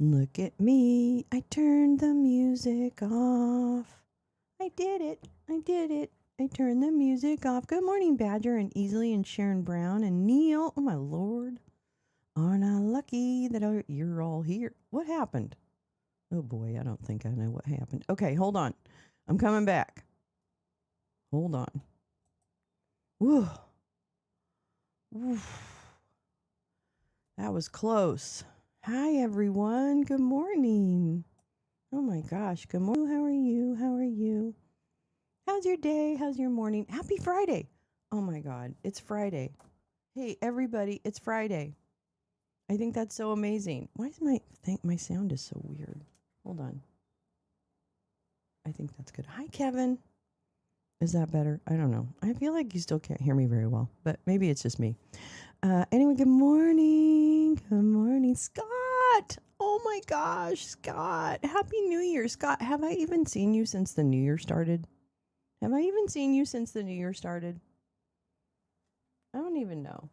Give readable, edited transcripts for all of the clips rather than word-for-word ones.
Look at me. I turned the music off. I did it. I did it. I turned the music off. Good morning, Badger and Easley and Sharon Brown and Neil. Oh, my Lord. Aren't I lucky that you're all here? What happened? Oh, boy. I don't think I know what happened. Okay, hold on. I'm coming back. Hold on. Whew. Oof. That was close. Hi, everyone. Good morning. Oh my gosh. Good morning. How are you? How are you? How's your day? How's your morning? Happy Friday. Oh my God. It's Friday. Hey, everybody. It's Friday. I think that's so amazing. Why is my sound is so weird? Hold on. I think that's good. Hi, Kevin. Is that better? I don't know. I feel like you still can't hear me very well, but maybe it's just me. Anyway, good morning. Good morning, Scott. Oh my gosh, Scott. Happy New Year, Scott. Have I even seen you since the New Year started? Have I even seen you since the New Year started? I don't even know.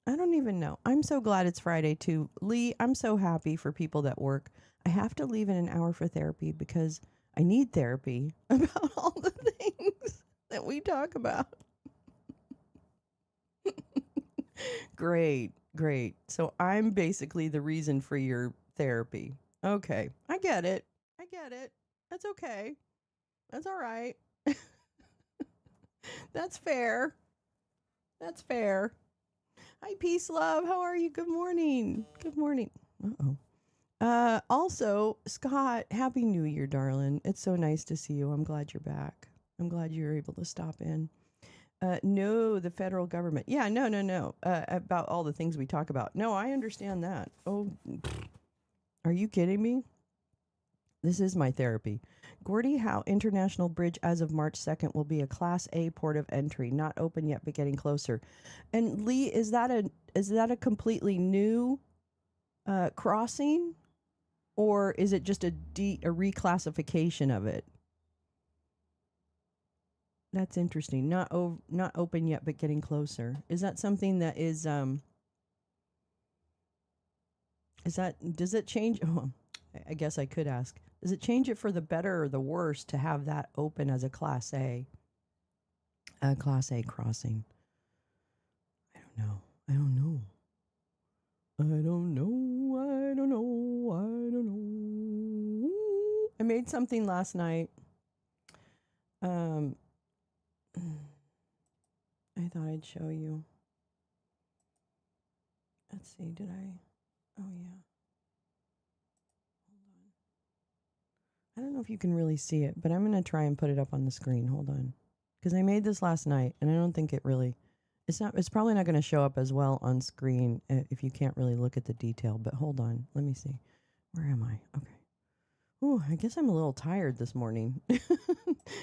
I don't even know. I'm so glad it's Friday too. Lee, I'm so happy for people that work. I have to leave in an hour for therapy because I need therapy about all the things that we talk about. Great, great. So I'm basically the reason for your therapy. Okay, I get it. I get it. That's okay. That's all right. That's fair. That's fair. Hi, peace, love. How are you? Good morning. Good morning. Uh-oh. Also, Scott, happy New Year, darling. It's so nice to see you. I'm glad you're back. I'm glad you're able to stop in. No, the federal government. Yeah, no. About all the things we talk about. No, I understand that. Oh, are you kidding me? This is my therapy. Gordie Howe International Bridge as of March 2nd will be a Class A port of entry, not open yet but getting closer. And Lee, is that a completely new crossing, or is it just a reclassification of it? That's interesting. Not open yet but getting closer. Is that something that is that does it change? Oh, I guess I could ask. Does it change it for the better or the worse to have that open as a Class A? A Class A crossing. I don't know. I don't know. I don't know. I don't know. I don't know. I made something last night. Um, I thought I'd show you. Let's see. Did I? Oh yeah. I don't know if you can really see it, but I'm gonna try and put it up on the screen. Hold on, because I made this last night, and I don't think it really. It's not. It's probably not going to show up as well on screen if you can't really look at the detail. But hold on, let me see. Where am I? Okay. Oh, I guess I'm a little tired this morning.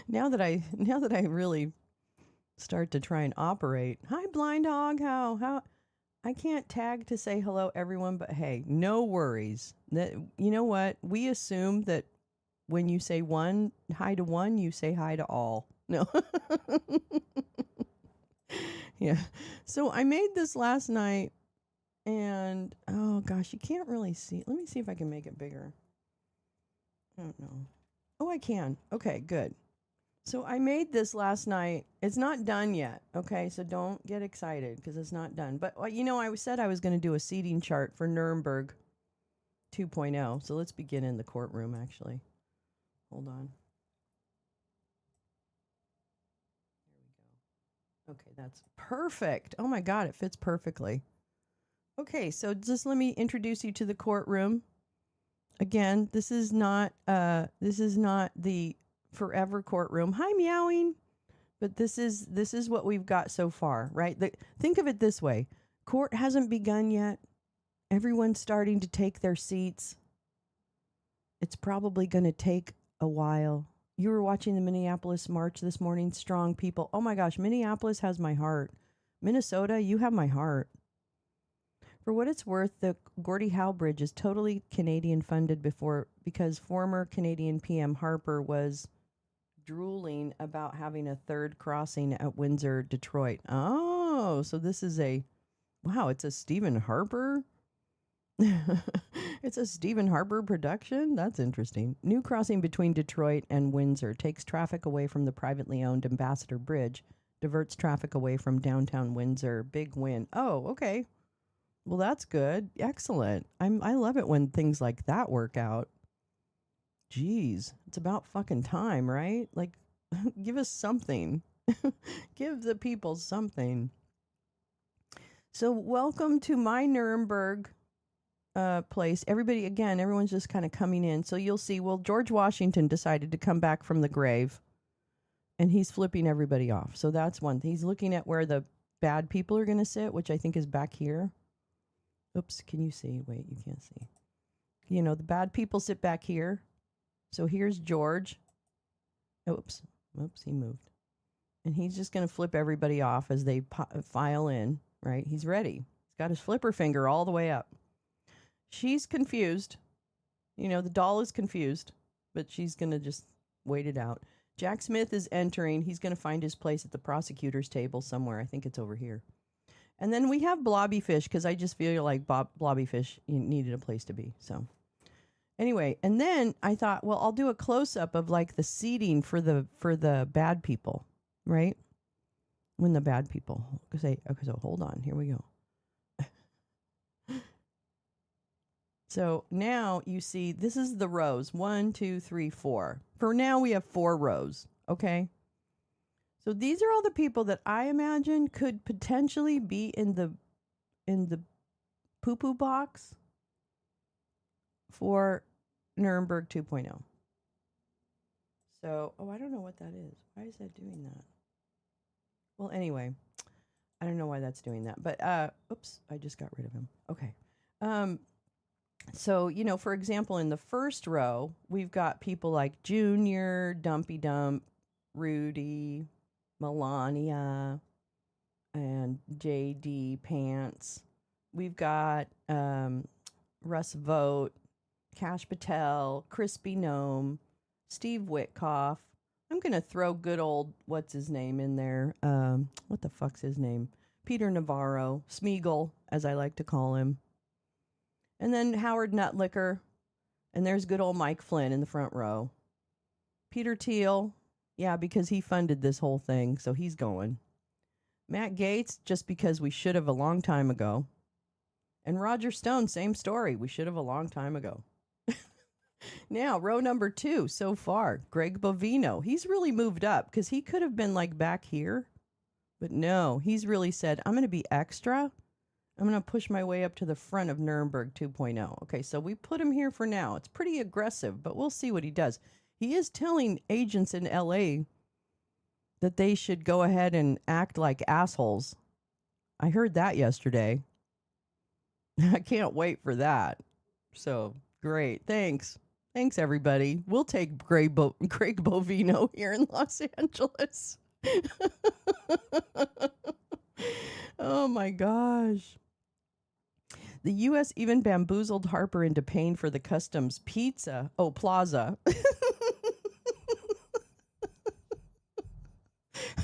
now that I really start to try and operate. Hi, blind hog. How? I can't tag to say hello, everyone. But hey, no worries. That you know what we assume that when you say hi to one, you say hi to all. No. Yeah. So I made this last night and oh gosh, you can't really see. Let me see if I can make it bigger. I don't know. Oh, I can. Okay, good. So I made this last night. It's not done yet. Okay, so don't get excited because it's not done. But I said I was going to do a seating chart for Nuremberg 2.0. So let's begin in the courtroom actually. Hold on. Okay, that's perfect. Oh my God, it fits perfectly. Okay, so just let me introduce you to the courtroom. Again, this is not the forever courtroom. Hi, meowing. But this is what we've got so far, right? Think of it this way: court hasn't begun yet. Everyone's starting to take their seats. It's probably going to take a while. You were watching the Minneapolis March this morning. Strong people. Oh my gosh, Minneapolis has my heart. Minnesota, you have my heart. For what it's worth, the Gordie Howe Bridge is totally Canadian funded because former Canadian PM Harper was drooling about having a third crossing at Windsor, Detroit. Oh, so this is wow, it's a Stephen Harper It's a Stephen Harper production. That's interesting. New crossing between Detroit and Windsor takes traffic away from the privately owned Ambassador Bridge, diverts traffic away from downtown Windsor. Big win. Oh, okay. Well, that's good. Excellent. I love it when things like that work out. Jeez, it's about fucking time, right? Like, give us something. Give the people something. So, welcome to my Nuremberg place. Everybody, again, everyone's just kind of coming in. So you'll see, well, George Washington decided to come back from the grave and he's flipping everybody off. So that's one thing. He's looking at where the bad people are going to sit, which I think is back here. Oops, can you see? Wait, you can't see. You know, the bad people sit back here. So here's George. Oops, he moved. And he's just going to flip everybody off as they file in, right? He's ready. He's got his flipper finger all the way up. She's confused. You know, the doll is confused, but she's going to just wait it out. Jack Smith is entering. He's going to find his place at the prosecutor's table somewhere. I think it's over here. And then we have Blobbyfish because I just feel like Blobbyfish needed a place to be. So anyway, and then I thought, well, I'll do a close-up of like the seating for the bad people, right? When the bad people say, okay, so hold on. Here we go. So now you see, this is the rows. 1, 2, 3, 4. For now, we have 4 rows. Okay. So these are all the people that I imagine could potentially be in the poo-poo box for Nuremberg 2.0. So, I don't know what that is. Why is that doing that? Well, anyway, I don't know why that's doing that. But, oops, I just got rid of him. Okay. So, you know, for example, in the first row, we've got people like Junior, Dumpy Dump, Rudy, Melania, and JD Pants. We've got Russ Vogt, Cash Patel, Crispy Gnome, Steve Witkoff. I'm going to throw good old, what's his name in there? What the fuck's his name? Peter Navarro, Smeagol, as I like to call him. And then Howard Nutlicker. And there's good old Mike Flynn in the front row. Peter Thiel. Yeah, because he funded this whole thing, so he's going. Matt Gaetz, just because we should have a long time ago. And Roger Stone, same story. We should have a long time ago. Now, row number 2 so far. Greg Bovino. He's really moved up because he could have been like back here. But no, he's really said, I'm going to be extra. I'm going to push my way up to the front of Nuremberg 2.0. Okay, so we put him here for now. It's pretty aggressive, but we'll see what he does. He is telling agents in LA that they should go ahead and act like assholes. I heard that yesterday. I can't wait for that. So, great. Thanks. Thanks, everybody. We'll take Greg Bovino here in Los Angeles. Oh, my gosh. The U.S. even bamboozled Harper into paying for the customs plaza.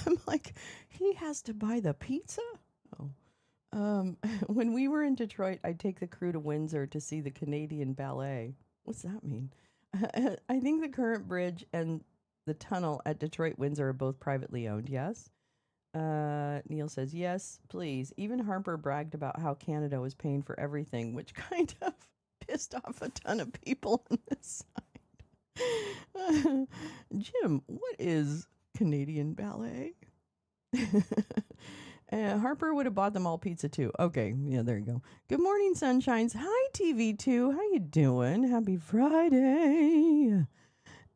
I'm like, he has to buy the pizza? Oh. When we were in Detroit, I'd take the crew to Windsor to see the Canadian Ballet. What's that mean? I think the current bridge and the tunnel at Detroit Windsor are both privately owned, yes? Neil says, yes, please. Even Harper bragged about how Canada was paying for everything, which kind of pissed off a ton of people on this side. Jim, what is Canadian Ballet? Harper would have bought them all pizza too. Okay, yeah, there you go. Good morning, sunshines. Hi, TV2. How you doing? Happy Friday.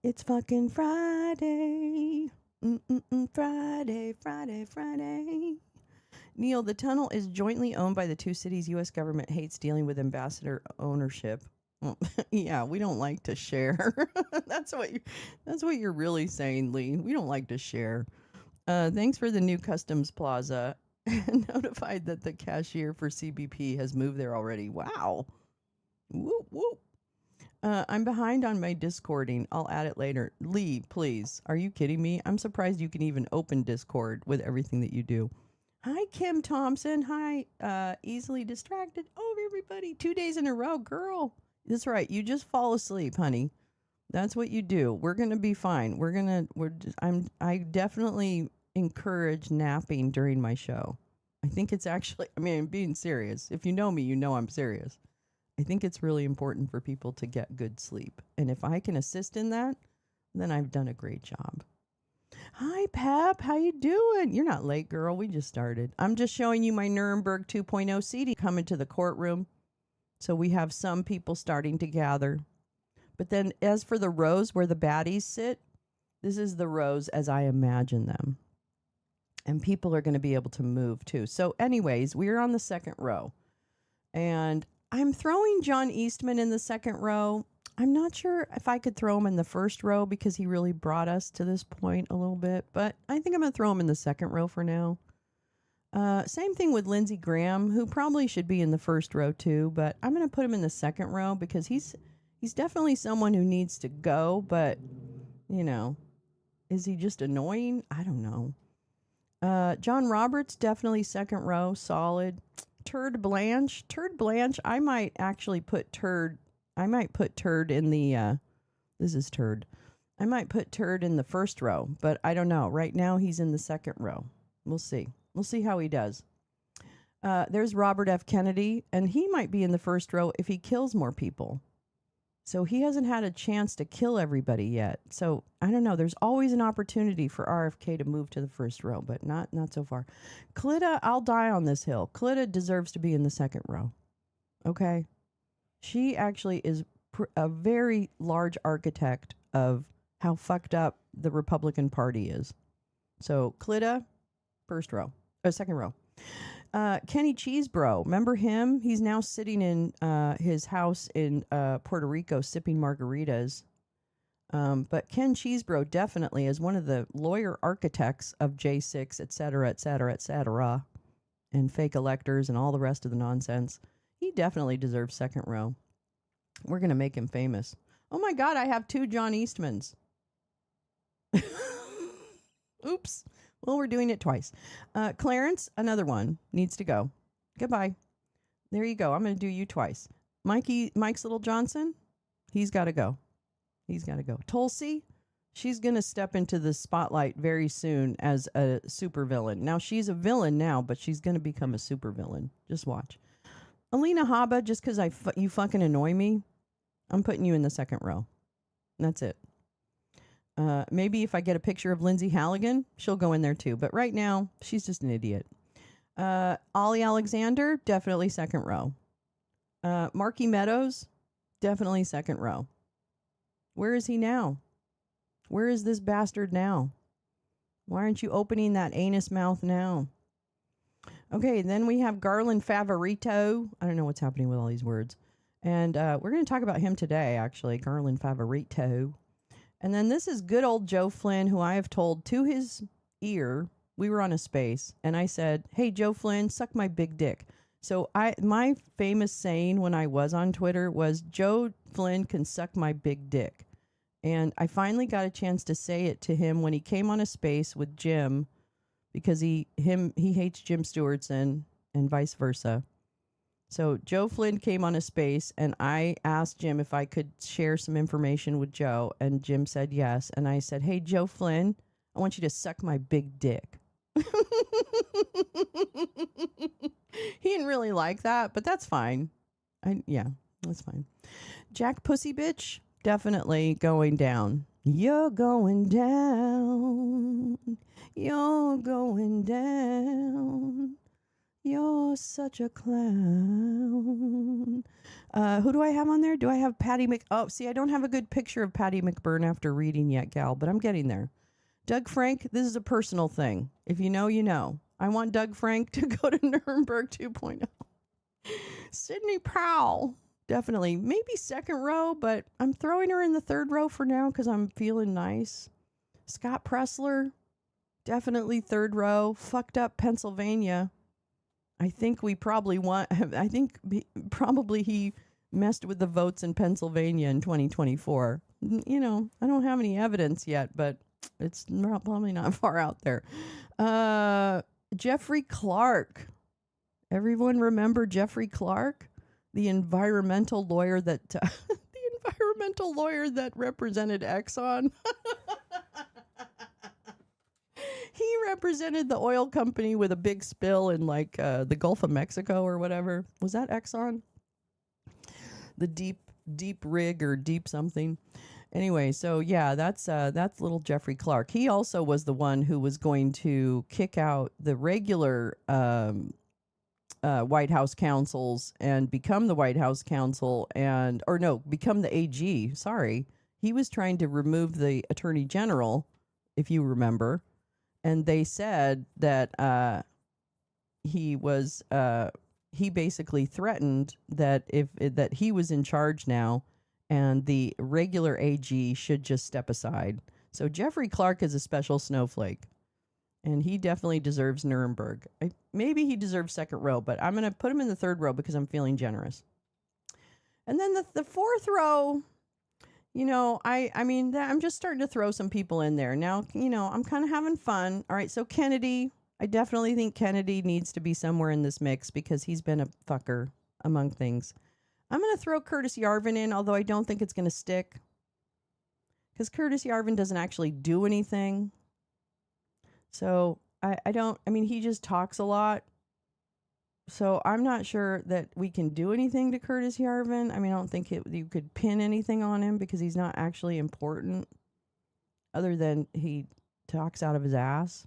It's fucking Friday. Friday. Neil, the tunnel is jointly owned by the two cities. U.S. government hates dealing with ambassador ownership. Well, yeah, we don't like to share. That's what you're really saying, Lee. We don't like to share. Thanks for the new customs plaza. Notified that the cashier for CBP has moved there already. Wow. Whoop, whoop. I'm behind on my Discording. I'll add it later. Lee, please. Are you kidding me? I'm surprised you can even open Discord with everything that you do. Hi, Kim Thompson. Hi, easily distracted. Oh, everybody. 2 days in a row, girl. That's right. You just fall asleep, honey. That's what you do. We're gonna be fine. I definitely encourage napping during my show. I think it's actually, I mean, I'm being serious. If you know me, you know I'm serious. I think it's really important for people to get good sleep. And if I can assist in that, then I've done a great job. Hi, Pep. How you doing? You're not late, girl. We just started. I'm just showing you my Nuremberg 2.0 CD coming to the courtroom. So we have some people starting to gather. But then as for the rows where the baddies sit, this is the rows as I imagine them. And people are going to be able to move too. So anyways, we're on the second row. And I'm throwing John Eastman in the second row. I'm not sure if I could throw him in the first row because he really brought us to this point a little bit. But I think I'm going to throw him in the second row for now. Same thing with Lindsey Graham, who probably should be in the first row too. But I'm going to put him in the second row because he's definitely someone who needs to go. But, you know, is he just annoying? I don't know. John Roberts, definitely second row, solid. Turd Blanche, I might actually put Turd. I might put Turd in the. This is Turd. I might put Turd in the first row, but I don't know. Right now, he's in the second row. We'll see. We'll see how he does. There's Robert F. Kennedy, and he might be in the first row if he kills more people. So he hasn't had a chance to kill everybody yet. So I don't know. There's always an opportunity for RFK to move to the first row, but not so far. Clitta, I'll die on this hill. Clitta deserves to be in the second row. Okay? She actually is a very large architect of how fucked up the Republican Party is. So Clitta, first row. Second row. Kenny Cheesebro, remember him? He's now sitting in his house in Puerto Rico sipping margaritas. But Ken Cheesebro definitely is one of the lawyer architects of J6, et cetera, and fake electors and all the rest of the nonsense. He definitely deserves second row. We're going to make him famous. Oh my God, I have 2 John Eastmans. Oops. Well, we're doing it twice. Clarence, another one, needs to go. Goodbye. There you go. I'm going to do you twice. Mike's Little Johnson, he's got to go. He's got to go. Tulsi, she's going to step into the spotlight very soon as a supervillain. Now, she's a villain now, but she's going to become a supervillain. Just watch. Alina Habba, just because you fucking annoy me, I'm putting you in the second row. That's it. Maybe if I get a picture of Lindsay Halligan, she'll go in there too. But right now, she's just an idiot. Ollie Alexander, definitely second row. Marky Meadows, definitely second row. Where is he now? Where is this bastard now? Why aren't you opening that anus mouth now? Okay, then we have Garland Favorito. I don't know what's happening with all these words. And we're going to talk about him today, actually, Garland Favorito. And then this is good old Joe Flynn, who I have told to his ear, we were on a space, and I said, hey, Joe Flynn, suck my big dick. So my famous saying when I was on Twitter was, Joe Flynn can suck my big dick. And I finally got a chance to say it to him when he came on a space with Jim, because he hates Jim Stewartson and vice versa. So Joe Flynn came on a space, and I asked Jim if I could share some information with Joe, and Jim said yes. And I said, hey, Joe Flynn, I want you to suck my big dick. He didn't really like that, but that's fine. Yeah, that's fine. Jack Pussy Bitch, definitely going down. You're going down. You're going down. You're such a clown. Who do I have on there? Do I have Patty Oh, see, I don't have a good picture of Patty McBurn after reading yet, gal, but I'm getting there. Doug Frank, this is a personal thing. If you know, you know. I want Doug Frank to go to Nuremberg 2.0. Sidney Powell, definitely. Maybe second row, but I'm throwing her in the third row for now because I'm feeling nice. Scott Pressler, definitely third row. Fucked up Pennsylvania. I think we probably probably he messed with the votes in Pennsylvania in 2024. You know, I don't have any evidence yet, but it's probably not far out there. Jeffrey Clark. Everyone remember Jeffrey Clark? The environmental lawyer that represented Exxon. He represented the oil company with a big spill in like the Gulf of Mexico or whatever. Was that Exxon? The deep rig or deep something. Anyway, so yeah, that's little Jeffrey Clark. He also was the one who was going to kick out the regular White House counsels and become the White House counsel become the AG. Sorry. He was trying to remove the Attorney General, if you remember. And they said that he basically threatened that that he was in charge now and the regular AG should just step aside. So Jeffrey Clark is a special snowflake. And he definitely deserves Nuremberg. Maybe he deserves second row, but I'm going to put him in the third row because I'm feeling generous. And then the fourth row, I'm just starting to throw some people in there. Now, I'm kind of having fun. All right, so Kennedy, I definitely think Kennedy needs to be somewhere in this mix because he's been a fucker among things. I'm going to throw Curtis Yarvin in, although I don't think it's going to stick. Because Curtis Yarvin doesn't actually do anything. So he just talks a lot. So I'm not sure that we can do anything to Curtis Yarvin. I don't think you could pin anything on him because he's not actually important other than he talks out of his ass.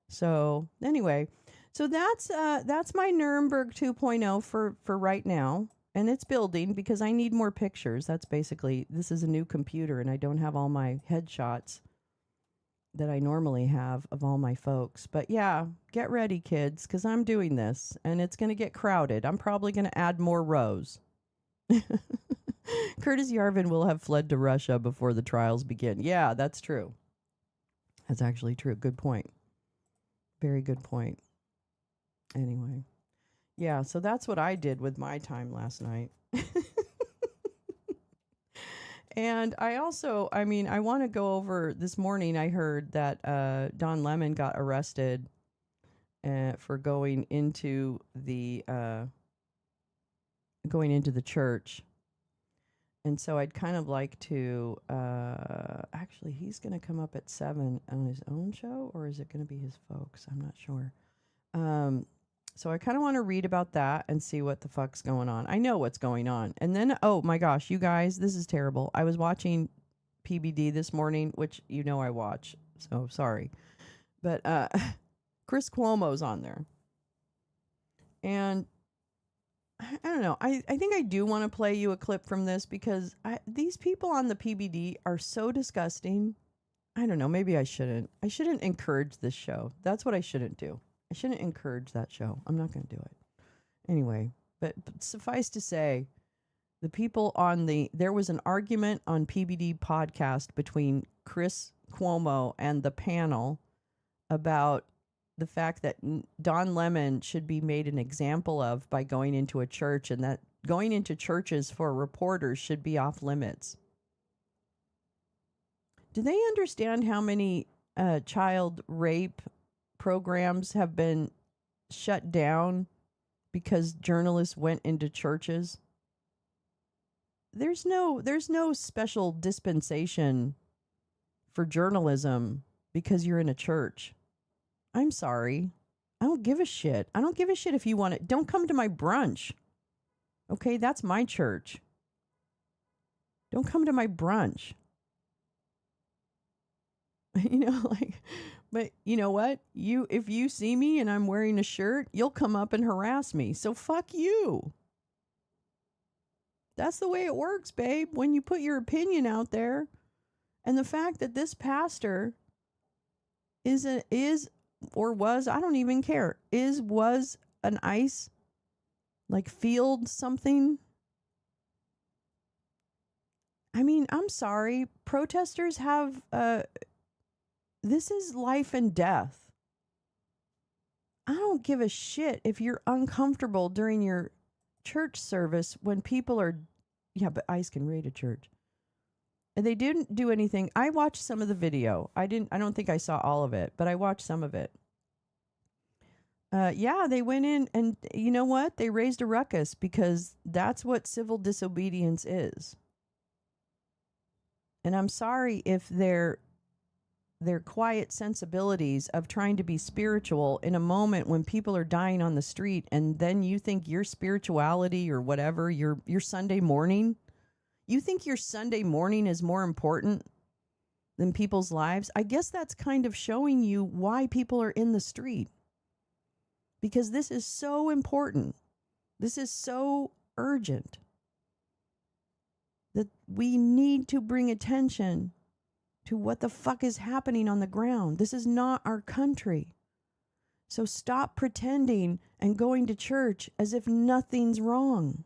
So anyway, so that's my Nuremberg 2.0 for right now. And it's building because I need more pictures. That's basically, this is a new computer and I don't have all my headshots that I normally have of all my folks. But yeah, get ready, kids, because I'm doing this and it's going to get crowded. I'm probably going to add more rows. Curtis Yarvin will have fled to Russia before the trials begin. Yeah, that's true. That's actually true. Good point. Very good point. Anyway. Yeah, so that's what I did with my time last night. And I also, I want to go over this morning. I heard that Don Lemon got arrested for going into the church. And so I'd kind of like to, actually, he's going to come up at 7 on his own show, or is it going to be his folks? I'm not sure. So I kind of want to read about that and see what the fuck's going on. I know what's going on. And then, oh my gosh, you guys, this is terrible. I was watching PBD this morning, which I watch, so sorry. But Chris Cuomo's on there. And I don't know. I think I do want to play you a clip from this because these people on the PBD are so disgusting. I don't know. Maybe I shouldn't. I shouldn't encourage this show. That's what I shouldn't do. I shouldn't encourage that show. I'm not going to do it. Anyway, but suffice to say, the people there was an argument on PBD podcast between Chris Cuomo and the panel about the fact that Don Lemon should be made an example of by going into a church, and that going into churches for reporters should be off limits. Do they understand how many child rape programs have been shut down because journalists went into churches? There's no special dispensation for journalism because you're in a church. I'm sorry. I don't give a shit. I don't give a shit if you want it. Don't come to my brunch. Okay, that's my church. Don't come to my brunch. But you know what? If you see me and I'm wearing a shirt, you'll come up and harass me. So fuck you. That's the way it works, babe, when you put your opinion out there. And the fact that this pastor was, I don't even care, was an ICE, field something. I'm sorry. Protesters have, this is life and death. I don't give a shit if you're uncomfortable during your church service when people are, yeah, but ICE can raid a church. And they didn't do anything. I watched some of the video. I don't think I saw all of it, but I watched some of it. Yeah, they went in and you know what? They raised a ruckus because that's what civil disobedience is. And I'm sorry if their quiet sensibilities of trying to be spiritual in a moment when people are dying on the street, and then you think your spirituality or whatever, your Sunday morning, you think your Sunday morning is more important than people's lives. I guess that's kind of showing you why people are in the street. Because this is so important. This is so urgent that we need to bring attention to what the fuck is happening on the ground. This is not our country. So stop pretending and going to church as if nothing's wrong.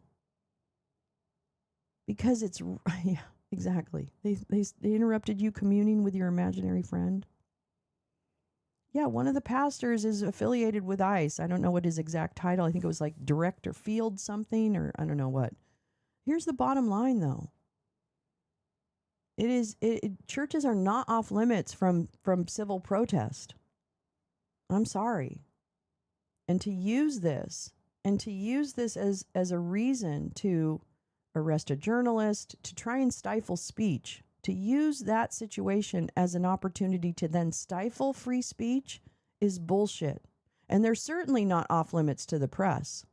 Because it's, yeah, exactly. They interrupted you communing with your imaginary friend. Yeah, one of the pastors is affiliated with ICE. I don't know what his exact title. I think it was like director field something, or I don't know what. Here's the bottom line, though. Churches are not off limits from civil protest. I'm sorry. And to use this as a reason to arrest a journalist, to try and stifle speech, to use that situation as an opportunity to then stifle free speech is bullshit. And they're certainly not off limits to the press.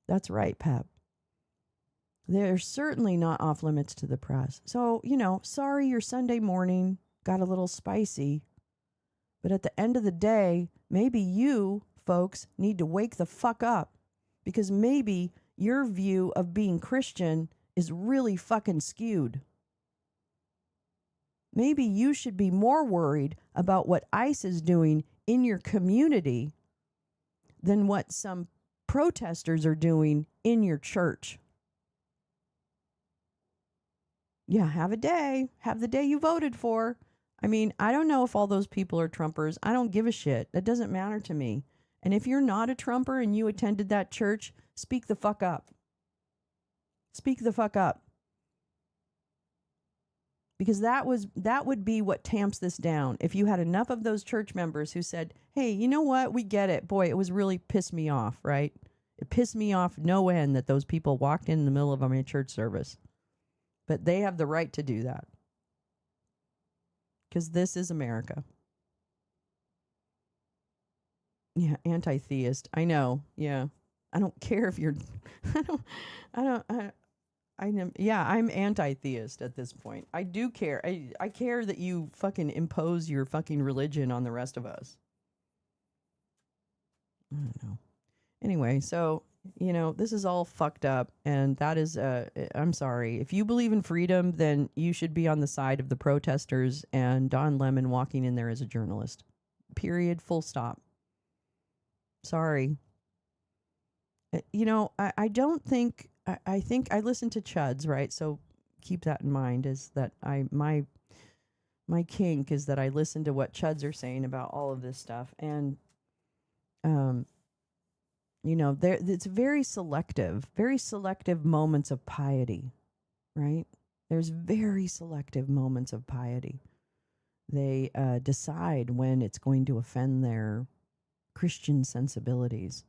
That's right, Pep. They're certainly not off limits to the press. So, sorry your Sunday morning got a little spicy. But at the end of the day, maybe you folks need to wake the fuck up. Because maybe your view of being Christian is really fucking skewed. Maybe you should be more worried about what ICE is doing in your community than what some protesters are doing in your church. Yeah, have a day. Have the day you voted for. I mean, I don't know if all those people are Trumpers. I don't give a shit. That doesn't matter to me. And if you're not a Trumper and you attended that church, speak the fuck up. Speak the fuck up. Because that would be what tamps this down. If you had enough of those church members who said, hey, you know what? We get it. Boy, it was really pissed me off, right? It pissed me off no end that those people walked in the middle of my church service. But they have the right to do that. Because this is America. Yeah, anti-theist. I know. Yeah. I don't care if you're I'm anti-theist at this point. I do care. I care that you fucking impose your fucking religion on the rest of us. I don't know. Anyway, so this is all fucked up, and that is, I'm sorry. If you believe in freedom, then you should be on the side of the protesters and Don Lemon walking in there as a journalist. Period. Full stop. Sorry. I don't think, I think I listen to Chuds, right? So keep that in mind, is that my kink is that I listen to what Chuds are saying about all of this stuff. And, it's very selective moments of piety, right? There's very selective moments of piety. They decide when it's going to offend their Christian sensibilities.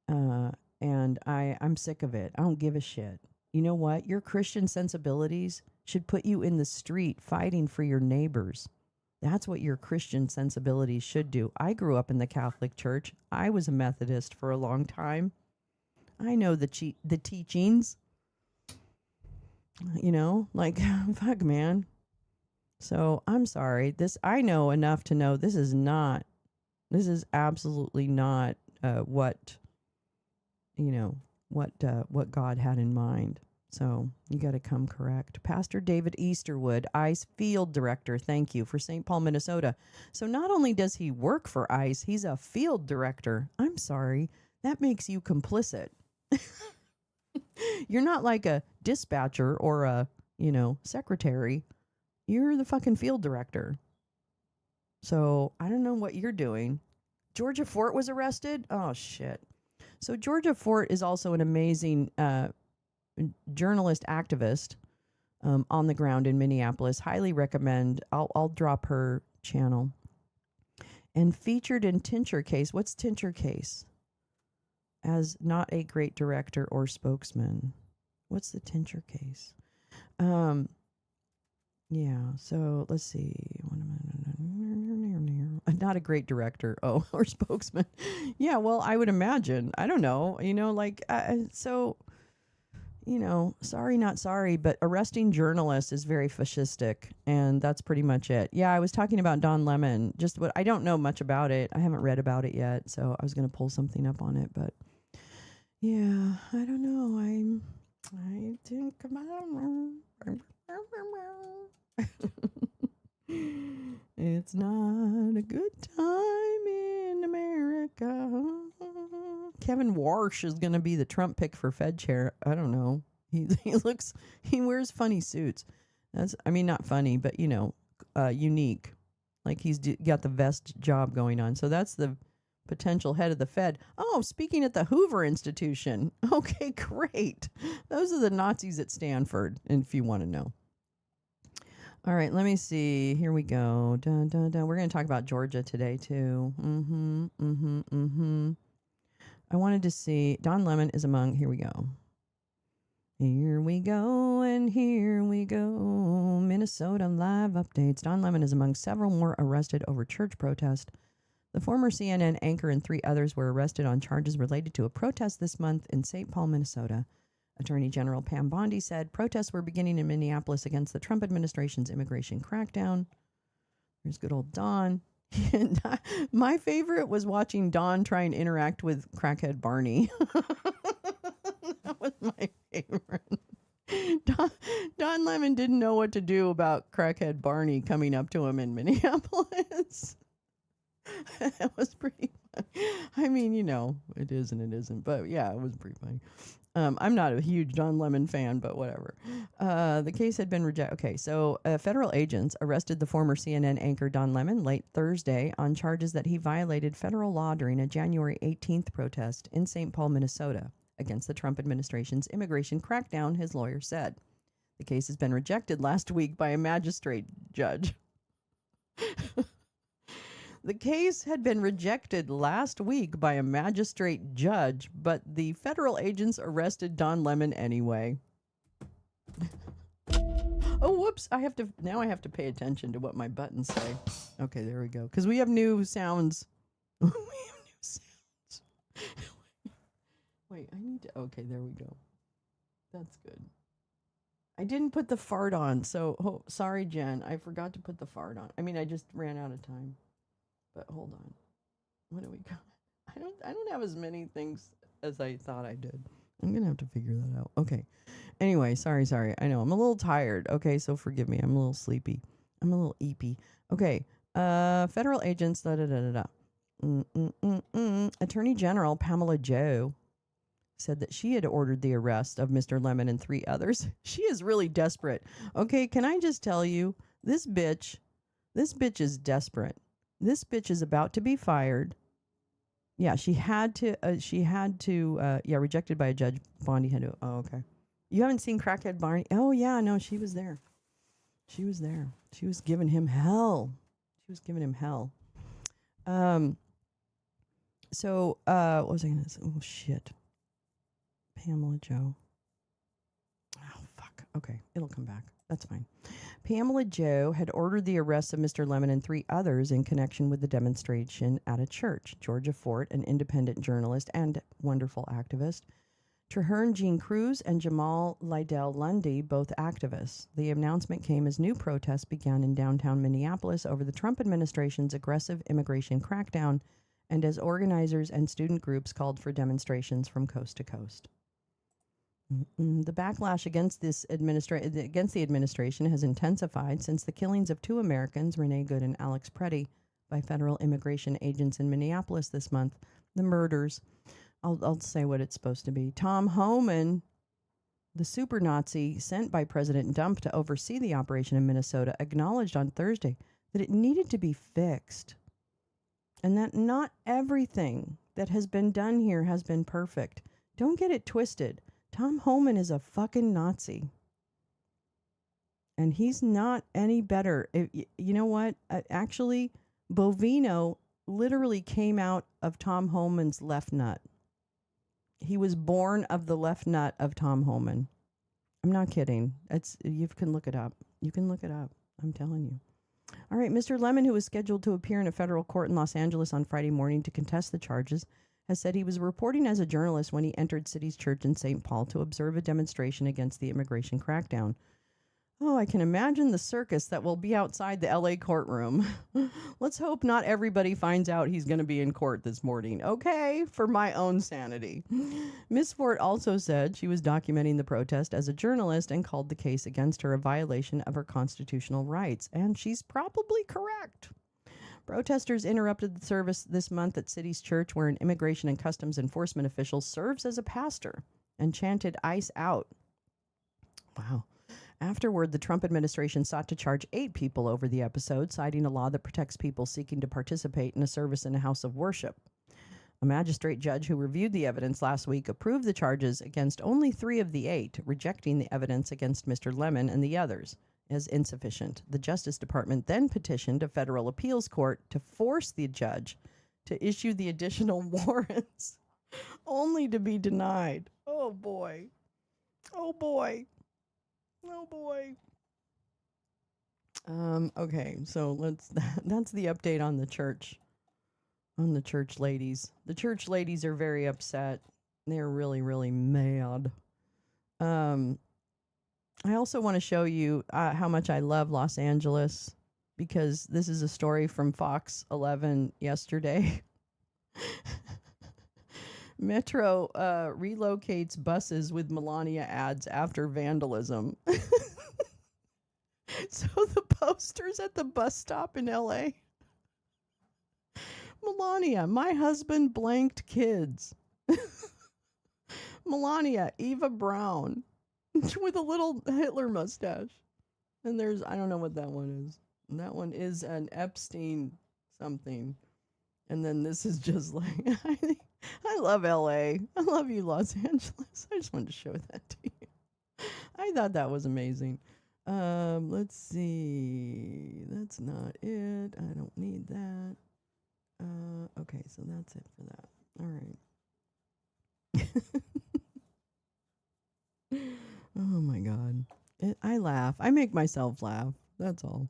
And I'm sick of it. I don't give a shit. You know what? Your Christian sensibilities should put you in the street fighting for your neighbors. That's what your Christian sensibilities should do. I grew up in the Catholic Church. I was a Methodist for a long time. I know the teachings. Fuck, man. So I'm sorry. I know enough to know this is absolutely not what God had in mind. So you got to come correct. Pastor David Easterwood, ICE Field Director, thank you, for St. Paul, Minnesota. So not only does he work for ICE, he's a field director. I'm sorry, that makes you complicit. You're not like a dispatcher or a, secretary. You're the fucking field director. So I don't know what you're doing. Georgia Fort was arrested? Oh, shit. So Georgia Fort is also an amazing journalist activist on the ground in Minneapolis. Highly recommend. I'll drop her channel. and featured in Tincher Case. What's Tincher Case? As not a great director or spokesman. What's the Tincher Case? Yeah, so let's see. Not a great director. Oh, or spokesman. Yeah, well, I would imagine. I don't know. Sorry, not sorry, but arresting journalists is very fascistic, and that's pretty much it. Yeah, I was talking about Don Lemon. Just what I don't know much about it. I haven't read about it yet, so I was going to pull something up on it, but yeah, I don't know. I think about it's not a good time in America. Kevin Warsh is going to be the Trump pick for Fed chair. I don't know. He wears funny suits. Not funny, but unique. Like he's got the vest job going on. So that's the potential head of the Fed. Oh, speaking at the Hoover Institution. Okay, great. Those are the Nazis at Stanford, if you want to know. All right, let me see. Here we go. Dun, dun, dun. We're going to talk about Georgia today, too. I wanted to see. Don Lemon is among. Here we go. Here we go, and here we go. Minnesota live updates. Don Lemon is among several more arrested over church protest. The former CNN anchor and 3 others were arrested on charges related to a protest this month in St. Paul, Minnesota. Attorney General Pam Bondi said protests were beginning in Minneapolis against the Trump administration's immigration crackdown. Here's good old Don. My favorite was watching Don try and interact with crackhead Barney. That was my favorite. Don Lemon didn't know what to do about crackhead Barney coming up to him in Minneapolis. That was pretty funny. I mean, it is and it isn't. But yeah, it was pretty funny. I'm not a huge Don Lemon fan, but whatever. The case had been rejected. Okay, so federal agents arrested the former CNN anchor Don Lemon late Thursday on charges that he violated federal law during a January 18th protest in St. Paul, Minnesota, against the Trump administration's immigration crackdown, his lawyer said. The case has been rejected last week by a magistrate judge. The case had been rejected last week by a magistrate judge, but the federal agents arrested Don Lemon anyway. Oh, whoops. I have to pay attention to what my buttons say. Okay, there we go. Because we have new sounds. Wait, okay, there we go. That's good. I didn't put the fart on, so sorry, Jen. I forgot to put the fart on. I just ran out of time. But hold on. What do we got? I don't have as many things as I thought I did. I'm going to have to figure that out. Okay. Anyway, sorry. I know. I'm a little tired. Okay, so forgive me. I'm a little sleepy. I'm a little eepy. Okay. Federal agents, Attorney General Pamela Joe said that she had ordered the arrest of Mr. Lemon and 3 others. She is really desperate. Okay, can I just tell you, this bitch is desperate. This bitch is about to be fired. Yeah, she had to, rejected by a judge. Bondi had to, okay. You haven't seen Crackhead Barney? Oh, yeah, no, she was there. She was giving him hell. What was I going to say? Oh, shit. Pamela Joe. Oh, fuck. Okay, it'll come back. That's fine. Pamela Joe had ordered the arrest of Mr. Lemon and 3 others in connection with the demonstration at a church. Georgia Fort, an independent journalist and wonderful activist. Traherne Jean Cruz and Jamal Lydell Lundy, both activists. The announcement came as new protests began in downtown Minneapolis over the Trump administration's aggressive immigration crackdown, and as organizers and student groups called for demonstrations from coast to coast. The backlash against the administration has intensified since the killings of 2 Americans, Renee Good and Alex Preddy, by federal immigration agents in Minneapolis this month. The murders. I'll say what it's supposed to be. Tom Homan, the super Nazi sent by President Dump to oversee the operation in Minnesota, acknowledged on Thursday that it needed to be fixed, and that not everything that has been done here has been perfect. Don't get it twisted. Tom Homan is a fucking Nazi. And he's not any better. You know what? Actually, Bovino literally came out of Tom Homan's left nut. He was born of the left nut of Tom Homan. I'm not kidding. You can look it up. You can look it up. I'm telling you. All right, Mr. Lemon, who was scheduled to appear in a federal court in Los Angeles on Friday morning to contest the charges, has said he was reporting as a journalist when he entered City's Church in St. Paul to observe a demonstration against the immigration crackdown. Oh, I can imagine the circus that will be outside the LA courtroom. Let's hope not everybody finds out he's going to be in court this morning. Okay, for my own sanity. Ms. Fort also said she was documenting the protest as a journalist and called the case against her a violation of her constitutional rights. And she's probably correct. Protesters interrupted the service this month at City's Church, where an immigration and customs enforcement official serves as a pastor, and chanted "ICE out." Wow. Afterward, the Trump administration sought to charge 8 people over the episode, citing a law that protects people seeking to participate in a service in a house of worship. A magistrate judge who reviewed the evidence last week approved the charges against only 3 of the 8, rejecting the evidence against Mr. Lemon and the others as insufficient. The Justice Department then petitioned a federal appeals court to force the judge to issue the additional warrants, only to be denied. Oh, boy. Oh, boy. Oh boy. Okay, so that's the update on the church ladies. The church ladies are very upset. They're really, really mad. I also want to show you how much I love Los Angeles, because this is a story from Fox 11 yesterday. Metro relocates buses with Melania ads after vandalism. So the posters at the bus stop in LA. Melania, my husband blanked kids. Melania, Eva Braun, with a little Hitler mustache. And there's, I don't know what that one is. That one is an Epstein something. And then this is just like, I love LA. I love you, Los Angeles. I just wanted to show that to you. I thought that was amazing. Let's see. That's not it. I don't need that. Okay, so that's it for that. All right. Oh my God. I laugh. I make myself laugh. That's all.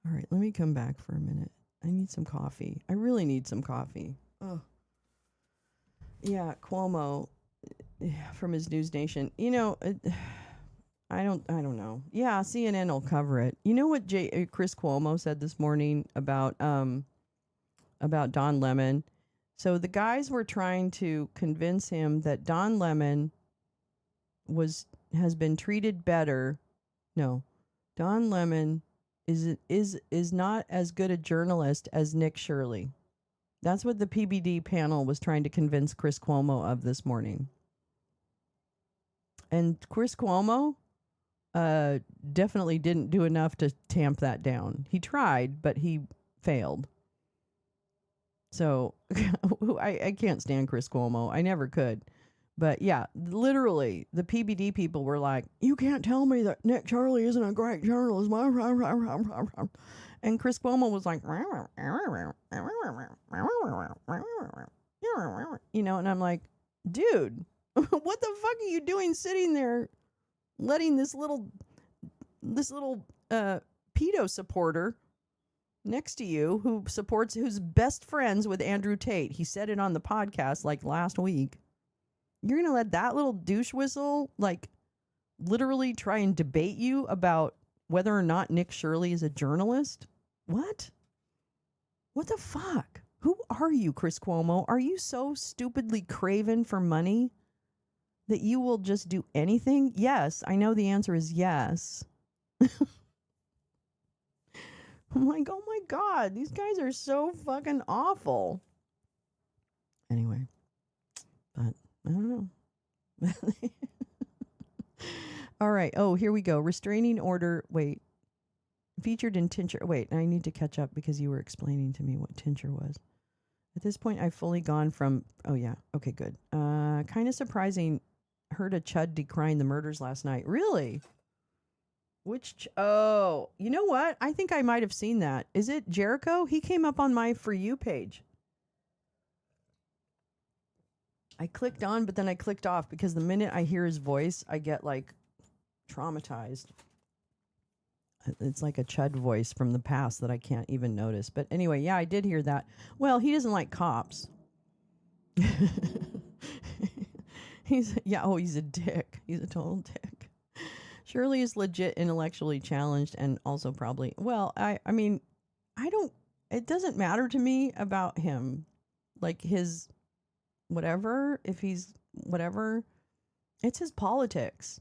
All right, let me come back for a minute. I need some coffee. I really need some coffee. Oh. Yeah, Cuomo from his News Nation. You know, I don't know. Yeah, CNN will cover it. You know what Chris Cuomo said this morning about Don Lemon? So the guys were trying to convince him that Don Lemon has been treated better. No, Don Lemon is not as good a journalist as Nick Shirley. That's what the PBD panel was trying to convince Chris Cuomo of this morning. And Chris Cuomo definitely didn't do enough to tamp that down. He tried, but he failed. So I can't stand Chris Cuomo. I never could. But yeah, literally, the PBD people were like, you can't tell me that Nick Shirley isn't a great journalist. And Chris Cuomo was like, you know, and I'm like, dude, what the fuck are you doing sitting there letting this little pedo supporter next to you who's best friends with Andrew Tate? He said it on the podcast like last week. You're going to let that little douche whistle like literally try and debate you about whether or not Nick Shirley is a journalist? What? What the fuck? Who are you, Chris Cuomo? Are you so stupidly craven for money that you will just do anything? Yes, I know the answer is yes. I'm like, oh my God, these guys are so fucking awful. Anyway, but I don't know. All right. Oh, here we go. Restraining order. Wait. Featured in tincture. Wait, I need to catch up because you were explaining to me what tincture was. At this point, I've fully gone from... Oh, yeah. Okay, good. Kind of surprising. Heard a chud decrying the murders last night. Really? Which... Oh, you know what? I think I might have seen that. Is it Jericho? He came up on my For You page. I clicked on, but then I clicked off because the minute I hear his voice, I get like traumatized. It's like a chud voice from the past that I can't even notice. But anyway, yeah, I did hear that. Well, he doesn't like cops. He's a dick. He's a total dick. Shirley is legit intellectually challenged and also probably, well, I mean, it doesn't matter to me about him. Like his whatever, if he's whatever, it's his politics.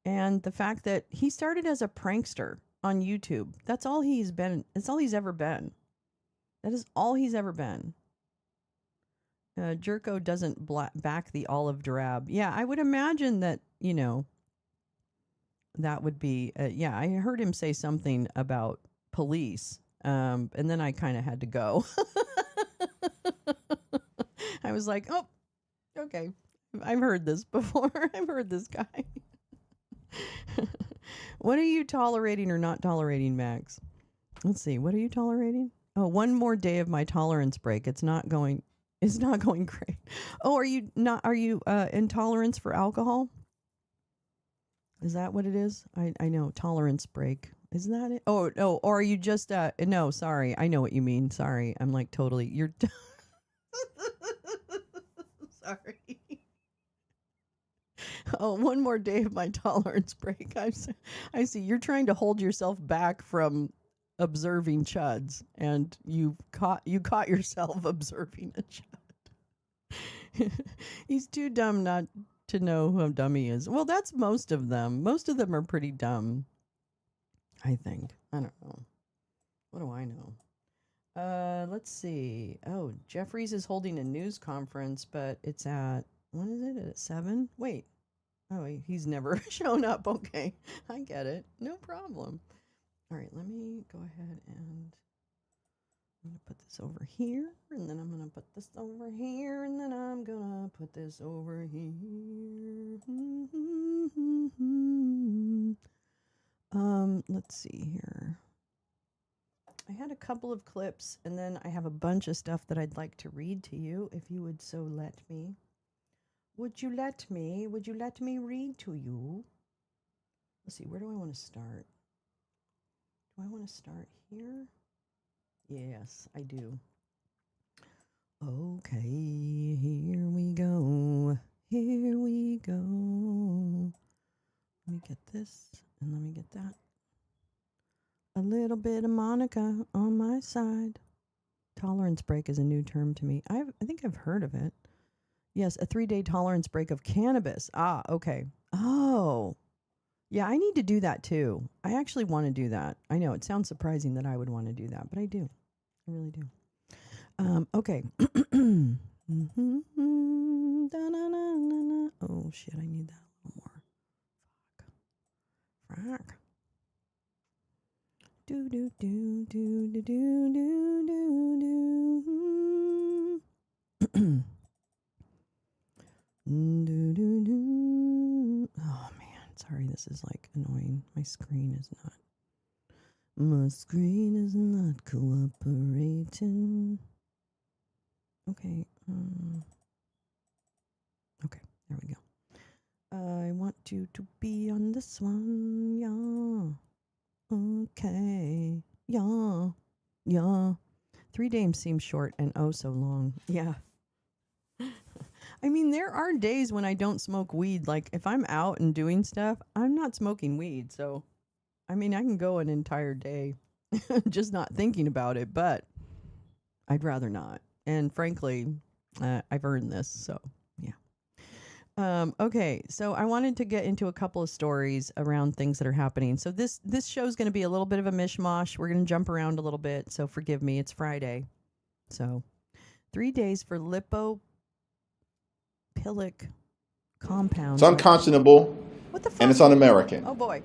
And the fact that he started as a prankster on YouTube. That's all he's been. That's all he's ever been. That is all he's ever been. Jerko doesn't back the olive drab. Yeah, I would imagine that, that would be, yeah, I heard him say something about police. And then I kind of had to go. I was like, oh, okay. I've heard this before. I've heard this guy. What are you tolerating or not tolerating, Max? Let's see. What are you tolerating? Oh, one more day of my tolerance break. It's not going great. Oh, are you intolerance for alcohol? Is that what it is? I know. Tolerance break. Is that it? Oh, no. Or are you just, no, sorry. I know what you mean. Sorry. I'm like totally, you're, sorry. Oh, one more day of my tolerance break. I see. You're trying to hold yourself back from observing chuds, and you caught yourself observing a chud. He's too dumb not to know how dumb he is. Well, that's most of them. Most of them are pretty dumb, I think. I don't know. What do I know? Let's see. Oh, Jeffries is holding a news conference, but it's at, when is it? At 7? Wait. Oh, he's never shown up. Okay, I get it. No problem. All right, let me go ahead and I'm going to put this over here, and then I'm going to put this over here, and then I'm going to put this over here. Let's see here. I had a couple of clips, and then I have a bunch of stuff that I'd like to read to you, if you would so let me. Would you let me read to you? Let's see, where do I want to start? Do I want to start here? Yes, I do. Okay, here we go. Here we go. Let me get this, and let me get that. A little bit of Monica on my side. Tolerance break is a new term to me. I think I've heard of it. Yes, a 3-day tolerance break of cannabis. Ah, okay. Oh, yeah, I need to do that too. I actually want to do that. I know it sounds surprising that I would want to do that, but I do. I really do. Okay. Oh, shit, I need that a little more. Fuck. Do, do, do, do, do, do, do, do, do. Oh man, sorry, this is like annoying. My screen is not cooperating. Okay. Okay, there we go. I want you to be on this one, yeah. Okay, yeah. 3 days seems short and oh so long. Yeah. I mean, there are days when I don't smoke weed. Like, if I'm out and doing stuff, I'm not smoking weed. So, I mean, I can go an entire day just not thinking about it, but I'd rather not. And frankly, I've earned this. So, yeah. Okay, so I wanted to get into a couple of stories around things that are happening. So this show is going to be a little bit of a mishmash. We're going to jump around a little bit. So forgive me. It's Friday. So 3 days for lipophilic compounds. It's unconscionable, What the fuck? and it's un-American. Oh boy.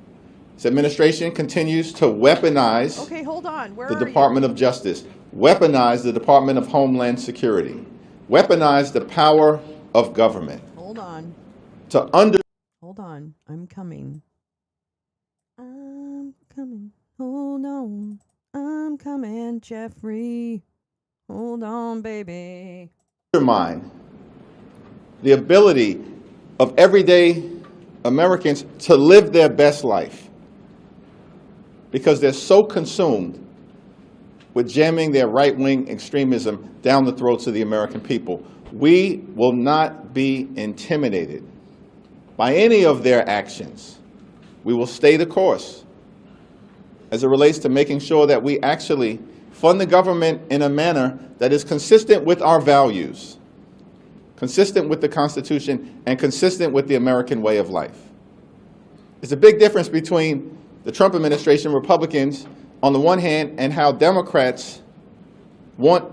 This administration continues to weaponize Okay, hold on. Where the are Department of Justice, weaponize the Department of Homeland Security, weaponize the power of government. Hold on. Hold on. I'm coming. Hold on. I'm coming, Jeffrey. Hold on, baby. undermine the ability of everyday Americans to live their best life because they're so consumed with jamming their right-wing extremism down the throats of the American people. We will not be intimidated by any of their actions. We will stay the course as it relates to making sure that we actually fund the government in a manner that is consistent with our values, consistent with the Constitution, and consistent with the American way of life. There's a big difference between the Trump administration, Republicans, on the one hand, and how Democrats want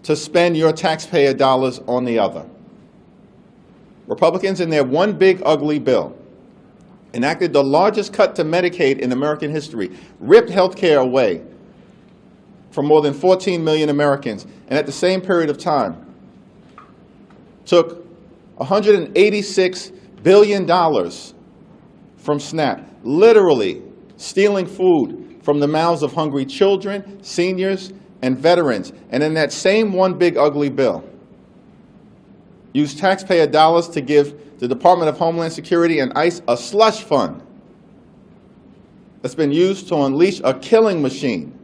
to spend your taxpayer dollars on the other. Republicans, in their one big ugly bill, enacted the largest cut to Medicaid in American history, ripped health care away from more than 14 million Americans, and at the same period of time, took $186 billion from SNAP, literally stealing food from the mouths of hungry children, seniors, and veterans. And in that same one big ugly bill, used taxpayer dollars to give the Department of Homeland Security and ICE a slush fund that's been used to unleash a killing machine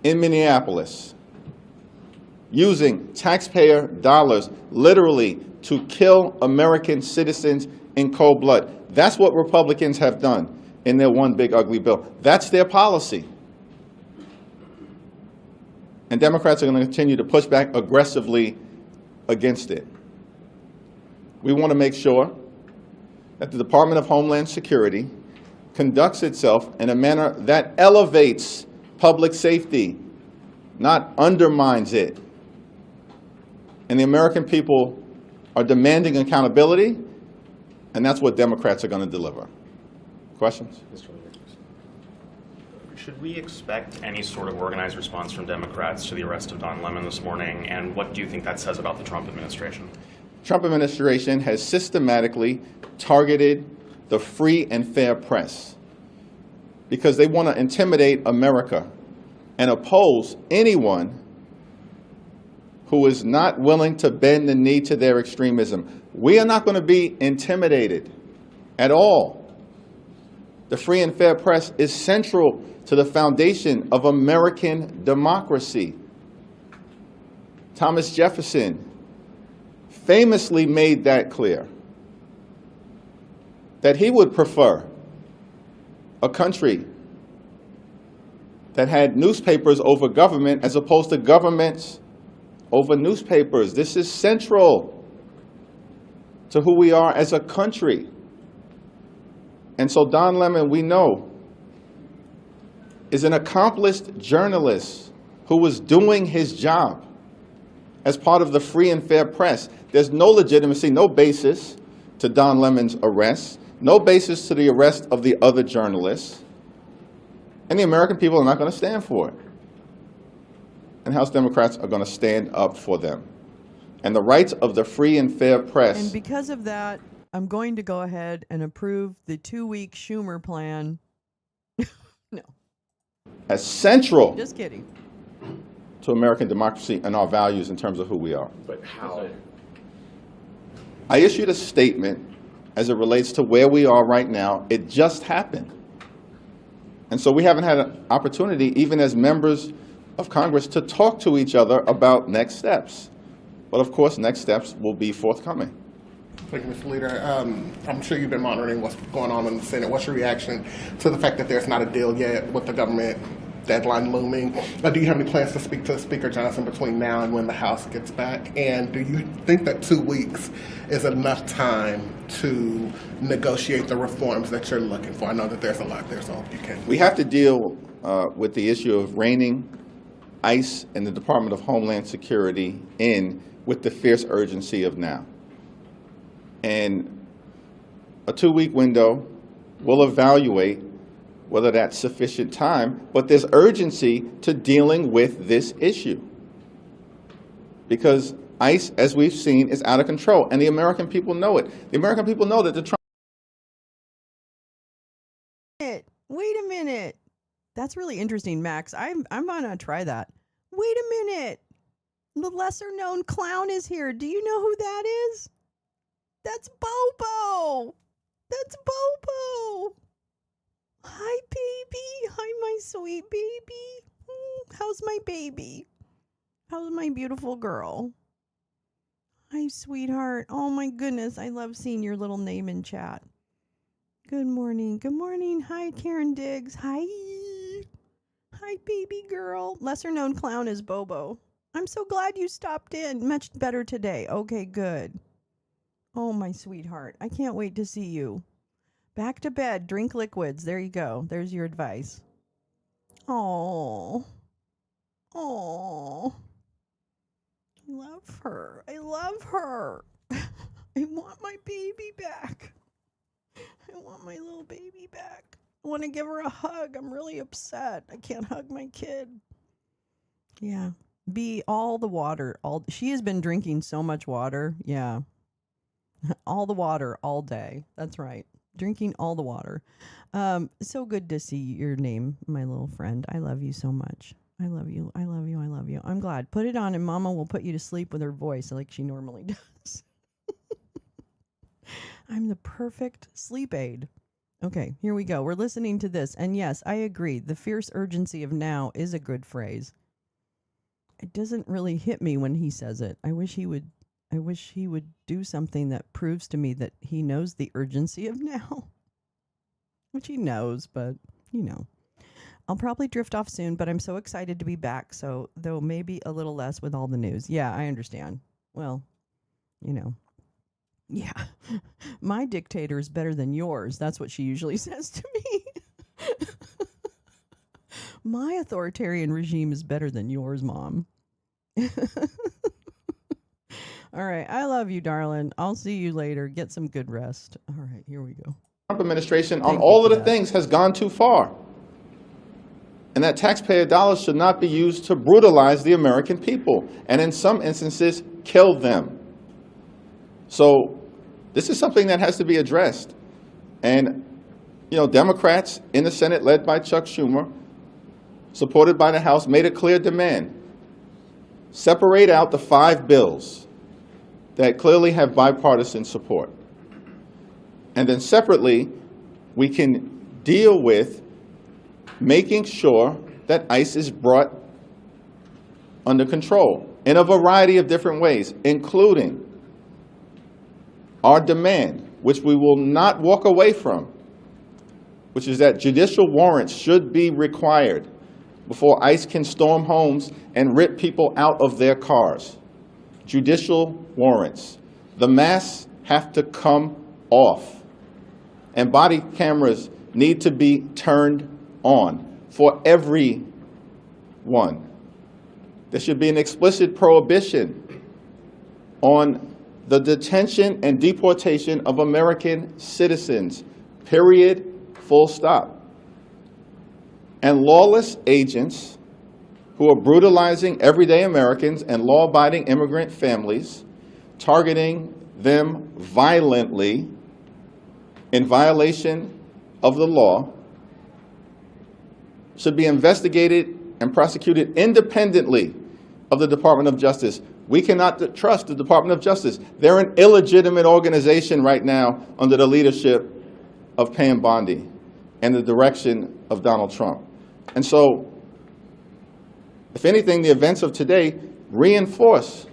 in Minneapolis, using taxpayer dollars literally to kill American citizens in cold blood. That's what Republicans have done in their one big ugly bill. That's their policy. And Democrats are going to continue to push back aggressively against it. We want to make sure that the Department of Homeland Security conducts itself in a manner that elevates public safety, not undermines it. And the American people are demanding accountability, and that's what Democrats are going to deliver. Questions? Should we expect any sort of organized response from Democrats to the arrest of Don Lemon this morning, and what do you think that says about the Trump administration? Trump administration has systematically targeted the free and fair press because they want to intimidate America and oppose anyone who is not willing to bend the knee to their extremism. We are not going to be intimidated at all. The free and fair press is central to the foundation of American democracy. Thomas Jefferson famously made that clear, that he would prefer a country that had newspapers over government as opposed to governments over newspapers. This is central to who we are as a country. And so Don Lemon, we know, is an accomplished journalist who was doing his job as part of the free and fair press. There's no legitimacy, no basis to Don Lemon's arrest, no basis to the arrest of the other journalists. And the American people are not going to stand for it. And House Democrats are going to stand up for them. And the rights of the free and fair press. And because of that, I'm going to go ahead and approve the 2-week Schumer plan. No. As central Just kidding. to American democracy and our values in terms of who we are. But how? I issued a statement as it relates to where we are right now. It just happened. And so we haven't had an opportunity, even as members of Congress, to talk to each other about next steps. But of course, next steps will be forthcoming. Thank you, Mr. Leader. I'm sure you've been monitoring what's going on in the Senate. What's your reaction to the fact that there's not a deal yet with the government deadline looming? Do you have any plans to speak to Speaker Johnson between now and when the House gets back? And do you think that 2 weeks is enough time to negotiate the reforms that you're looking for? I know that there's a lot there, so I hope you can. We have to deal with the issue of reining ICE and the Department of Homeland Security in with the fierce urgency of now. And a 2-week window will evaluate whether that's sufficient time, but there's urgency to dealing with this issue. Because ICE, as we've seen, is out of control, and the American people know it. The American people know that the Trump... Wait a minute. That's really interesting, Max. I'm gonna try that. Wait a minute. The lesser known clown is here. Do you know who that is? That's Bobo. That's Bobo. Hi, baby. Hi, my sweet baby. How's my baby? How's my beautiful girl? Hi, sweetheart. Oh, my goodness. I love seeing your little name in chat. Good morning. Good morning. Hi, Karen Diggs. Hi. Hi, baby girl. Lesser known clown is Bobo. I'm so glad you stopped in. Much better today. Okay, good. Oh, my sweetheart. I can't wait to see you. Back to bed. Drink liquids. There you go. There's your advice. Oh. Oh. I love her. I love her. I want my baby back. I want my little baby back. I want to give her a hug. I'm really upset. I can't hug my kid. Yeah. Be all the water. She has been drinking so much water. Yeah. All the water all day. That's right. Drinking all the water. So good to see your name, my little friend. I love you so much. I love you. I love you. I love you. I'm glad. Put it on and Mama will put you to sleep with her voice like she normally does. I'm the perfect sleep aid. Okay, here we go. We're listening to this. And yes, I agree. The fierce urgency of now is a good phrase. It doesn't really hit me when he says it. I wish he would do something that proves to me that he knows the urgency of now. Which he knows, but I'll probably drift off soon, but I'm so excited to be back. So though maybe a little less with all the news. Yeah, I understand. Well, yeah, my dictator is better than yours. That's what she usually says to me. My authoritarian regime is better than yours, Mom. All right. I love you, darling. I'll see you later. Get some good rest. All right. Here we go. Trump administration on all of the things has gone too far. And that taxpayer dollars should not be used to brutalize the American people and in some instances kill them. So this is something that has to be addressed. And, Democrats in the Senate led by Chuck Schumer, supported by the House, made a clear demand. Separate out the 5 bills that clearly have bipartisan support. And then separately, we can deal with making sure that ICE is brought under control in a variety of different ways, including our demand, which we will not walk away from, which is that judicial warrants should be required before ICE can storm homes and rip people out of their cars. Judicial warrants. The masks have to come off. And body cameras need to be turned on for everyone. There should be an explicit prohibition on the detention and deportation of American citizens, period, full stop. And lawless agents who are brutalizing everyday Americans and law-abiding immigrant families, targeting them violently in violation of the law, should be investigated and prosecuted independently of the Department of Justice. We cannot trust the Department of Justice. They're an illegitimate organization right now under the leadership of Pam Bondi and the direction of Donald Trump. And so, if anything, the events of today reinforce,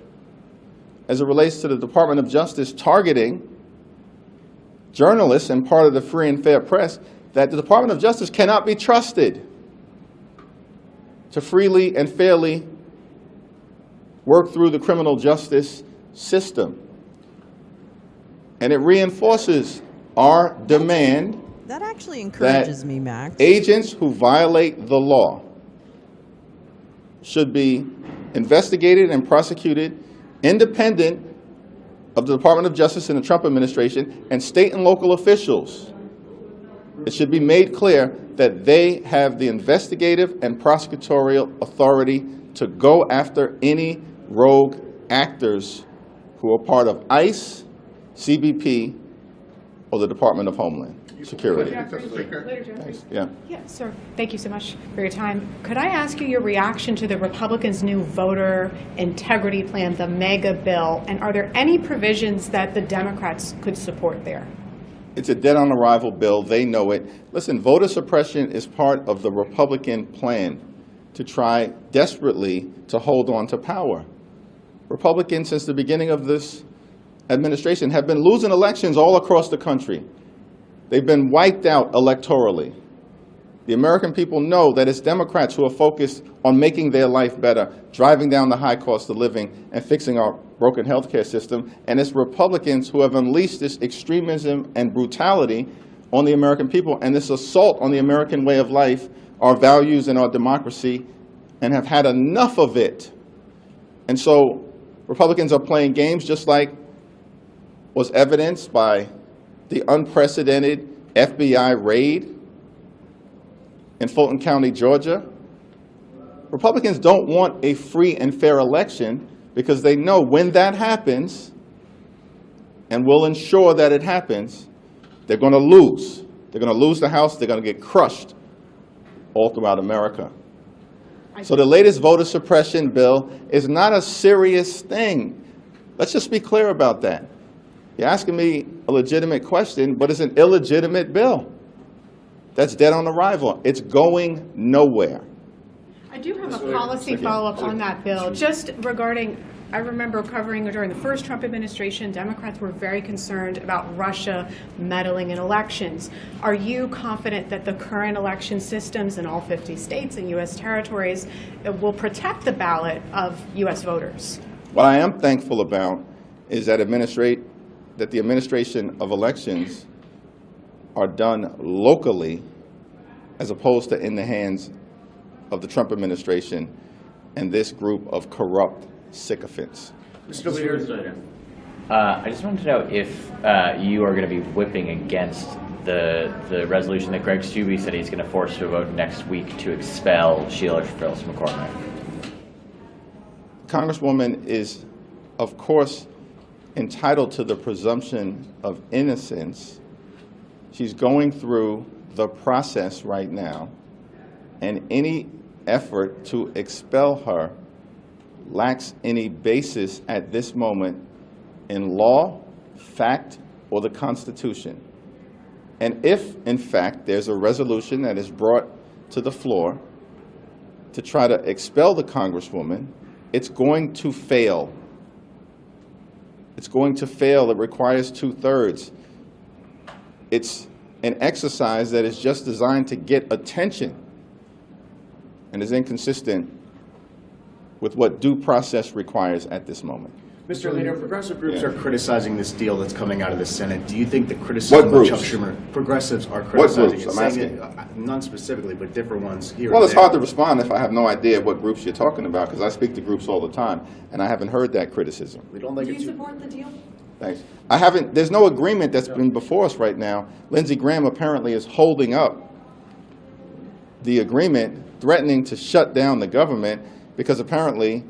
as it relates to the Department of Justice targeting journalists and part of the free and fair press, that the Department of Justice cannot be trusted to freely and fairly work through the criminal justice system. And it reinforces our demand that actually encourages me, Max. Agents who violate the law should be investigated and prosecuted independent of the Department of Justice and the Trump administration and state and local officials. It should be made clear that they have the investigative and prosecutorial authority to go after any rogue actors who are part of ICE, CBP, or the Department of Homeland Security. Thanks. Yeah. Yeah, sir. Thank you so much for your time. Could I ask you your reaction to the Republicans' new voter integrity plan, the mega bill, and are there any provisions that the Democrats could support there? It's a dead-on-arrival bill. They know it. Listen, voter suppression is part of the Republican plan to try desperately to hold on to power. Republicans, since the beginning of this administration, have been losing elections all across the country. They've been wiped out electorally. The American people know that it's Democrats who are focused on making their life better, driving down the high cost of living, and fixing our broken healthcare system. And it's Republicans who have unleashed this extremism and brutality on the American people and this assault on the American way of life, our values and our democracy, and have had enough of it. And so Republicans are playing games, just like was evidenced by the unprecedented FBI raid in Fulton County, Georgia. Republicans don't want a free and fair election because they know when that happens, and will ensure that it happens, they're going to lose. They're going to lose the House. They're going to get crushed all throughout America. So the latest voter suppression bill is not a serious thing. Let's just be clear about that. You're asking me a legitimate question, but it's an illegitimate bill. That's dead on arrival. It's going nowhere. I do have a policy follow-up on that bill, just regarding, I remember covering during the first Trump administration, Democrats were very concerned about Russia meddling in elections. Are you confident that the current election systems in all 50 states and U.S. territories will protect the ballot of U.S. voters? What I am thankful about is that the administration of elections are done locally as opposed to in the hands of the Trump administration and this group of corrupt sycophants. Mr. Leader, I just wanted to know if you are going to be whipping against the resolution that Greg Steube said he's going to force to a vote next week to expel Sheila Phillips McCormick. Congresswoman is, of course, entitled to the presumption of innocence. She's going through the process right now, and any effort to expel her lacks any basis at this moment in law, fact, or the Constitution. And if, in fact, there's a resolution that is brought to the floor to try to expel the Congresswoman, it's going to fail. It's going to fail. It requires 2/3. It's an exercise that is just designed to get attention and is inconsistent with what due process requires at this moment. Mr. Leader, progressive groups are criticizing this deal that's coming out of the Senate. Do you think the criticism of Chuck Schumer, progressives are criticizing it? I'm asking. None specifically, but different ones here. Well, it's hard to respond if I have no idea what groups you're talking about, because I speak to groups all the time, and I haven't heard that criticism. We don't think Do it's you support the deal? Thanks. I haven't, there's no agreement that's been before us right now. Lindsey Graham apparently is holding up the agreement, threatening to shut down the government, because apparently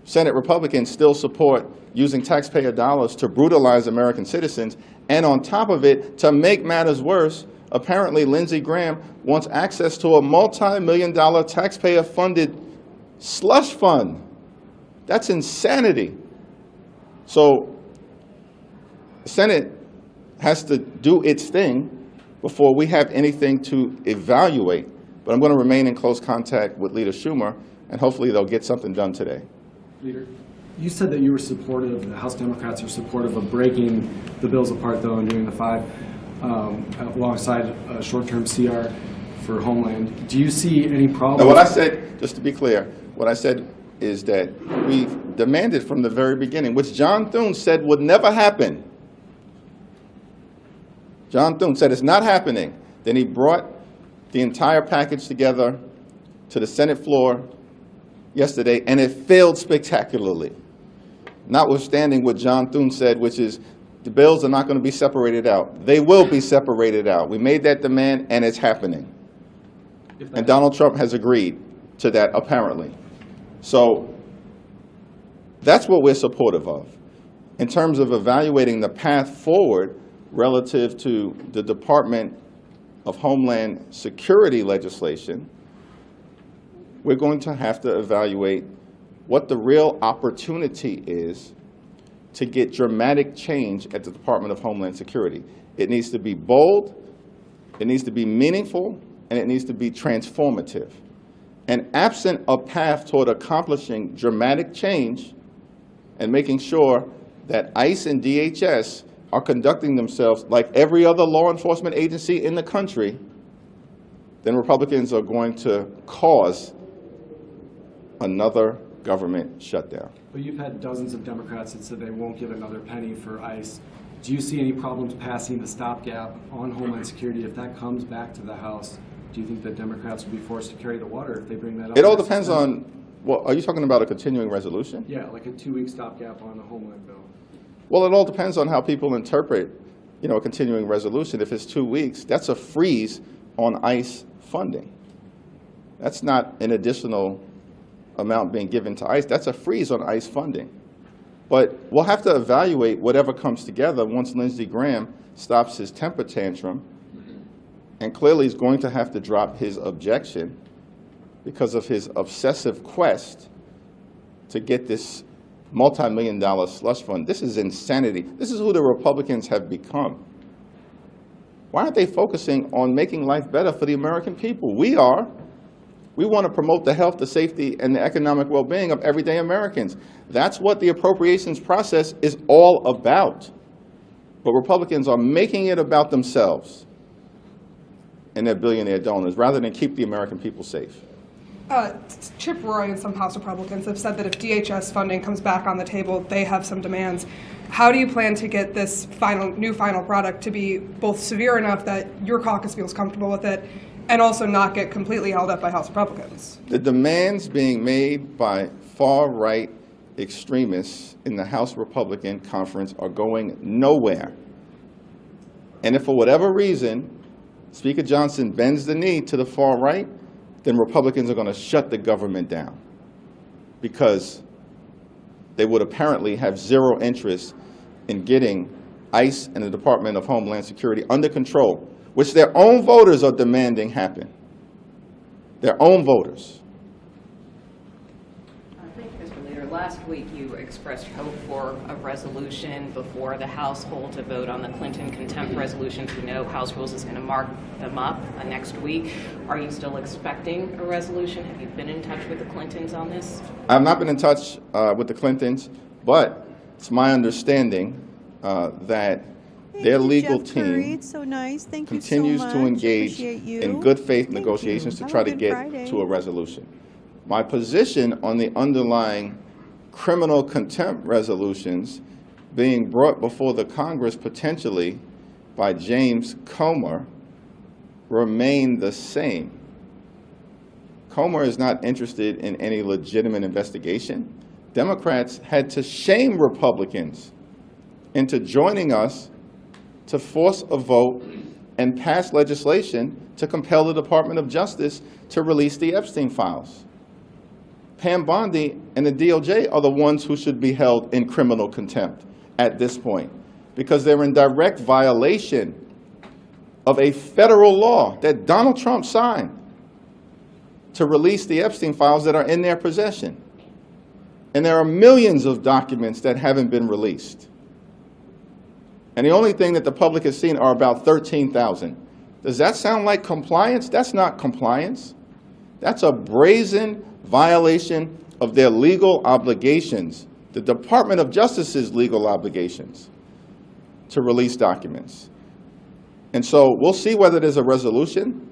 Senate Republicans still support using taxpayer dollars to brutalize American citizens. And on top of it, to make matters worse, apparently Lindsey Graham wants access to a multi-million-dollar taxpayer-funded slush fund. That's insanity. So the Senate has to do its thing before we have anything to evaluate. But I'm going to remain in close contact with Leader Schumer, and hopefully they'll get something done today. Leader, you said that you were supportive, the House Democrats are supportive of breaking the bills apart, though, and doing the 5 alongside a short-term CR for Homeland. Do you see any problems? Now, what I said, just to be clear, what I said is that we've demanded from the very beginning, which John Thune said would never happen. John Thune said it's not happening. Then he brought the entire package together to the Senate floor yesterday, and it failed spectacularly. Notwithstanding what John Thune said, which is the bills are not going to be separated out. They will be separated out. We made that demand, and it's happening. And Donald Trump has agreed to that, apparently. So that's what we're supportive of. In terms of evaluating the path forward, relative to the Department of Homeland Security legislation, we're going to have to evaluate what the real opportunity is to get dramatic change at the Department of Homeland Security. It needs to be bold, it needs to be meaningful, and it needs to be transformative. And absent a path toward accomplishing dramatic change and making sure that ICE and DHS are conducting themselves like every other law enforcement agency in the country, then Republicans are going to cause another government shutdown. But you've had dozens of Democrats that said they won't give another penny for ICE. Do you see any problems passing the stopgap on Homeland Security if that comes back to the House? Do you think that Democrats will be forced to carry the water if they bring that up? It all depends on, well, are you talking about a continuing resolution? Yeah, like a 2-week stopgap on the Homeland bill. Well, it all depends on how people interpret, a continuing resolution. If it's 2 weeks, that's a freeze on ICE funding. That's not an additional amount being given to ICE. That's a freeze on ICE funding. But we'll have to evaluate whatever comes together once Lindsey Graham stops his temper tantrum, and clearly he's going to have to drop his objection because of his obsessive quest to get this multi-million-dollar slush fund. This is insanity. This is who the Republicans have become. Why aren't they focusing on making life better for the American people? We are. We want to promote the health, the safety, and the economic well-being of everyday Americans. That's what the appropriations process is all about. But Republicans are making it about themselves and their billionaire donors rather than keep the American people safe. Chip Roy and some House Republicans have said that if DHS funding comes back on the table, they have some demands. How do you plan to get this new final product to be both severe enough that your caucus feels comfortable with it and also not get completely held up by House Republicans? The demands being made by far-right extremists in the House Republican conference are going nowhere. And if for whatever reason Speaker Johnson bends the knee to the far right, then Republicans are going to shut the government down because they would apparently have zero interest in getting ICE and the Department of Homeland Security under control, which their own voters are demanding happen. Their own voters. Thank you, Mr. Leader. Last week you expressed hope for a resolution before the House hold to vote on the Clinton contempt resolutions. We know House Rules is going to mark them up next week. Are you still expecting a resolution? Have you been in touch with the Clintons on this? I've not been in touch with the Clintons, but it's my understanding that their legal team so nice. continues to engage in good faith negotiations to try to get to a resolution. My position on the underlying criminal contempt resolutions being brought before the Congress potentially by James Comer remain the same. Comer is not interested in any legitimate investigation. Democrats had to shame Republicans into joining us to force a vote and pass legislation to compel the Department of Justice to release the Epstein files. Pam Bondi and the DOJ are the ones who should be held in criminal contempt at this point because they're in direct violation of a federal law that Donald Trump signed to release the Epstein files that are in their possession. And there are millions of documents that haven't been released. And the only thing that the public has seen are about 13,000. Does that sound like compliance? That's not compliance. That's a brazen violation of their legal obligations, the Department of Justice's legal obligations to release documents. And so we'll see whether there's a resolution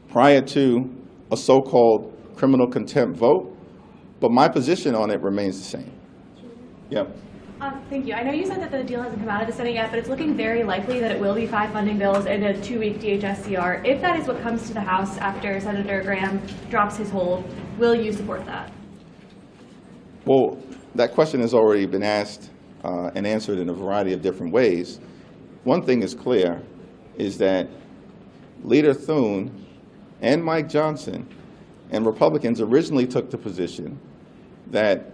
prior to a so-called criminal contempt vote, but my position on it remains the same. Yep. Thank you. I know you said that the deal hasn't come out of the Senate yet, but it's looking very likely that it will be 5 funding bills and a 2-week DHS CR. If that is what comes to the House after Senator Graham drops his hold, will you support that? Well, that question has already been asked and answered in a variety of different ways. One thing is clear, is that Leader Thune and Mike Johnson and Republicans originally took the position that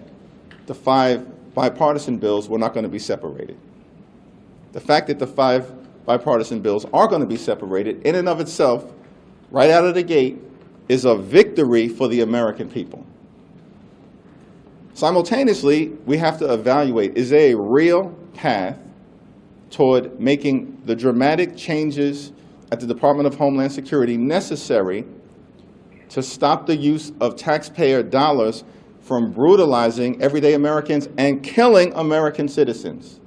the 5 bipartisan bills were not going to be separated. The fact that the 5 bipartisan bills are going to be separated in and of itself, right out of the gate, is a victory for the American people. Simultaneously, we have to evaluate, is there a real path toward making the dramatic changes at the Department of Homeland Security necessary to stop the use of taxpayer dollars from brutalizing everyday Americans and killing American citizens,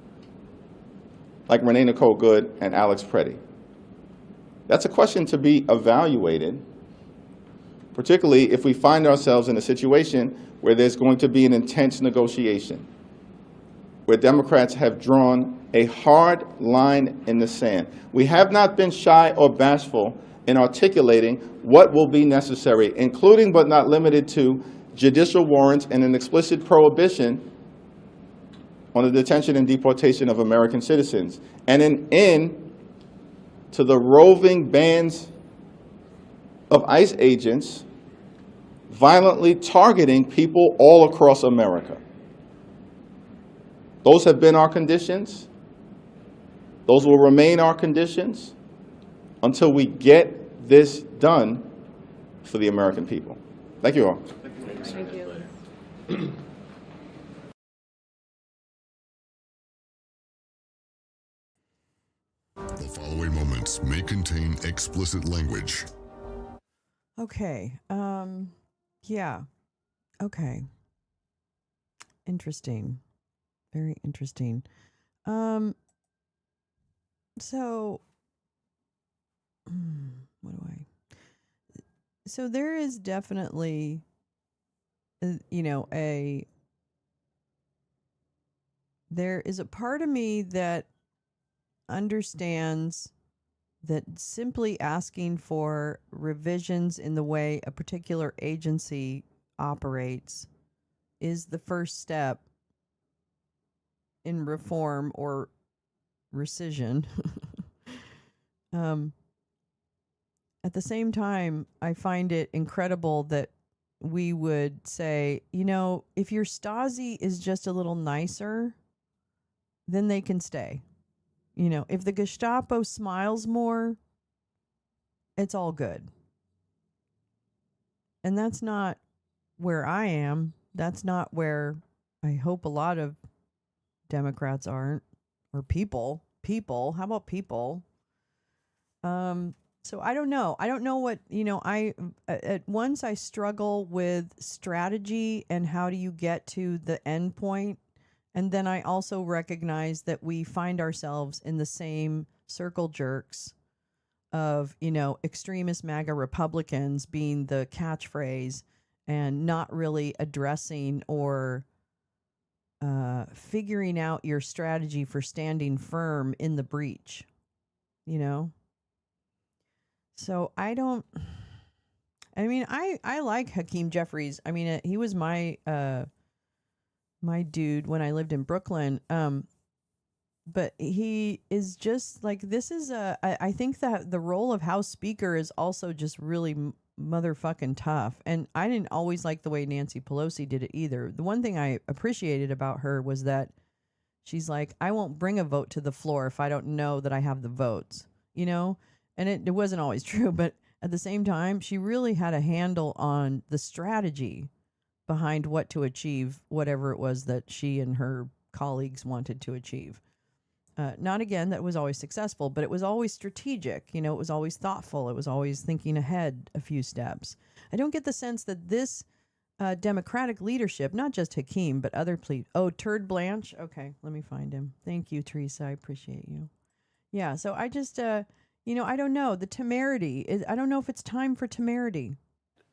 like Renee Nicole Good and Alex Preddy? That's a question to be evaluated, particularly if we find ourselves in a situation where there's going to be an intense negotiation, where Democrats have drawn a hard line in the sand. We have not been shy or bashful in articulating what will be necessary, including but not limited to judicial warrants and an explicit prohibition on the detention and deportation of American citizens, and an end to the roving bands of ICE agents violently targeting people all across America. Those have been our conditions. Those will remain our conditions until we get this done for the American people. Thank you all. Thank you. The following moments may contain explicit language. Okay. Yeah. Okay. Interesting. Very interesting. So, what do I? So there is definitely, there is a part of me that understands that simply asking for revisions in the way a particular agency operates is the first step in reform or rescission. At the same time, I find it incredible that we would say, if your Stasi is just a little nicer, then they can stay. If the Gestapo smiles more, it's all good. And that's not where I am. That's not where I hope a lot of Democrats aren't, or people. How about people? So I don't know. I don't know what, at once I struggle with strategy and how do you get to the end point. And then I also recognize that we find ourselves in the same circle jerks of, extremist MAGA Republicans being the catchphrase and not really addressing or figuring out your strategy for standing firm in the breach, So I like Hakeem Jeffries. He was my dude when I lived in Brooklyn. But he is just like, I think that the role of House Speaker is also just really motherfucking tough. And I didn't always like the way Nancy Pelosi did it either. The one thing I appreciated about her was that she's like, I won't bring a vote to the floor if I don't know that I have the votes, And it wasn't always true, but at the same time, she really had a handle on the strategy behind what to achieve, whatever it was that she and her colleagues wanted to achieve. Not again that it was always successful, but it was always strategic. It was always thoughtful. It was always thinking ahead a few steps. I don't get the sense that this Democratic leadership, not just Hakeem, but other Turd Blanche. Okay, let me find him. Thank you, Teresa. I appreciate you. Yeah, so I just, I don't know. The temerity, I don't know if it's time for temerity.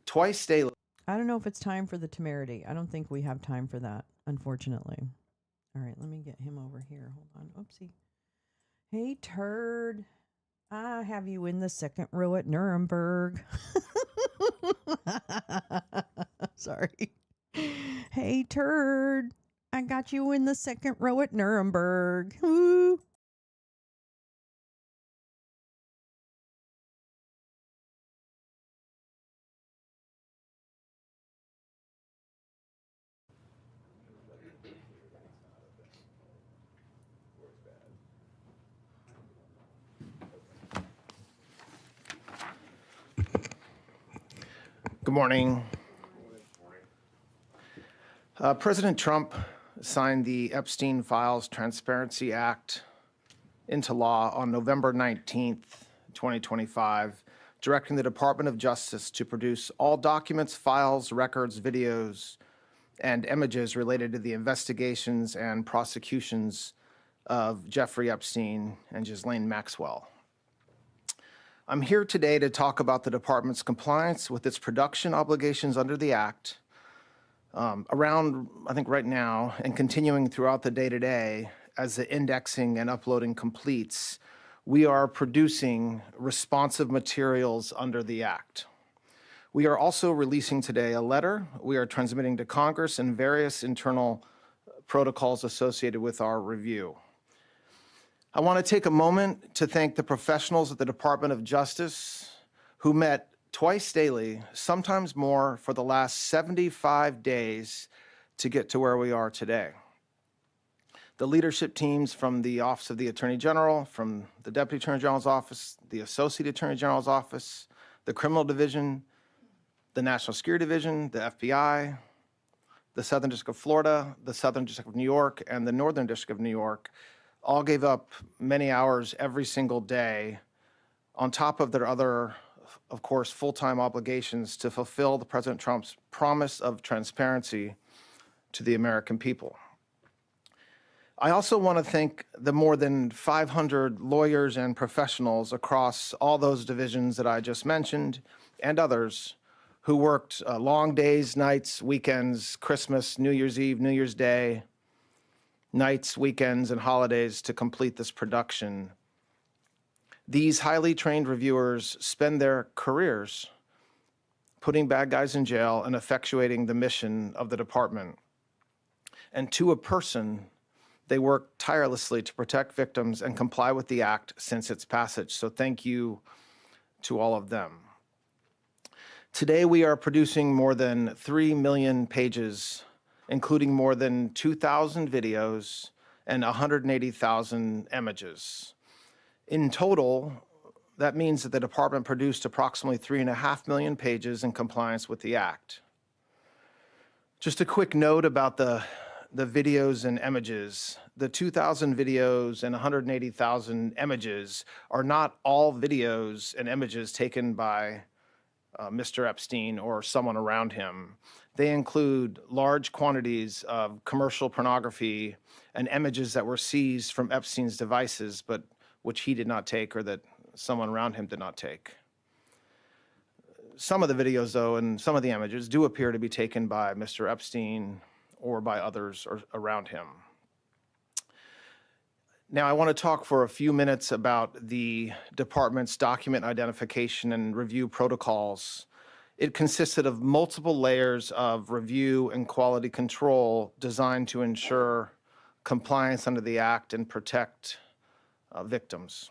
Twice daily. I don't know if it's time for the temerity. I don't think we have time for that, unfortunately. All right, let me get him over here. Hold on. Oopsie. Hey, Turd. I have you in the second row at Nuremberg. Sorry. Hey, Turd. I got you in the second row at Nuremberg. Woo. Good morning. President Trump signed the Epstein Files Transparency Act into law on November 19th, 2025, directing the Department of Justice to produce all documents, files, records, videos, and images related to the investigations and prosecutions of Jeffrey Epstein and Ghislaine Maxwell. I'm here today to talk about the department's compliance with its production obligations under the Act. Around, I think right now, and continuing throughout the day-to-day, as the indexing and uploading completes, we are producing responsive materials under the Act. We are also releasing today a letter we are transmitting to Congress and various internal protocols associated with our review. I want to take a moment to thank the professionals at the Department of Justice who met twice daily, sometimes more, for the last 75 days to get to where we are today. The leadership teams from the Office of the Attorney General, from the Deputy Attorney General's Office, the Associate Attorney General's Office, the Criminal Division, the National Security Division, the FBI, the Southern District of Florida, the Southern District of New York, and the Northern District of New York all gave up many hours every single day on top of their other, of course, full-time obligations to fulfill the President Trump's promise of transparency to the American people. I also want to thank the more than 500 lawyers and professionals across all those divisions that I just mentioned and others who worked long days, nights, weekends, Christmas, New Year's Eve, New Year's Day, nights, weekends, and holidays to complete this production. These highly trained reviewers spend their careers putting bad guys in jail and effectuating the mission of the department. And to a person, they work tirelessly to protect victims and comply with the Act since its passage. So thank you to all of them. Today, we are producing more than 3 million pages, including more than 2,000 videos and 180,000 images. In total, that means that the department produced approximately 3.5 million pages in compliance with the Act. Just a quick note about the videos and images. The 2,000 videos and 180,000 images are not all videos and images taken by Mr. Epstein or someone around him. They include large quantities of commercial pornography and images that were seized from Epstein's devices, but which he did not take or that someone around him did not take. Some of the videos, though, and some of the images do appear to be taken by Mr. Epstein or by others around him. Now, I want to talk for a few minutes about the department's document identification and review protocols. It consisted of multiple layers of review and quality control designed to ensure compliance under the Act and protect victims.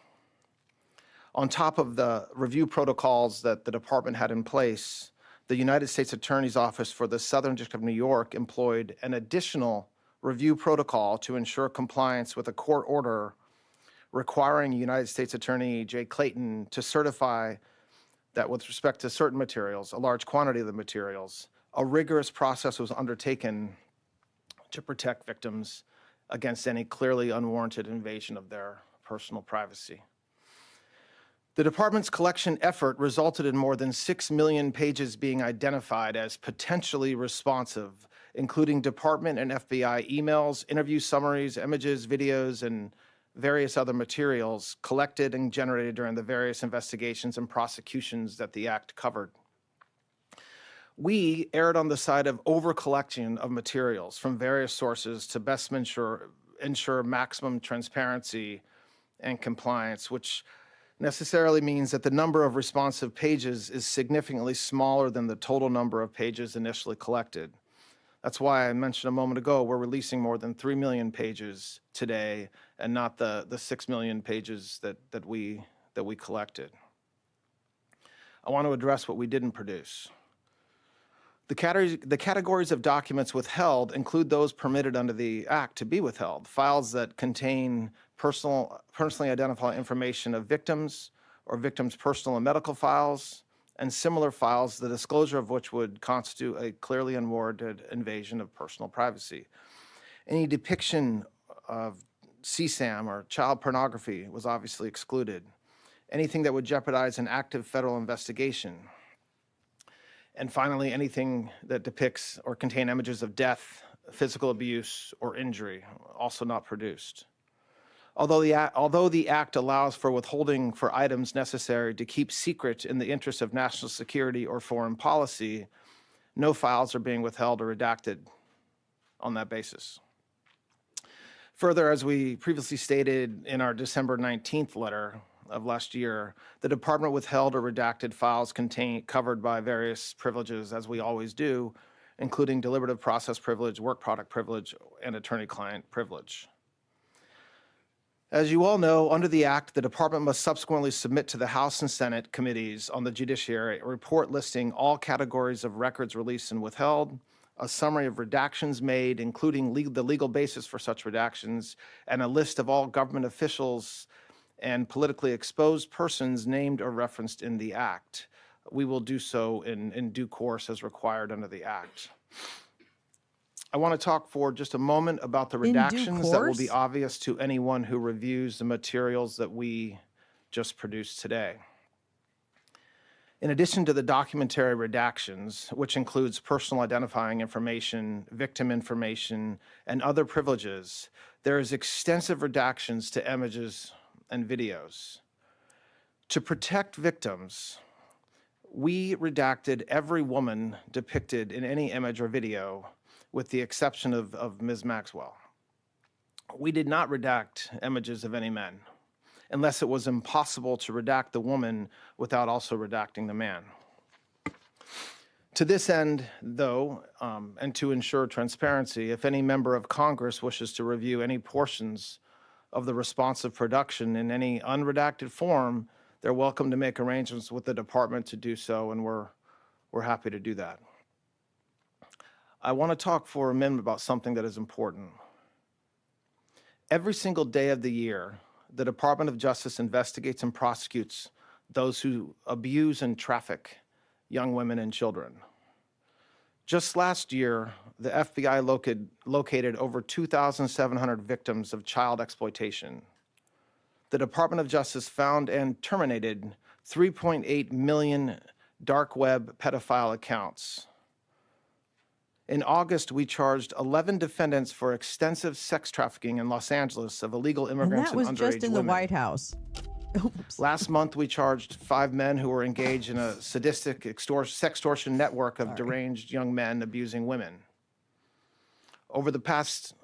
On top of the review protocols that the department had in place, the United States Attorney's Office for the Southern District of New York employed an additional review protocol to ensure compliance with a court order requiring United States Attorney Jay Clayton to certify that with respect to certain materials, a large quantity of the materials, a rigorous process was undertaken to protect victims against any clearly unwarranted invasion of their personal privacy. The department's collection effort resulted in more than 6 million pages being identified as potentially responsive, including department and FBI emails, interview summaries, images, videos, and various other materials collected and generated during the various investigations and prosecutions that the Act covered. We erred on the side of over-collection of materials from various sources to best ensure maximum transparency and compliance, which necessarily means that the number of responsive pages is significantly smaller than the total number of pages initially collected. That's why I mentioned a moment ago, we're releasing more than 3 million pages today and not the 6 million pages that we collected. I want to address what we didn't produce. The categories of documents withheld include those permitted under the Act to be withheld: files that contain personally identifiable information of victims or victims' personal and medical files, and similar files, the disclosure of which would constitute a clearly unwarranted invasion of personal privacy. Any depiction of CSAM or child pornography was obviously excluded. Anything that would jeopardize an active federal investigation. And finally, anything that depicts or contain images of death, physical abuse, or injury, also not produced. Although the act allows for withholding for items necessary to keep secret in the interest of national security or foreign policy, no files are being withheld or redacted on that basis. Further, as we previously stated in our December 19th letter of last year, the department withheld or redacted files covered by various privileges, as we always do, including deliberative process privilege, work product privilege, and attorney-client privilege. As you all know, under the Act, the department must subsequently submit to the House and Senate committees on the judiciary a report listing all categories of records released and withheld, a summary of redactions made, including the legal basis for such redactions, and a list of all government officials and politically exposed persons named or referenced in the Act. We will do so in due course as required under the Act. I want to talk for just a moment about the redactions that will be obvious to anyone who reviews the materials that we just produced today. In addition to the documentary redactions, which includes personal identifying information, victim information, and other privileges, there is extensive redactions to images and videos. To protect victims, we redacted every woman depicted in any image or video, with the exception of Ms. Maxwell. We did not redact images of any men, unless it was impossible to redact the woman without also redacting the man. To this end, though, and to ensure transparency, if any member of Congress wishes to review any portions of the responsive production in any unredacted form, they're welcome to make arrangements with the department to do so, and we're happy to do that. I want to talk for a minute about something that is important. Every single day of the year, the Department of Justice investigates and prosecutes those who abuse and traffic young women and children. Just last year, the FBI located over 2,700 victims of child exploitation. The Department of Justice found and terminated 3.8 million dark web pedophile accounts. In August, we charged 11 defendants for extensive sex trafficking in Los Angeles of illegal immigrants and underage women. And that was just in the White House. Oops. Last month, we charged 5 men who were engaged in a sadistic sextortion network of deranged young men abusing women. Over the past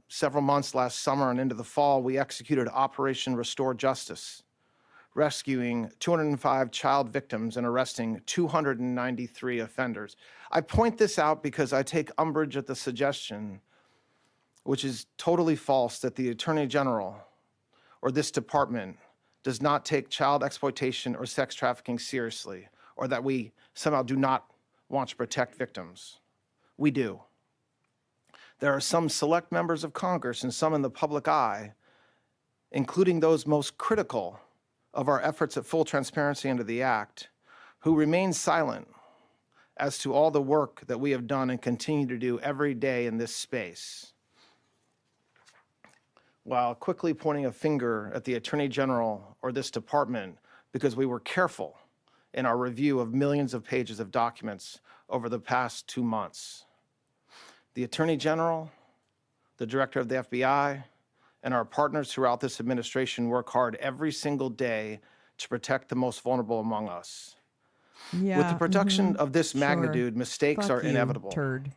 several months, last summer and into the fall, we executed Operation Restore Justice, rescuing 205 child victims and arresting 293 offenders. I point this out because I take umbrage at the suggestion, which is totally false, that the Attorney General or this department does not take child exploitation or sex trafficking seriously, or that we somehow do not want to protect victims. We do. There are some select members of Congress and some in the public eye, including those most critical of our efforts at full transparency under the Act, who remain silent as to all the work that we have done and continue to do every day in this space, while quickly pointing a finger at the Attorney General or this department because we were careful in our review of millions of pages of documents over the past 2 months. The Attorney General, the Director of the FBI, and our partners throughout this administration work hard every single day to protect the most vulnerable among us. Yeah, With the production of this magnitude, mistakes Fuck are you, inevitable. turd.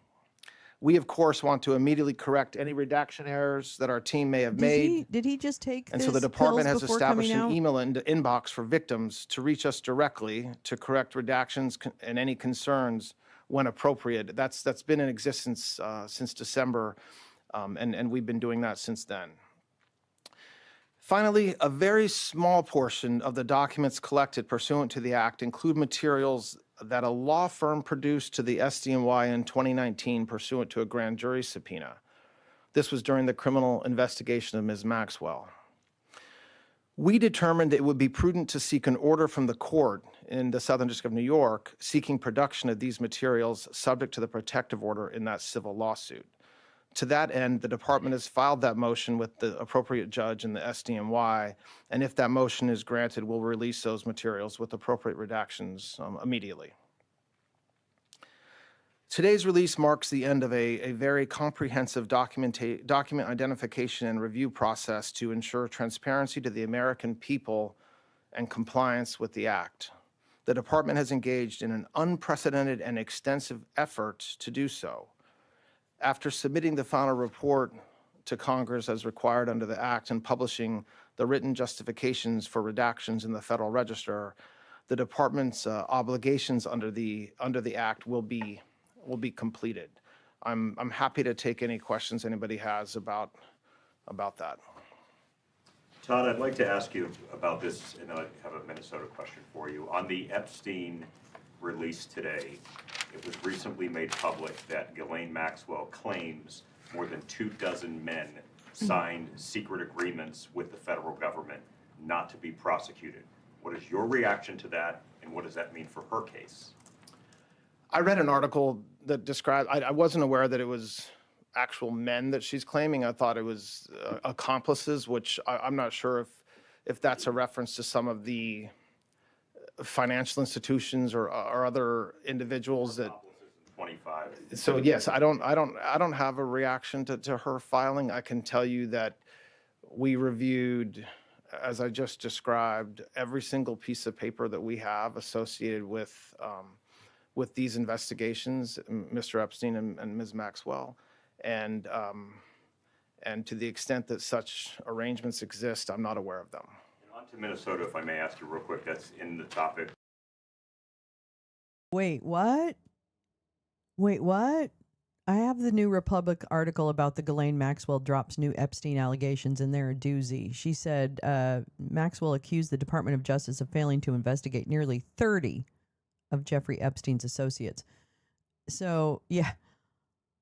We, of course, want to immediately correct any redaction errors that our team may have made. Did he just take And this so the department pills has before established coming an out? email inbox for victims to reach us directly to correct redactions and any concerns when appropriate. That's been in existence since December, and we've been doing that since then. Finally, a very small portion of the documents collected pursuant to the Act include materials that a law firm produced to the SDNY in 2019 pursuant to a grand jury subpoena. This was during the criminal investigation of Ms. Maxwell. We determined it would be prudent to seek an order from the court in the Southern District of New York seeking production of these materials subject to the protective order in that civil lawsuit. To that end, the department has filed that motion with the appropriate judge in the SDNY, and if that motion is granted, we'll release those materials with appropriate redactions immediately. Today's release marks the end of a very comprehensive document identification and review process to ensure transparency to the American people and compliance with the Act. The department has engaged in an unprecedented and extensive effort to do so. After submitting the final report to Congress as required under the Act and publishing the written justifications for redactions in the Federal Register, the department's obligations under the Act will be completed. I'm happy to take any questions anybody has about that. Todd, I'd like to ask you about this, and I have a Minnesota question for you. On the Epstein release today, it was recently made public that Ghislaine Maxwell claims more than 24 men signed secret agreements with the federal government not to be prosecuted. What is your reaction to that, and what does that mean for her case? I read an article that described, I wasn't aware that it was actual men that she's claiming. I thought it was accomplices, which I'm not sure if that's a reference to some of the financial institutions or other individuals that. 25. So yes, I don't have a reaction to her filing. I can tell you that we reviewed, as I just described, every single piece of paper that we have associated with these investigations, Mr. Epstein and Ms. Maxwell, and to the extent that such arrangements exist, I'm not aware of them. And on to Minnesota, if I may ask you real quick, that's in the topic. Wait, what? I have the New Republic article about the Ghislaine Maxwell drops new Epstein allegations, and they're a doozy. She said Maxwell accused the Department of Justice of failing to investigate nearly 30 of Jeffrey Epstein's associates. So, yeah.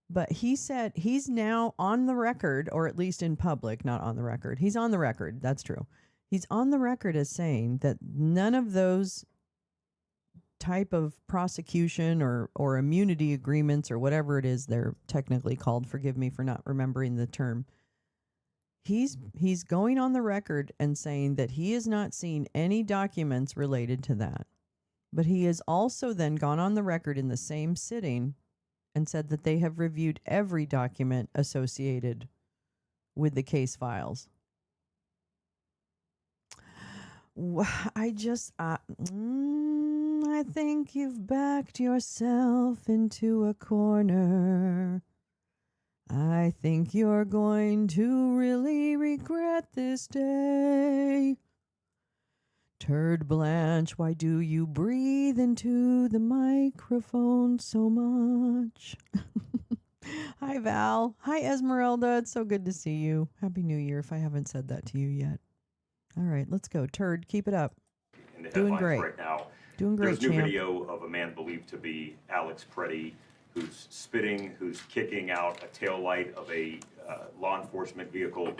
But he said he's now on the record, or at least in public, not on the record. He's on the record. That's true. He's on the record as saying that none of those type of prosecution or immunity agreements or whatever it is they're technically called, forgive me for not remembering the term, he's going on the record and saying that he has not seen any documents related to that. But he has also then gone on the record in the same sitting and said that they have reviewed every document associated with the case files. I think you've backed yourself into a corner. I think you're going to really regret this day. Turd Blanche, why do you breathe into the microphone so much? Hi, Val. Hi, Esmeralda. It's so good to see you. Happy New Year if I haven't said that to you yet. All right, let's go. Turd, keep it up. In the Doing headlines great. right now. Doing great, There's new champ. video of a man believed to be Alex Preddy, who's spitting, who's kicking out a taillight of a law enforcement vehicle.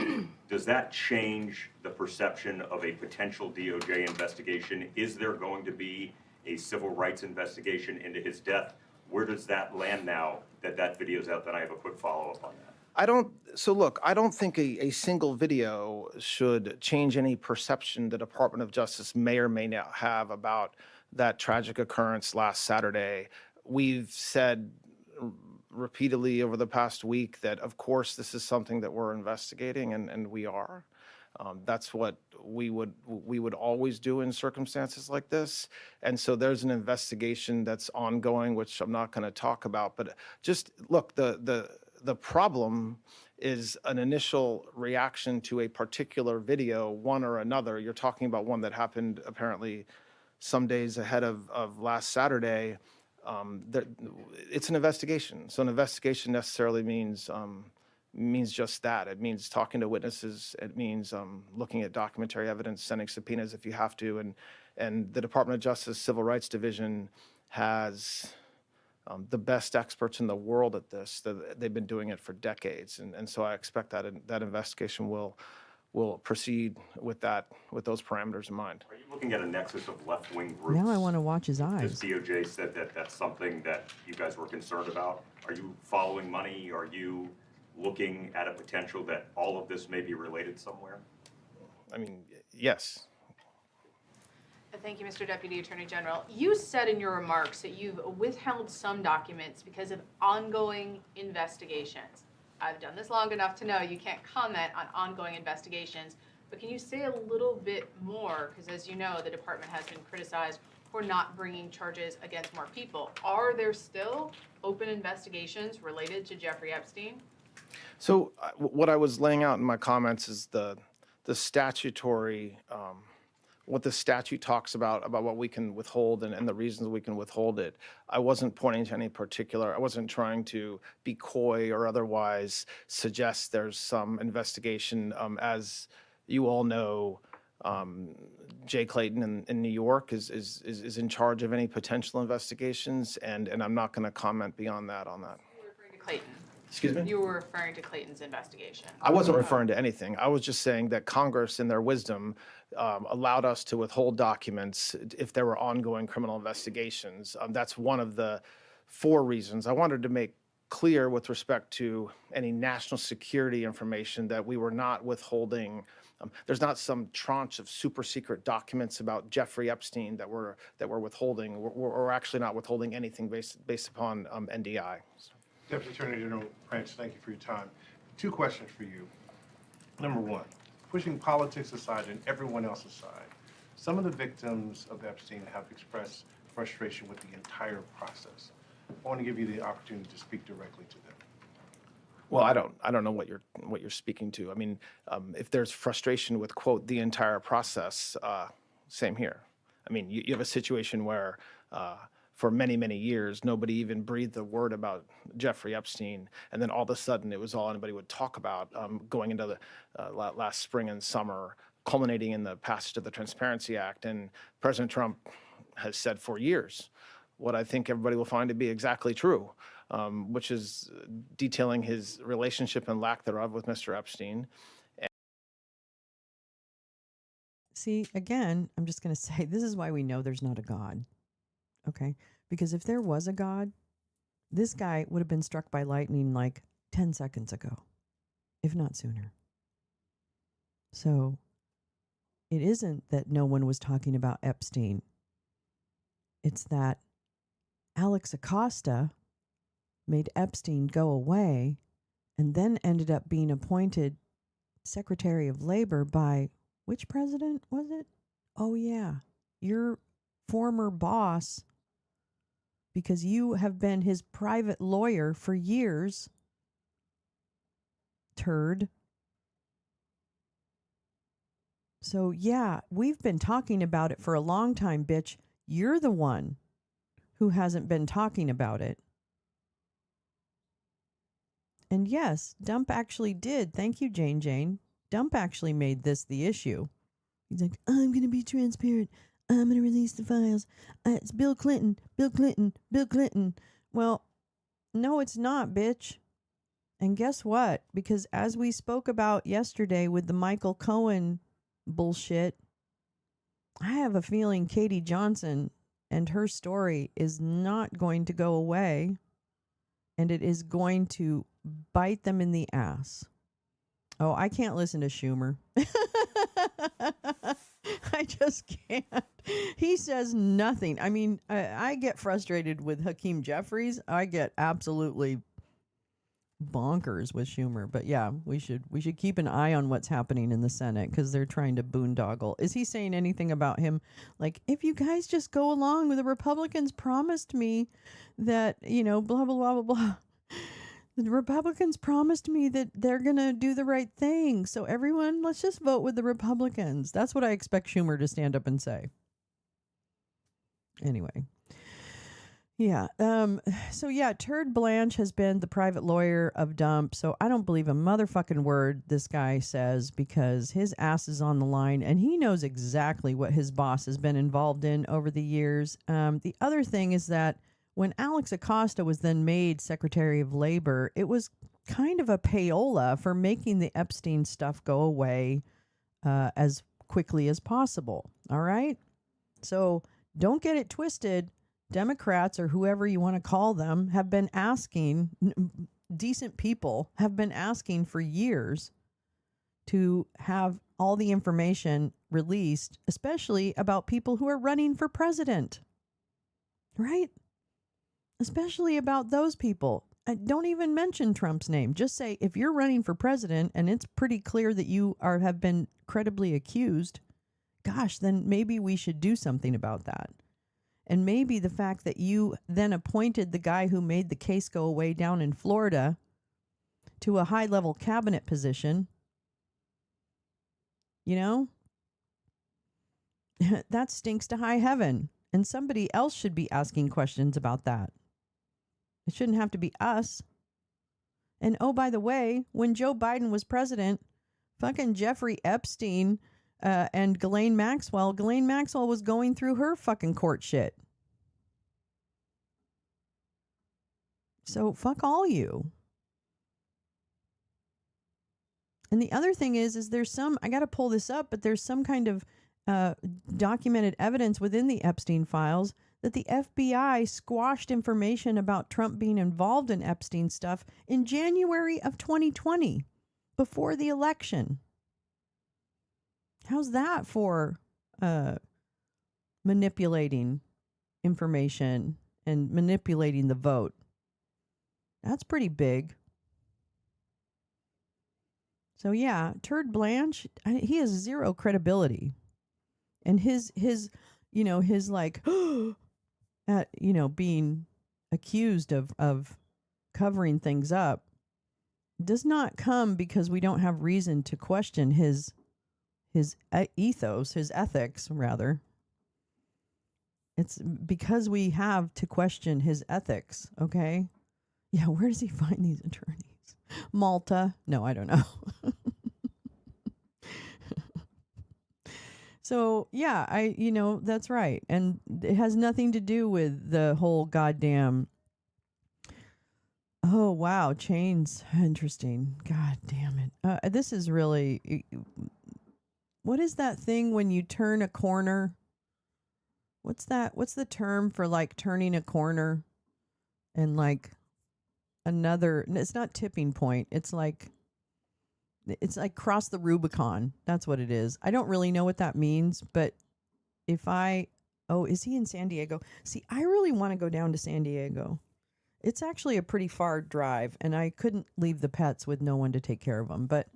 Does that change the perception of a potential DOJ investigation? Is there going to be a civil rights investigation into his death? Where does that land now that video's out? Then I have a quick follow-up on that. I don't think a single video should change any perception the Department of Justice may or may not have about that tragic occurrence last Saturday. We've said repeatedly over the past week that, of course, this is something that we're investigating, and we are. That's what we would always do in circumstances like this. And so there's an investigation that's ongoing, which I'm not going to talk about. But just look, the problem is an initial reaction to a particular video, one or another. You're talking about one that happened apparently some days ahead of last Saturday. It's an investigation. So an investigation necessarily means just that. It means talking to witnesses. It means looking at documentary evidence, sending subpoenas if you have to. And the Department of Justice Civil Rights Division has the best experts in the world at this. They've been doing it for decades. And so I expect that investigation will we'll proceed with that, with those parameters in mind. Are you looking at a nexus of left-wing groups? Now I want to watch his This eyes. DOJ said that that's something that you guys were concerned about. Are you following money? Are you looking at a potential that all of this may be related somewhere? I mean, yes. Thank you, Mr. Deputy Attorney General. You said in your remarks that you've withheld some documents because of ongoing investigations. I've done this long enough to know you can't comment on ongoing investigations, but can you say a little bit more? Because as you know, the department has been criticized for not bringing charges against more people. Are there still open investigations related to Jeffrey Epstein? So what I was laying out in my comments is the statutory, what the statute talks about what we can withhold and the reasons we can withhold it. I wasn't pointing to any particular, I wasn't trying to be coy or otherwise suggest there's some investigation. As you all know, Jay Clayton in New York is in charge of any potential investigations, and I'm not going to comment beyond that on that. You were referring to Clayton. Excuse me? You were referring to Clayton's investigation. I wasn't referring to anything. I was just saying that Congress, in their wisdom, allowed us to withhold documents if there were ongoing criminal investigations. That's one of the 4 reasons. I wanted to make clear with respect to any national security information that we were not withholding. There's not some tranche of super secret documents about Jeffrey Epstein that we're withholding. We're actually not withholding anything based upon NDI. Deputy Attorney General Prince, thank you for your time. 2 questions for you. Number 1, pushing politics aside and everyone else aside, some of the victims of Epstein have expressed frustration with the entire process. I want to give you the opportunity to speak directly to them. Well, I don't know what you're speaking to. I mean, if there's frustration with, quote, the entire process, same here. I mean, you have a situation where for many, many years, nobody even breathed a word about Jeffrey Epstein. And then all of a sudden, it was all anybody would talk about going into the last spring and summer, culminating in the passage of the Transparency Act. And President Trump has said for years what I think everybody will find to be exactly true, which is detailing his relationship and lack thereof with Mr. Epstein. See, again, I'm just going to say this is why we know there's not a God. Okay? Because if there was a God, this guy would have been struck by lightning like 10 seconds ago, if not sooner. So it isn't that no one was talking about Epstein. It's that Alex Acosta made Epstein go away and then ended up being appointed Secretary of Labor by which president was it? Oh, yeah, your former boss, because you have been his private lawyer for years, turd. So, yeah, we've been talking about it for a long time, bitch. You're the one who hasn't been talking about it. And yes, Dump actually did. Thank you, Jane. Dump actually made this the issue. He's like, I'm going to be transparent. I'm going to release the files. It's Bill Clinton. Well, no, it's not, bitch. And guess what? Because as we spoke about yesterday with the Michael Cohen bullshit, I have a feeling Katie Johnson and her story is not going to go away, and it is going to bite them in the ass. Oh, I can't listen to Schumer. I just can't. He says nothing. I mean, I get frustrated with Hakeem Jeffries. I get absolutely bonkers with Schumer. But yeah, we should keep an eye on what's happening in the Senate because they're trying to boondoggle. Is he saying anything about him? Like, if you guys just go along with the Republicans promised me that, blah, blah, blah, blah, blah. The Republicans promised me that they're going to do the right thing. So everyone, let's just vote with the Republicans. That's what I expect Schumer to stand up and say. Anyway. Yeah. So yeah, Turd Blanche has been the private lawyer of Dump. So I don't believe a motherfucking word this guy says because his ass is on the line and he knows exactly what his boss has been involved in over the years. The other thing is that when Alex Acosta was then made Secretary of Labor, it was kind of a payola for making the Epstein stuff go away as quickly as possible. All right. So don't get it twisted. Democrats, or whoever you want to call them, have been asking, decent people have been asking for years to have all the information released, especially about people who are running for president. Right? Especially about those people. Don't even mention Trump's name. Just say, if you're running for president and it's pretty clear that you have been credibly accused, gosh, then maybe we should do something about that. And maybe the fact that you then appointed the guy who made the case go away down in Florida to a high-level cabinet position, that stinks to high heaven. And somebody else should be asking questions about that. It shouldn't have to be us. And oh, by the way, when Joe Biden was president, fucking Jeffrey Epstein and Ghislaine Maxwell was going through her fucking court shit. So fuck all you. And the other thing is there's I got to pull this up, but there's some kind of documented evidence within the Epstein files that the FBI squashed information about Trump being involved in Epstein stuff in January of 2020, before the election. How's that for manipulating information and manipulating the vote? That's pretty big. So yeah, Turd Blanche, he has zero credibility. And his like, being accused of covering things up does not come because we don't have reason to question his ethos, his ethics, rather. It's because we have to question his ethics, okay? Yeah, where does he find these attorneys? Malta? No, I don't know. So, yeah, that's right. And it has nothing to do with the whole goddamn, oh, wow, chains. Interesting. God damn it. This is really, what is that thing when you turn a corner? What's that? What's the term for like turning a corner and like another, it's not tipping point. It's like cross the Rubicon. That's what it is. I don't really know what that means, but is he in San Diego? See, I really want to go down to San Diego. It's actually a pretty far drive, and I couldn't leave the pets with no one to take care of them, but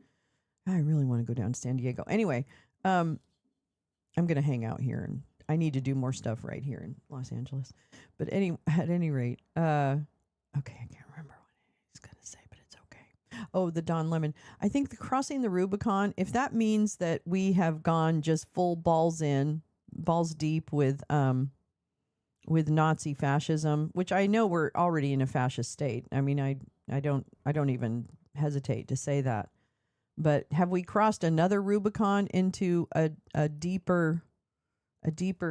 I really want to go down to San Diego. Anyway, I'm going to hang out here, and I need to do more stuff right here in Los Angeles. But at any rate, okay, I can't remember what he's going to say, but it's okay. Oh, the Don Lemon. I think the crossing the Rubicon, if that means that we have gone just full balls deep with Nazi fascism, which I know we're already in a fascist state. I mean, I don't even hesitate to say that. But have we crossed another Rubicon into a deeper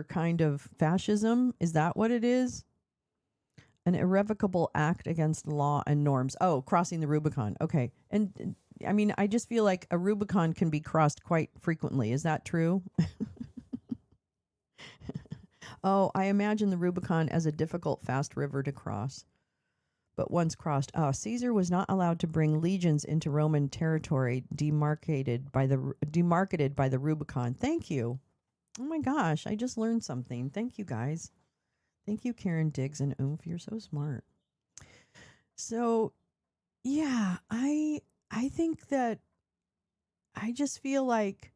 kind of fascism? Is that what it is? An irrevocable act against law and norms. Oh, crossing the Rubicon. Okay. And I mean, I just feel like a Rubicon can be crossed quite frequently. Is that true? Oh, I imagine the Rubicon as a difficult, fast river to cross. But once crossed, Caesar was not allowed to bring legions into Roman territory demarcated by the Rubicon. Thank you. Oh my gosh, I just learned something. Thank you, guys. Thank you, Karen Diggs and Oomph. You're so smart. So, yeah, I think that I just feel like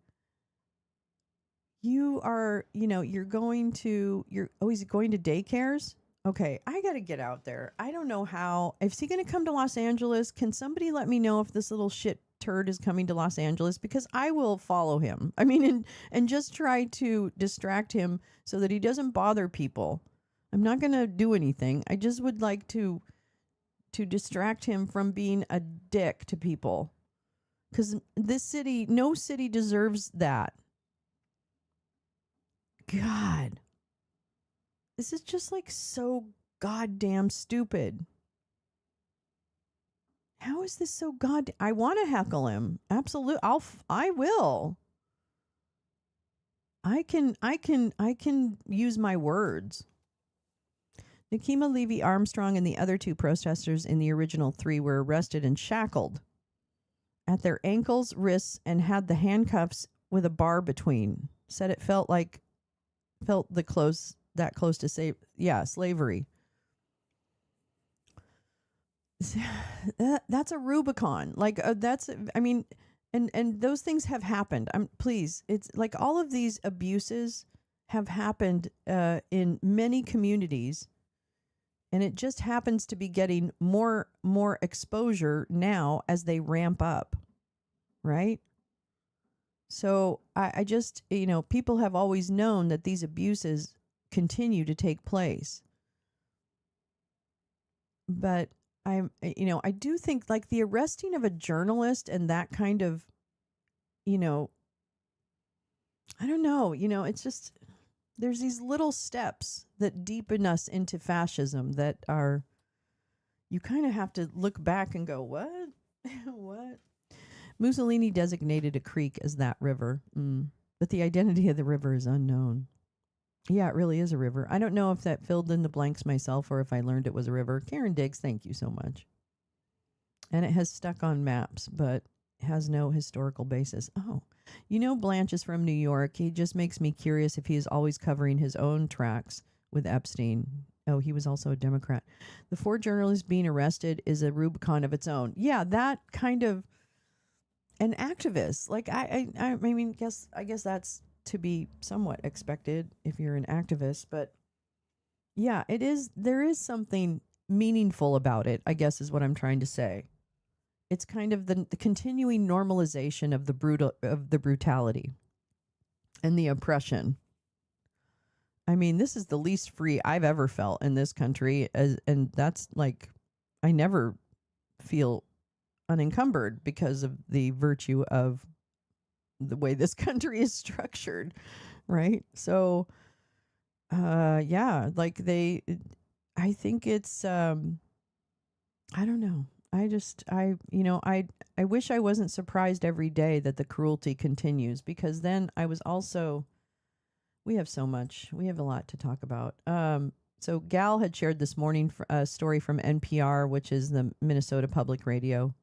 you are, you're always going to daycares. Okay, I got to get out there. I don't know how. Is he going to come to Los Angeles? Can somebody let me know if this little shit turd is coming to Los Angeles? Because I will follow him. I mean, and just try to distract him so that he doesn't bother people. I'm not going to do anything. I just would like to distract him from being a dick to people. Because no city deserves that. God. This is just like so goddamn stupid. How is this so I want to heckle him. Absolutely. I will. I can use my words. Nakima Levy Armstrong and the other 2 protesters in the original 3 were arrested and shackled at their ankles, wrists, and had the handcuffs with a bar between. Said it felt that close to slavery. That's a Rubicon. And those things have happened. Please, it's like all of these abuses have happened in many communities, and it just happens to be getting more exposure now as they ramp up, right? So I just, people have always known that these abuses continue to take place. But I do think like the arresting of a journalist and that kind of, I don't know, it's just, there's these little steps that deepen us into fascism that are, you kind of have to look back and go, what? What? Mussolini designated a creek as that river, but the identity of the river is unknown. Yeah, it really is a river. I don't know if that filled in the blanks myself or if I learned it was a river. Karen Diggs, thank you so much. And it has stuck on maps, but has no historical basis. Oh, Blanche is from New York. He just makes me curious if he is always covering his own tracks with Epstein. Oh, he was also a Democrat. The 4 journalists being arrested is a Rubicon of its own. Yeah, that kind of an activist. Like I guess that's to be somewhat expected if you're an activist, but yeah, there is something meaningful about it, I guess is what I'm trying to say. It's kind of the continuing normalization of the brutality and the oppression. I mean, this is the least free I've ever felt in this country, and that's like, I never feel unencumbered because of the virtue of the way this country is structured, right? So, yeah, like I think it's, I don't know. I wish I wasn't surprised every day that the cruelty continues, because then we have a lot to talk about. So Gal had shared this morning a story from NPR, which is the Minnesota Public Radio,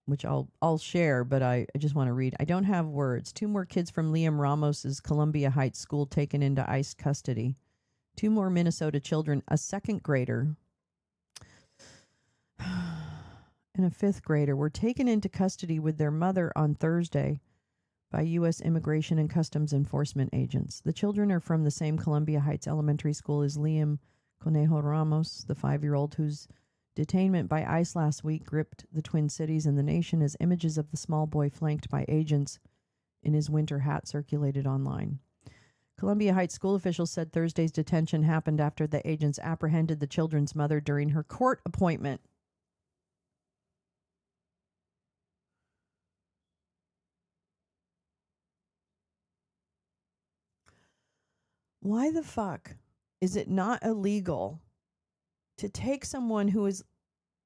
which I'll share, but I just want to read. I don't have words. 2 more kids from Liam Ramos's Columbia Heights school taken into ICE custody. 2 more Minnesota children, a 2nd grader and a 5th grader, were taken into custody with their mother on Thursday by U.S. Immigration and Customs Enforcement agents. The children are from the same Columbia Heights Elementary School as Liam Conejo Ramos, the 5-year-old whose detainment by ICE last week gripped the Twin Cities and the nation as images of the small boy flanked by agents in his winter hat circulated online. Columbia Heights school officials said Thursday's detention happened after the agents apprehended the children's mother during her court appointment. Why the fuck is it not illegal to take someone who is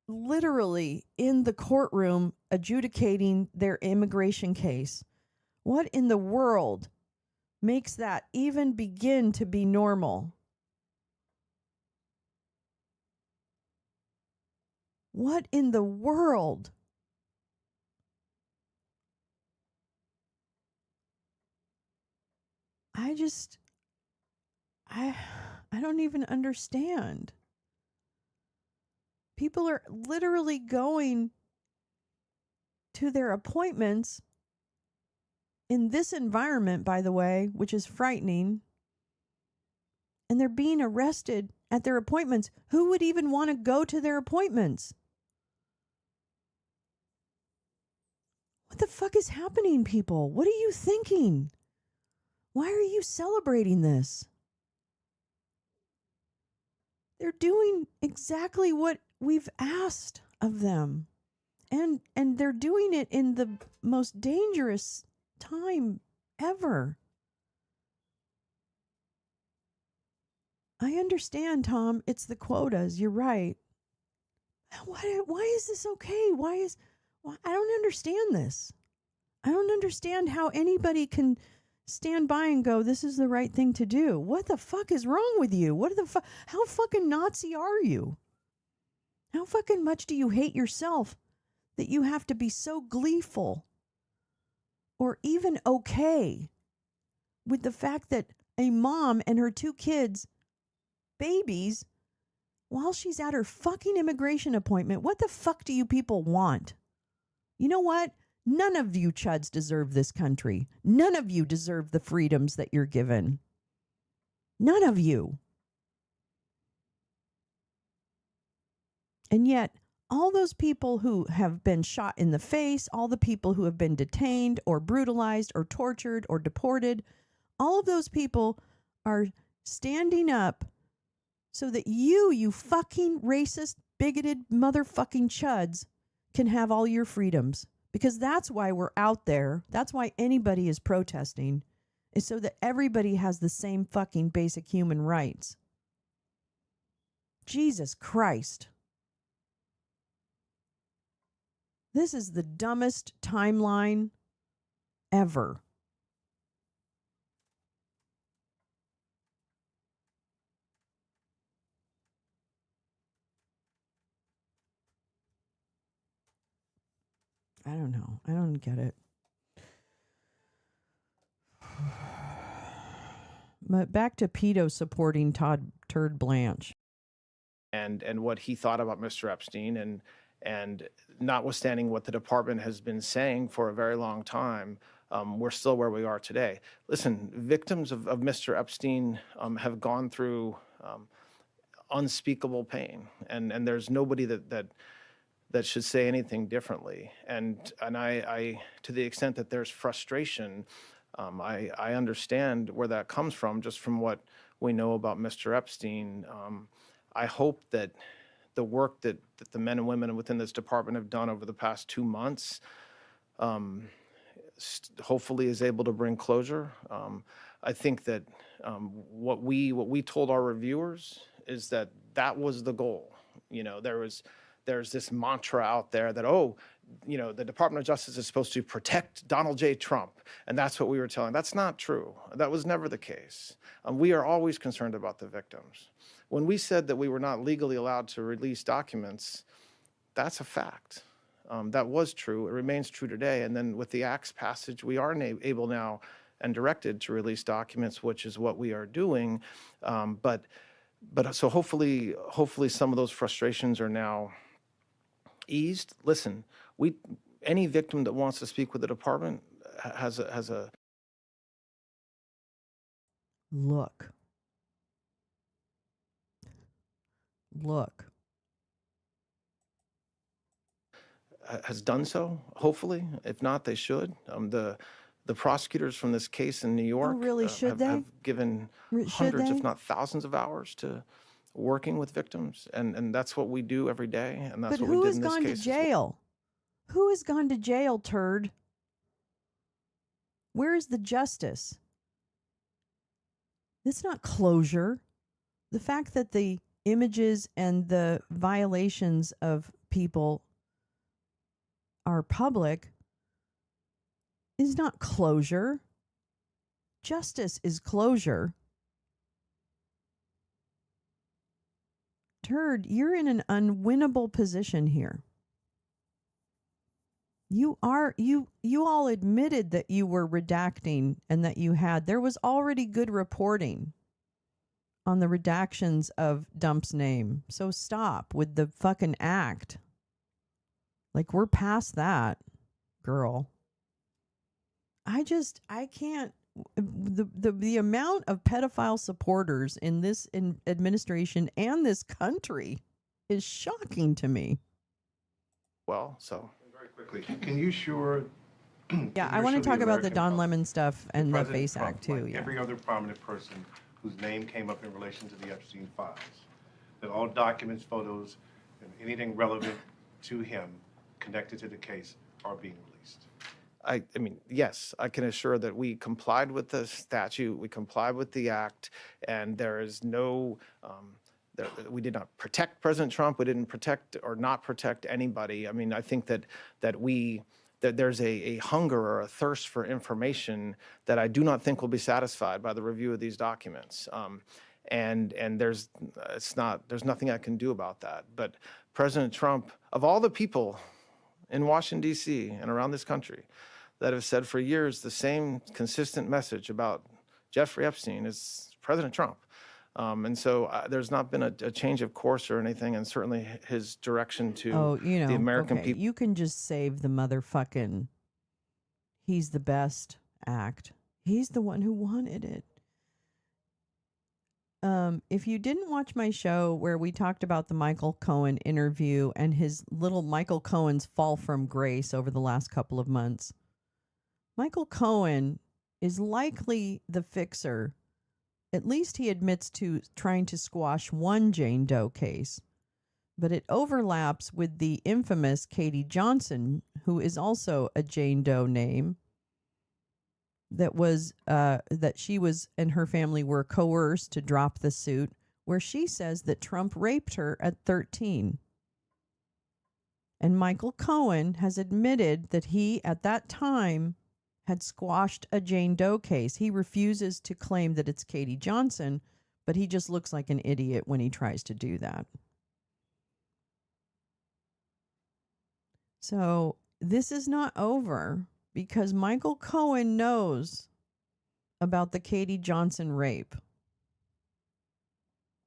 literally in the courtroom adjudicating their immigration case? What in the world makes that even begin to be normal? What in the world? I don't even understand. People are literally going to their appointments in this environment, by the way, which is frightening, and they're being arrested at their appointments. Who would even want to go to their appointments? What the fuck is happening, people? What are you thinking? Why are you celebrating this? They're doing exactly what we've asked of them. And they're doing it in the most dangerous time ever. I understand, Tom. It's the quotas. You're right. Why is this okay? I don't understand this. I don't understand how anybody can stand by and go, this is the right thing to do. What the fuck is wrong with you? What the fuck? How fucking Nazi are you? How fucking much do you hate yourself that you have to be so gleeful or even okay with the fact that a mom and her 2 kids, babies, while she's at her fucking immigration appointment, what the fuck do you people want? You know what? None of you chuds deserve this country. None of you deserve the freedoms that you're given. None of you. And yet, all those people who have been shot in the face, all the people who have been detained or brutalized or tortured or deported, all of those people are standing up so that you fucking racist, bigoted motherfucking chuds can have all your freedoms. Because that's why we're out there. That's why anybody is protesting, is so that everybody has the same fucking basic human rights. Jesus Christ. This is the dumbest timeline ever. I don't know. I don't get it. But back to pedo supporting Todd Turd Blanche. And what he thought about Mr. Epstein, and notwithstanding what the department has been saying for a very long time, we're still where we are today. Listen, victims of Mr. Epstein have gone through unspeakable pain, and there's nobody that should say anything differently. And I to the extent that there's frustration, I understand where that comes from, just from what we know about Mr. Epstein. I hope that the work that the men and women within this department have done over the past 2 months hopefully is able to bring closure. I think that what we told our reviewers is that was the goal. You know, there's this mantra out there that, the Department of Justice is supposed to protect Donald J. Trump, and that's what we were telling. That's not true. That was never the case. We are always concerned about the victims. When we said that we were not legally allowed to release documents, that's a fact. That was true. It remains true today. And then with the Act's passage, we are able now and directed to release documents, which is what we are doing. But so hopefully some of those frustrations are now eased. Listen, any victim that wants to speak with the department has a Look. has done so, hopefully. If not, they should. The prosecutors from this case in New York really? Should they? have given hundreds, if not thousands of hours to working with victims. And that's what we do every day. And that's but what who we did has in this gone to case. jail? Who has gone to jail, turd? Where is the justice? That's not closure. The fact that the images and the violations of people are public is not closure. Justice is closure. Turd, you're in an unwinnable position here. You all admitted that you were redacting and that there was already good reporting on the redactions of Dump's name. So stop with the fucking act. Like, we're past that, girl. I can't. The amount of pedophile supporters in this administration and this country is shocking to me. Well, so very quickly, can you assure? Yeah, I want to talk about the Don Lemon stuff and the President FACE Trump, Act too. like Yeah. every other prominent person whose name came up in relation to the Epstein files, that all documents, photos, and anything relevant to him connected to the case are being released. I mean, yes, I can assure that we complied with the statute, we complied with the act, and there is no, we did not protect President Trump, we didn't protect or not protect anybody. I mean, I think that we there's a hunger or a thirst for information that I do not think will be satisfied by the review of these documents. And there's nothing I can do about that. But President Trump, of all the people in Washington, D.C. and around this country that have said for years the same consistent message about Jeffrey Epstein is President Trump. And so there's not been a change of course or anything, and certainly his direction to the American people. You can just save the motherfucking "he's the best" act. He's the one who wanted it. If you didn't watch my show where we talked about the Michael Cohen interview and his little Michael Cohen's fall from grace over the last couple of months, Michael Cohen is likely the fixer. At least he admits to trying to squash one Jane Doe case, but it overlaps with the infamous Katie Johnson, who is also a Jane Doe name, that she was and her family were coerced to drop the suit, where she says that Trump raped her at 13. And Michael Cohen has admitted that he, at that time, had squashed a Jane Doe case. He refuses to claim that it's Katie Johnson, but he just looks like an idiot when he tries to do that. So this is not over because Michael Cohen knows about the Katie Johnson rape.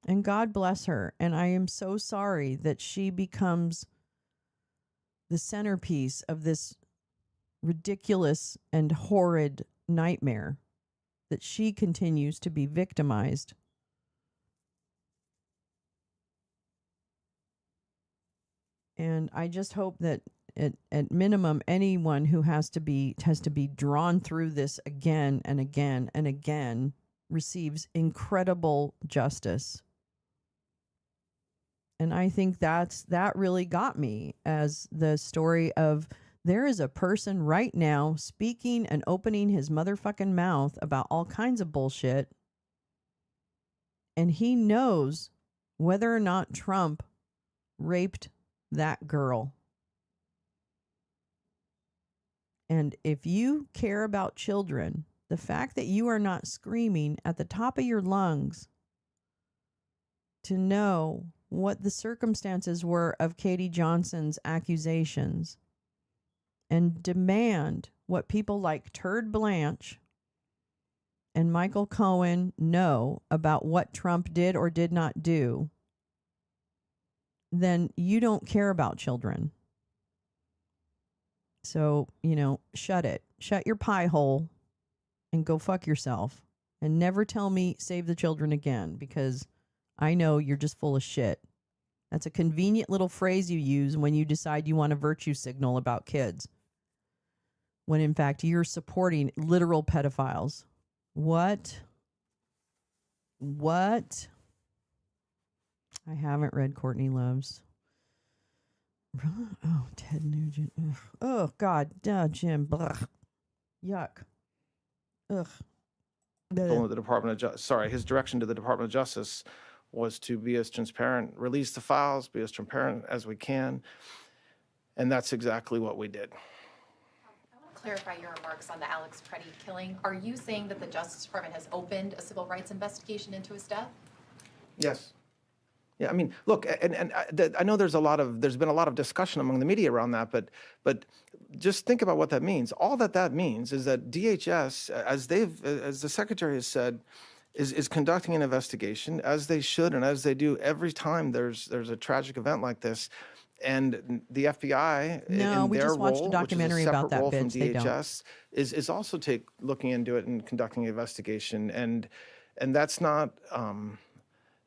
And God bless her. And I am so sorry that she becomes the centerpiece of this ridiculous and horrid nightmare, that she continues to be victimized. And I just hope that at minimum, anyone who has to be drawn through this again and again and again receives incredible justice. And I think that really got me, as the story of there is a person right now speaking and opening his motherfucking mouth about all kinds of bullshit, and he knows whether or not Trump raped that girl. And if you care about children, the fact that you are not screaming at the top of your lungs to know what the circumstances were of Katie Johnson's accusations and demand what people like Turd Blanche and Michael Cohen know about what Trump did or did not do, then you don't care about children. So, shut it. Shut your pie hole and go fuck yourself. And never tell me save the children again, because I know you're just full of shit. That's a convenient little phrase you use when you decide you want a virtue signal about kids, when in fact you're supporting literal pedophiles. What? I haven't read Courtney Love's. Oh, Ted Nugent. Ugh. Oh, God. Jim. Blech. Yuck. Ugh. The Department of his direction to the Department of Justice was to be as transparent, release the files, be as transparent as we can. And that's exactly what we did. I want to clarify your remarks on the Alex Preddy killing. Are you saying that the Justice Department has opened a civil rights investigation into his death? Yes. Yeah, I mean, look, and I know there's been a lot of discussion among the media around that, but just think about what that means. All that means is that DHS, as the Secretary has said, is conducting an investigation, as they should and as they do every time there's a tragic event like this. And the FBI, in we their just watched role, a documentary which is a about separate that, role from bitch. They don't. DHS, is also looking into it and conducting an investigation. And that's not.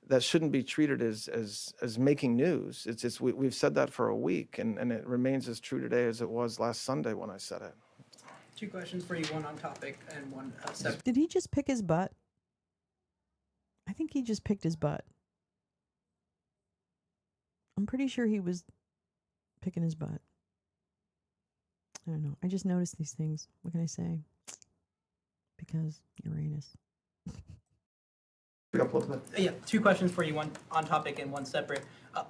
That shouldn't be treated as making news. We've said that for a week, and it remains as true today as it was last Sunday when I said it. Two questions for you, one on topic and one separate. Did he just pick his butt? I think he just picked his butt. I'm pretty sure he was picking his butt. I don't know. I just noticed these things. What can I say? Because Uranus. Yeah, two questions for you, one on topic and one separate.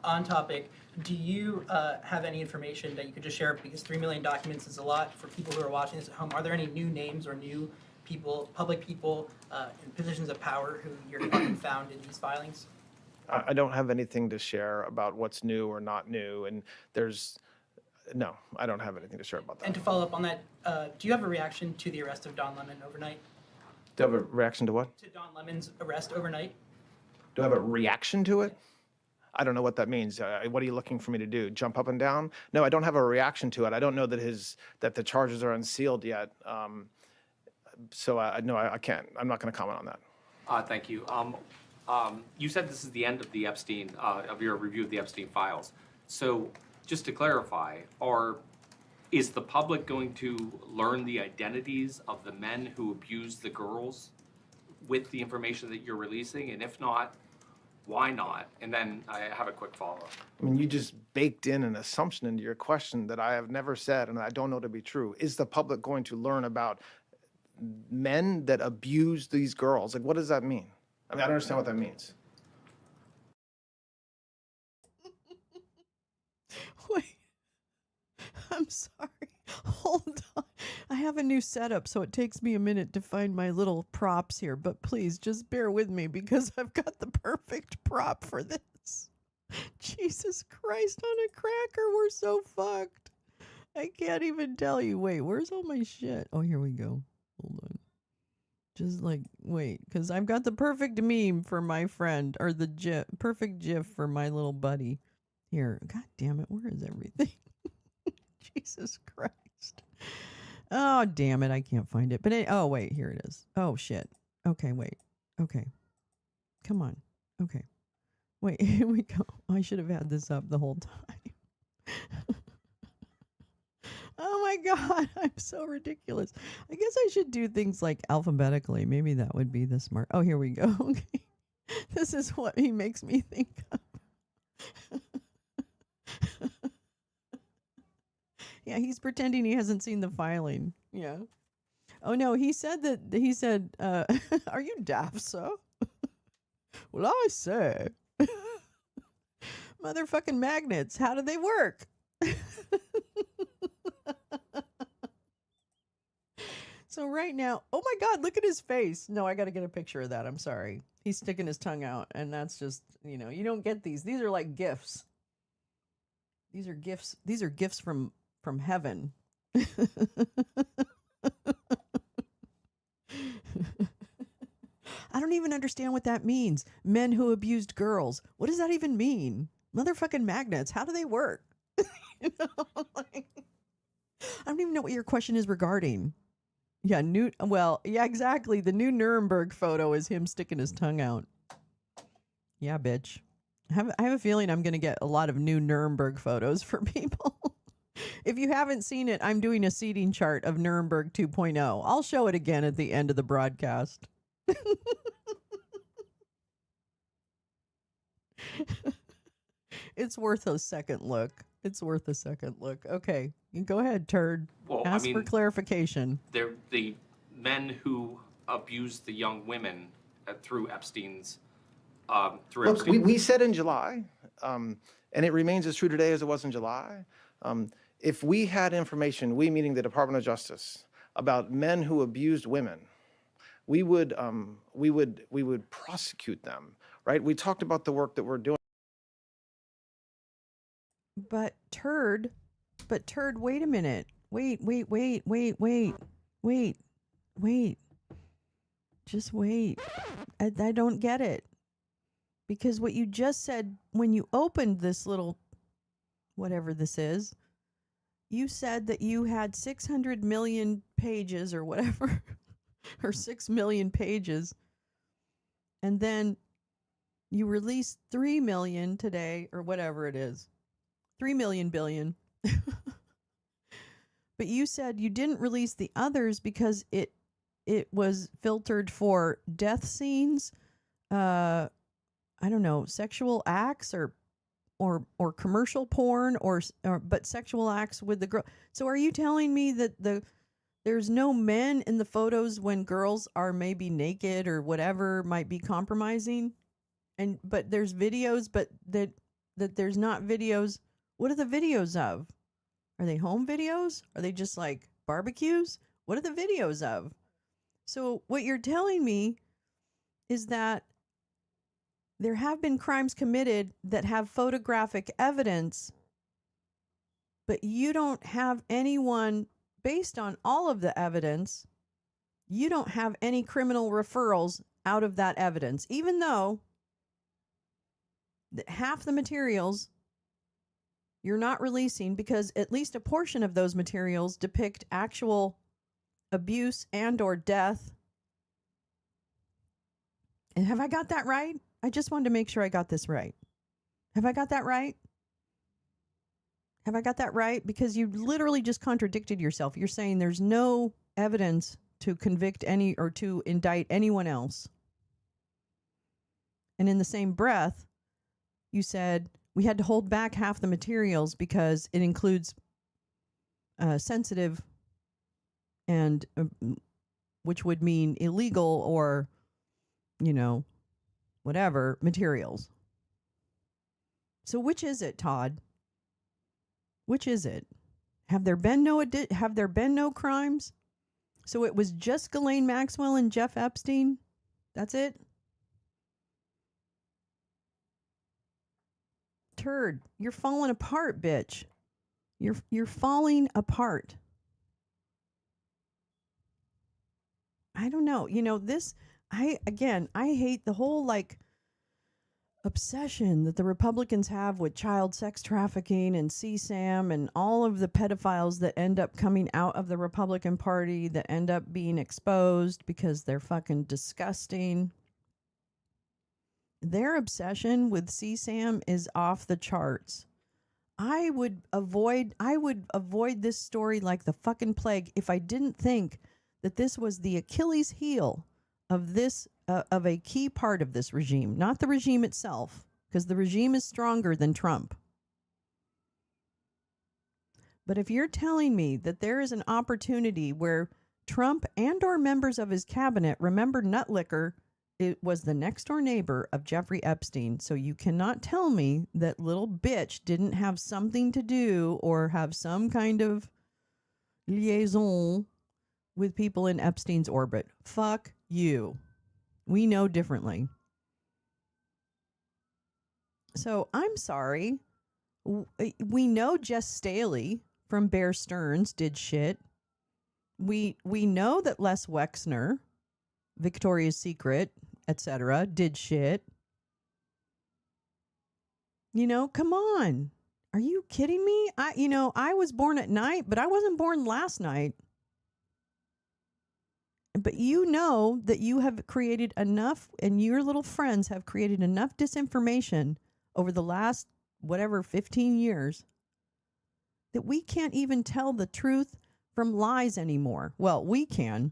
On topic, do you have any information that you could just share, because 3 million documents is a lot for people who are watching this at home? Are there any new names or new people, public people in positions of power who your department found in these filings? I don't have anything to share about what's new or not new, and no, I don't have anything to share about that. And to follow up on that, do you have a reaction to the arrest of Don Lemon overnight? Do you have a reaction to what? To Don Lemon's arrest overnight? Do I have a reaction to it? I don't know what that means. What are you looking for me to do? Jump up and down? No, I don't have a reaction to it. I don't know that the charges are unsealed yet. So no, I can't. I'm not going to comment on that. Thank you. You said this is the end of the Epstein, of your review of the Epstein files. So just to clarify, is the public going to learn the identities of the men who abused the girls with the information that you're releasing? And if not, why not? And then I have a quick follow-up. I mean, you just baked in an assumption into your question that I have never said and I don't know to be true. Is the public going to learn about men that abuse these girls? Like, what does that mean? I mean, I don't understand what that means. Wait, I'm sorry. Hold on. I have a new setup, so it takes me a minute to find my little props here, but please just bear with me because I've got the perfect prop for this. Jesus Christ on a cracker, we're so fucked. I can't even tell you. Wait, where's all my shit? Oh, here we go. Hold on. Just like, wait, because I've got the perfect meme for my friend, or the perfect gif for my little buddy. Here, God damn it, where is everything? Jesus Christ. Oh, damn it, I can't find it. But, oh, wait, here it is. Oh, shit. Okay, wait. Okay. Come on. Okay. Wait, here we go. I should have had this up the whole time. Oh my God, I'm so ridiculous. I guess I should do things like alphabetically. Maybe that would be the smart. Oh, here we go. Okay. This is what he makes me think of. Yeah, he's pretending he hasn't seen the filing. Yeah. Oh no, he said, are you daft, sir? Well, I say. Motherfucking magnets, how do they work? So right now, oh my God, look at his face. No, I got to get a picture of that. I'm sorry. He's sticking his tongue out, and that's just, you don't get these. These are like gifts. These are gifts. These are gifts from heaven. I don't even understand what that means. Men who abused girls. What does that even mean? Motherfucking magnets. How do they work? I don't even know what your question is regarding. Yeah, yeah, exactly. The new Nuremberg photo is him sticking his tongue out. Yeah, bitch. I have a feeling I'm going to get a lot of new Nuremberg photos for people. If you haven't seen it, I'm doing a seating chart of Nuremberg 2.0. I'll show it again at the end of the broadcast. It's worth a second look. It's worth a second look. Okay, you go ahead, turd. Well, Ask for clarification. They're the men who abused the young women through Epstein's. Look, we said in July, and it remains as true today as it was in July. If we had information, we meaning the Department of Justice, about men who abused women, we would prosecute them, right? We talked about the work that we're doing. But turd, wait a minute. Wait. Just wait. I don't get it. Because what you just said when you opened this little, whatever this is, you said that you had 600 million pages or whatever, or 6 million pages. And then you released 3 million today, or whatever it is. 3 million billion. But you said you didn't release the others because it was filtered for death scenes, I don't know, sexual acts or commercial porn or but sexual acts with the girl. So are you telling me that There's no men in the photos when girls are maybe naked or whatever might be compromising. But there's videos, but that there's not videos. What are the videos of? Are they home videos? Are they just like barbecues? What are the videos of? So what you're telling me is that there have been crimes committed that have photographic evidence, but you don't have anyone, based on all of the evidence, you don't have any criminal referrals out of that evidence, even though half the materials you're not releasing because at least a portion of those materials depict actual abuse and or death. And have I got that right? I just wanted to make sure I got this right. Have I got that right? Have I got that right? Because you literally just contradicted yourself. You're saying there's no evidence to convict any or to indict anyone else. And in the same breath, you said we had to hold back half the materials because it includes sensitive and which would mean illegal or, whatever materials. So which is it, Todd? Which is it? Have there been no crimes? So it was just Ghislaine Maxwell and Jeff Epstein? That's it? Turd, you're falling apart, bitch. You're falling apart. I don't know. I hate the whole obsession that the Republicans have with child sex trafficking and CSAM and all of the pedophiles that end up coming out of the Republican Party that end up being exposed because they're fucking disgusting. Their obsession with CSAM is off the charts. I would avoid this story like the fucking plague if I didn't think that this was the Achilles heel of this of a key part of this regime, not the regime itself, because the regime is stronger than Trump. But if you're telling me that there is an opportunity where Trump and or members of his cabinet, remember Nutlicker, it was the next door neighbor of Jeffrey Epstein. So you cannot tell me that little bitch didn't have something to do or have some kind of liaison with people in Epstein's orbit. Fuck you. We know differently. So I'm sorry. We know Jess Staley from Bear Stearns did shit. We know that Les Wexner, Victoria's Secret, etc., did shit. Come on. Are you kidding me? I was born at night, but I wasn't born last night. But you know that you have created enough, and your little friends have created enough disinformation over the last, 15 years, that we can't even tell the truth from lies anymore. Well, we can.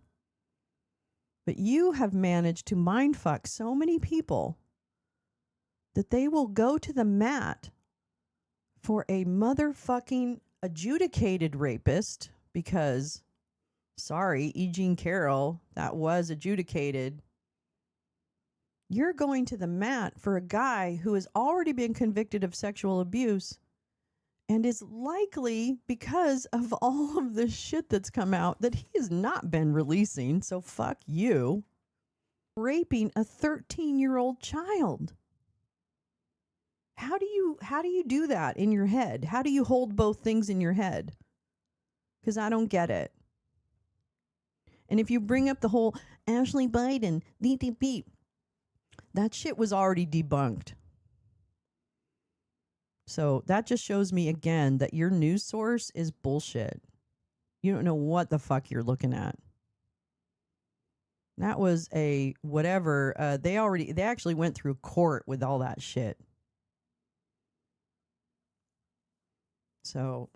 But you have managed to mindfuck so many people that they will go to the mat for a motherfucking adjudicated rapist because, sorry, E. Jean Carroll, that was adjudicated. You're going to the mat for a guy who has already been convicted of sexual abuse and is likely, because of all of the shit that's come out that he has not been releasing, so fuck you, raping a 13-year-old child. How do you do that in your head? How do you hold both things in your head? Because I don't get it. And if you bring up the whole Ashley Biden, beep, that shit was already debunked. So that just shows me again that your news source is bullshit. You don't know what the fuck you're looking at. That was a whatever. They actually went through court with all that shit. So,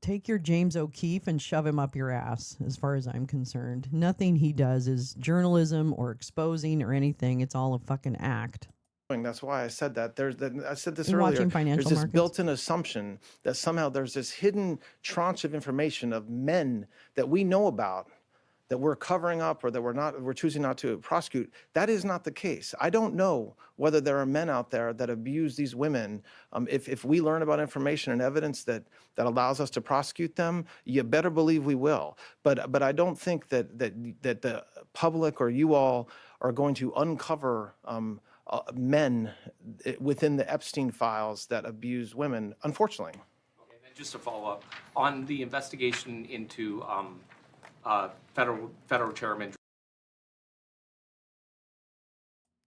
take your James O'Keefe and shove him up your ass, as far as I'm concerned. Nothing he does is journalism or exposing or anything. It's all a fucking act. That's why I said that. I said this You're earlier. watching financial There's this markets. built-in assumption that somehow there's this hidden tranche of information of men that we know about that we're covering up or that we're choosing not to prosecute. That is not the case. I don't know whether there are men out there that abuse these women. If we learn about information and evidence that allows us to prosecute them, you better believe we will. But I don't think that the public or you all are going to uncover men within the Epstein files that abuse women, unfortunately. And just to follow up, on the investigation into federal chairman.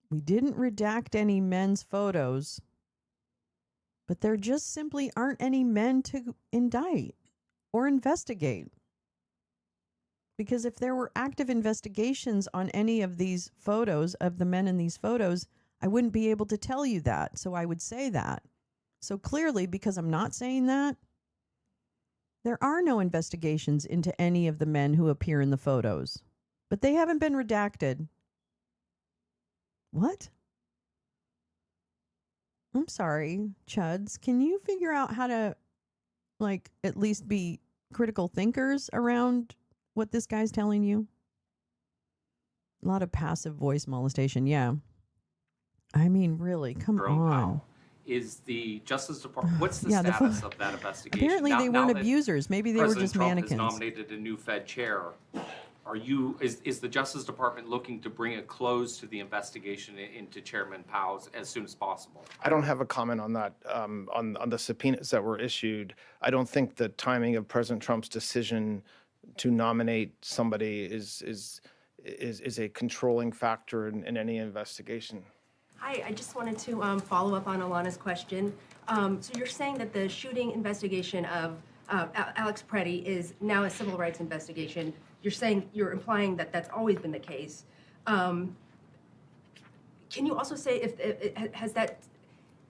We didn't redact any men's photos, but there just simply aren't any men to indict or investigate. Because if there were active investigations on any of these photos, of the men in these photos, I wouldn't be able to tell you that. So I would say that. So clearly, because I'm not saying that, there are no investigations into any of the men who appear in the photos. But they haven't been redacted. What? I'm sorry, Chuds. Can you figure out how to, like, at least be critical thinkers around what this guy's telling you? A lot of passive voice molestation, yeah. I mean, really, come on. Is the Justice Department, what's the Yeah, status of that investigation? Apparently they weren't abusers. Maybe they were just mannequins. President Trump has nominated a new Fed chair. Is the Justice Department looking to bring a close to the investigation into Chairman Powell's as soon as possible? I don't have a comment on that, on the subpoenas that were issued. I don't think the timing of President Trump's decision to nominate somebody is a controlling factor in any investigation. Hi, I just wanted to follow up on Alana's question. So you're saying that the shooting investigation of Alex Preddy is now a civil rights investigation. You're implying that that's always been the case. Can you also say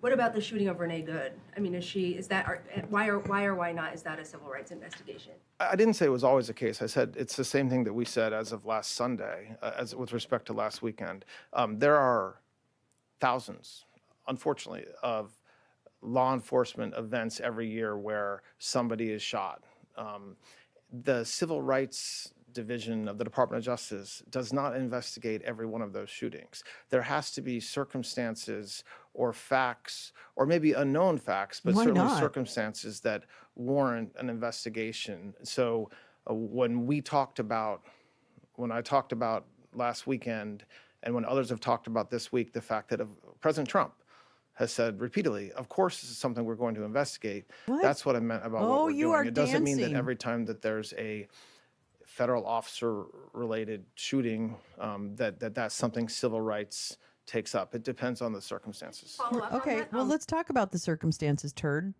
what about the shooting of Renee Good? I mean, why not is that a civil rights investigation? I didn't say it was always the case. I said it's the same thing that we said as of last Sunday, as with respect to last weekend. There are thousands, unfortunately, of law enforcement events every year where somebody is shot. The Civil Rights Division of the Department of Justice does not investigate every one of those shootings. There has to be circumstances or facts, or maybe unknown facts, but certainly circumstances that warrant an investigation. So when I talked about last weekend, and when others have talked about this week, the fact that President Trump has said repeatedly, of course, this is something we're going to investigate. What? That's what I meant about what we're doing. It doesn't mean that dancing. every time that there's a federal officer-related shooting, that's something civil rights takes up. It depends on the circumstances. Okay, well, let's talk about the circumstances, turd.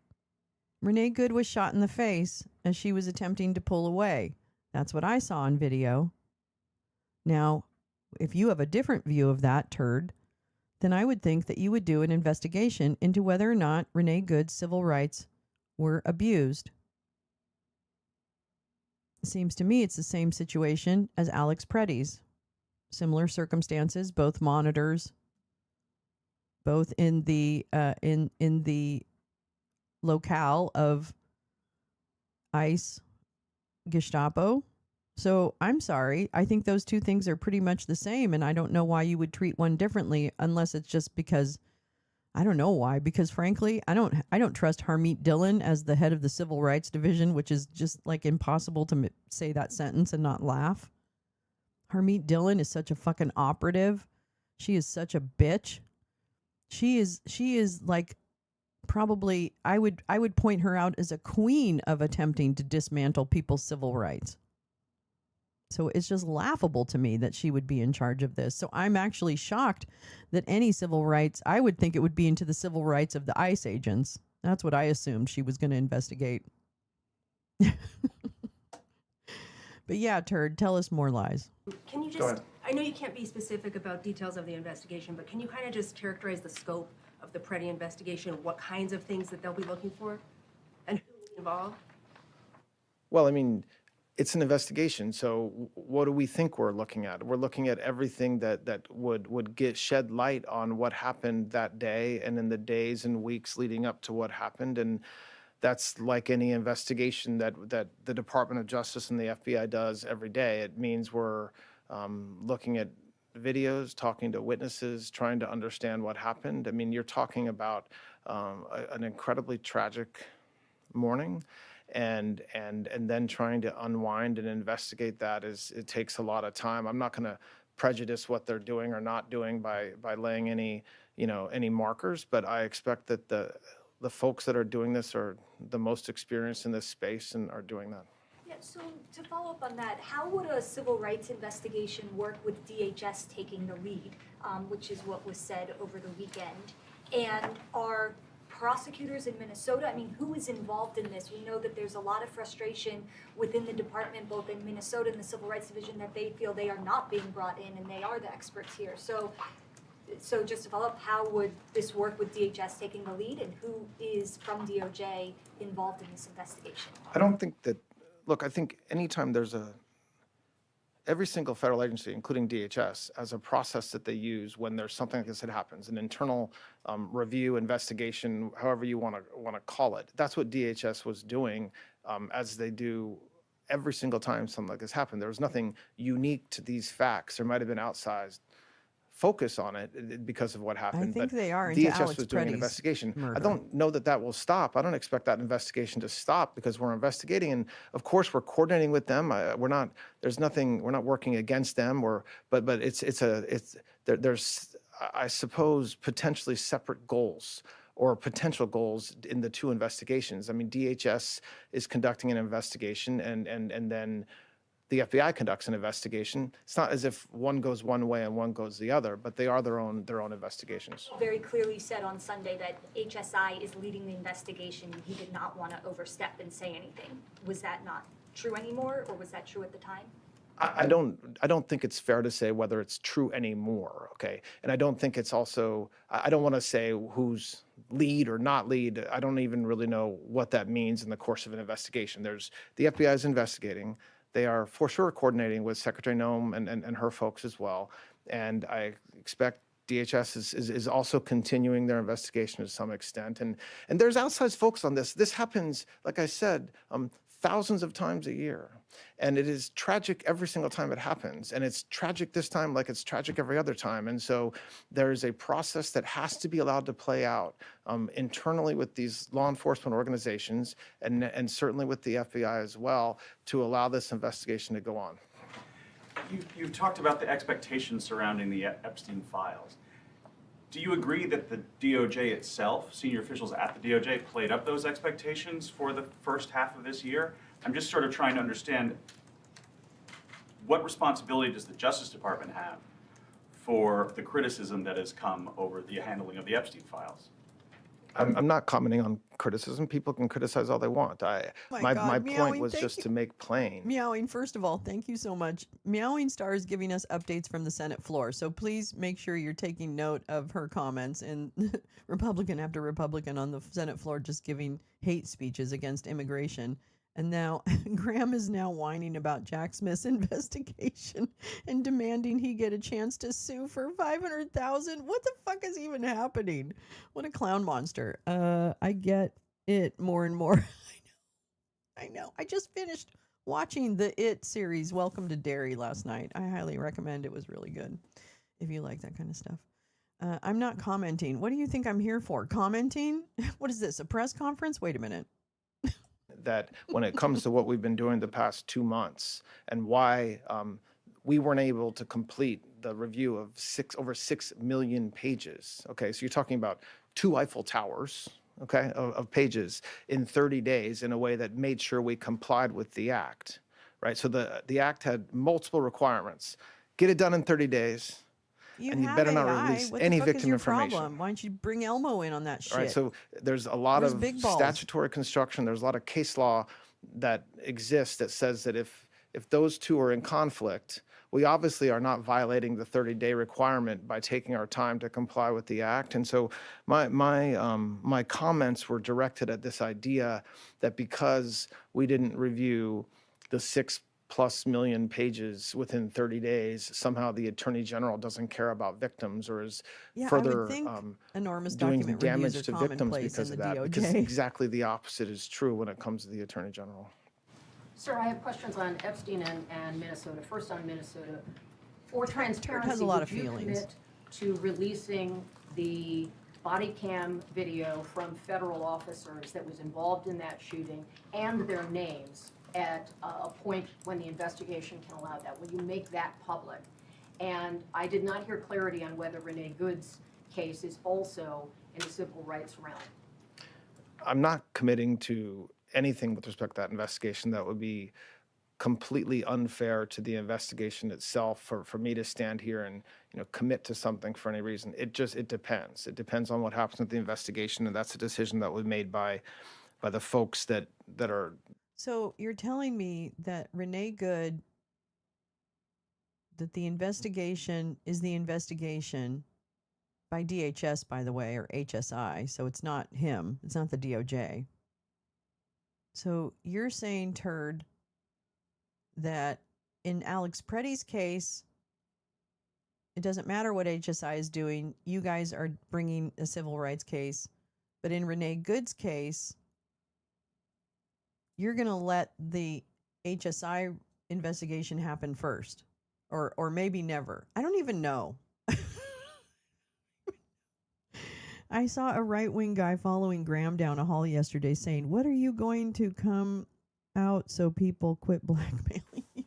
Renee Good was shot in the face as she was attempting to pull away. That's what I saw on video. Now, if you have a different view of that, turd, then I would think that you would do an investigation into whether or not Renee Good's civil rights were abused. It seems to me it's the same situation as Alex Preddy's. Similar circumstances, both monitors, both in the in the locale of ICE, Gestapo. So I'm sorry. I think those two things are pretty much the same, and I don't know why you would treat one differently, unless it's just because I don't know why. Because frankly, I don't trust Harmeet Dillon as the head of the Civil Rights Division, which is just like impossible to say that sentence and not laugh. Harmeet Dillon is such a fucking operative. She is such a bitch. She is like probably I would point her out as a queen of attempting to dismantle people's civil rights. So it's just laughable to me that she would be in charge of this. So I'm actually shocked that any civil rights, I would think it would be into the civil rights of the ICE agents. That's what I assumed she was going to investigate. But yeah, turd, tell us more lies. Can you just, I know you can't be specific about details of the investigation, but can you kind of just characterize the scope of the Preddy investigation, what kinds of things that they'll be looking for, and who will be involved? Well, I mean, it's an investigation. So what do we think we're looking at? We're looking at everything that would get shed light on what happened that day and in the days and weeks leading up to what happened. And that's like any investigation that the Department of Justice and the FBI does every day. It means we're looking at videos, talking to witnesses, trying to understand what happened. I mean, you're talking about an incredibly tragic morning, and then trying to unwind and investigate that it takes a lot of time. I'm not going to prejudice what they're doing or not doing by laying any markers, but I expect that the folks that are doing this are the most experienced in this space and are doing that. Yeah, so to follow up on that, how would a civil rights investigation work with DHS taking the lead, which is what was said over the weekend? And are prosecutors in Minnesota, I mean, who is involved in this? We know that there's a lot of frustration within the department, both in Minnesota and the Civil Rights Division, that they feel they are not being brought in and they are the experts here. So just to follow up, how would this work with DHS taking the lead, and who is from DOJ involved in this investigation? I don't think that, look, I think anytime every single federal agency, including DHS, has a process that they use when there's something like this that happens, an internal review, investigation, however you want to call it. That's what DHS was doing, as they do every single time something like this happened. There was nothing unique to these facts. There might have been outsized focus on it because of what happened. I think but they are into DHS Alex was doing an Preddy's investigation. murder. I don't know that will stop. I don't expect that investigation to stop because we're investigating, and of course we're coordinating with them. We're not working against them, but there's I suppose potentially separate goals or potential goals in the two investigations. I mean, DHS is conducting an investigation, and then the FBI conducts an investigation. It's not as if one goes one way and one goes the other, but they are their own investigations. Very clearly said on Sunday that HSI is leading the investigation. He did not want to overstep and say anything. Was that not true anymore, or was that true at the time? I don't think it's fair to say whether it's true anymore, okay? And I don't think it's also, I don't want to say who's lead or not lead. I don't even really know what that means in the course of an investigation. The FBI is investigating. They are for sure coordinating with Secretary Noem and her folks as well. And I expect DHS is also continuing their investigation to some extent. And there's outside folks on this. This happens, like I said, thousands of times a year. And it is tragic every single time it happens. And it's tragic this time like it's tragic every other time. And so there's a process that has to be allowed to play out internally with these law enforcement organizations and certainly with the FBI as well to allow this investigation to go on. You've talked about the expectations surrounding the Epstein files. Do you agree that the DOJ itself, senior officials at the DOJ, played up those expectations for the first half of this year? I'm just sort of trying to understand what responsibility does the Justice Department have for the criticism that has come over the handling of the Epstein files? I'm not commenting on criticism. People can criticize all they want. My God, point was thank just you. to make plain. Meowing, first of all, thank you so much. Meowing Star is giving us updates from the Senate floor, so please make sure you're taking note of her comments. And Republican after Republican on the Senate floor just giving hate speeches against immigration. And now Graham is now whining about Jack Smith's investigation and demanding he get a chance to sue for $500,000. What the fuck is even happening? What a clown monster. I get it more and more. I know. I just finished watching the It series, Welcome to Derry, last night. I highly recommend. It was really good if you like that kind of stuff. I'm not commenting. What do you think I'm here for? Commenting? What is this, a press conference? Wait a minute. That when it comes to what we've been doing the past 2 months and why we weren't able to complete the review of over 6 million pages. Okay, so you're talking about 2 Eiffel Towers, okay, of pages in 30 days in a way that made sure we complied with the act, right? So the act had multiple requirements. Get it done in 30 days. And you better not release any victim information. Problem? Why don't you bring Elmo in on that shit? All right, so there's a lot Where's of Big Balls? statutory construction. There's a lot of case law that exists that says that if those two are in conflict, we obviously are not violating the 30-day requirement by taking our time to comply with the act. And so my comments were directed at this idea that because we didn't review the 6 plus million pages within 30 days, somehow the Attorney General doesn't care about victims or is Yeah, I further would think enormous doing document reviews damage are to victims commonplace because in of the that. Because DOJ. exactly the opposite is true when it comes to the Attorney General. Sir, I have questions on Epstein and Minnesota. First on Minnesota. For transparency, has a lot would of you feelings. commit to releasing the body cam video from federal officers that was involved in that shooting and their names at a point when the investigation can allow that? Will you make that public? And I did not hear clarity on whether Renee Good's case is also in the civil rights realm. I'm not committing to anything with respect to that investigation. That would be completely unfair to the investigation itself for me to stand here and commit to something for any reason. It depends. It depends on what happens with the investigation, and that's a decision that was made by the folks that are. So you're telling me that Renee Good, that the investigation is the investigation by DHS, by the way, or HSI. So it's not him. It's not the DOJ. So you're saying, Turd, that in Alex Preddy's case, it doesn't matter what HSI is doing. You guys are bringing a civil rights case. But in Renee Good's case, you're going to let the HSI investigation happen first, or maybe never. I don't even know. I saw a right-wing guy following Graham down a hall yesterday saying, "What are you going to come out so people quit blackmailing you?"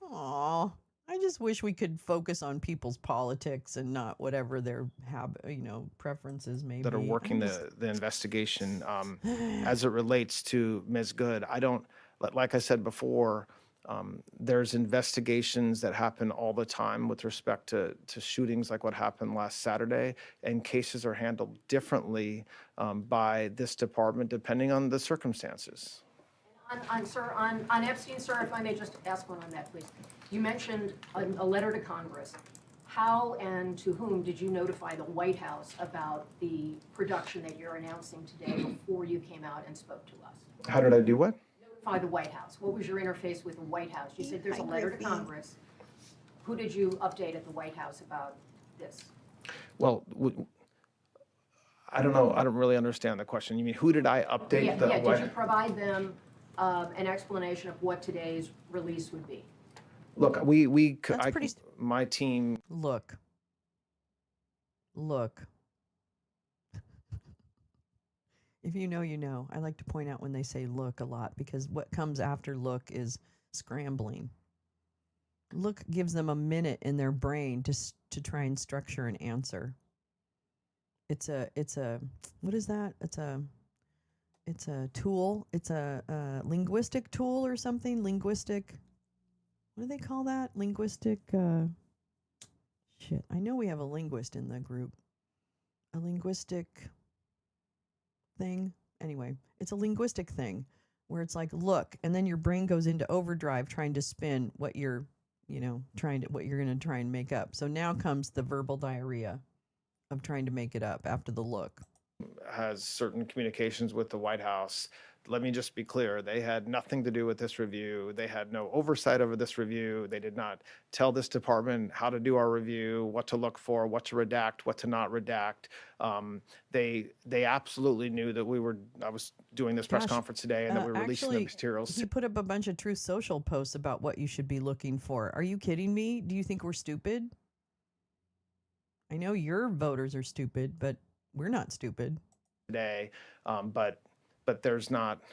Aw, I just wish we could focus on people's politics and not whatever their preferences may be. That are working the investigation as it relates to Ms. Good. I don't, like I said before, there's investigations that happen all the time with respect to shootings like what happened last Saturday, and cases are handled differently by this department depending on the circumstances. On Epstein, sir, if I may just ask one on that, please. You mentioned a letter to Congress. How and to whom did you notify the White House about the production that you're announcing today before you came out and spoke to us? How did I do what? Notify the White House. What was your interface with the White House? You said there's a letter to Congress. Who did you update at the White House about this? Well, I don't know. I don't really understand the question. You mean who did I update? Did you provide them an explanation of what today's release would be? Look, my team. Look. If you know, you know. I like to point out when they say look a lot, because what comes after look is scrambling. Look gives them a minute in their brain to try and structure an answer. It's a what is that? It's a tool. It's a linguistic tool or something. Linguistic. What do they call that? Linguistic. Shit. I know we have a linguist in the group. A linguistic thing. Anyway, it's a linguistic thing where it's like look, and then your brain goes into overdrive trying to spin what you're going to try and make up. So now comes the verbal diarrhea of trying to make it up after the look. Has certain communications with the White House. Let me just be clear. They had nothing to do with this review. They had no oversight over this review. They did not tell this department how to do our review, what to look for, what to redact, what to not redact. They absolutely knew that I was doing this press conference today and that we were releasing the materials. He put up a bunch of Truth Social posts about what you should be looking for. Are you kidding me? Do you think we're stupid? I know your voters are stupid, but we're not stupid. Today, but there's not.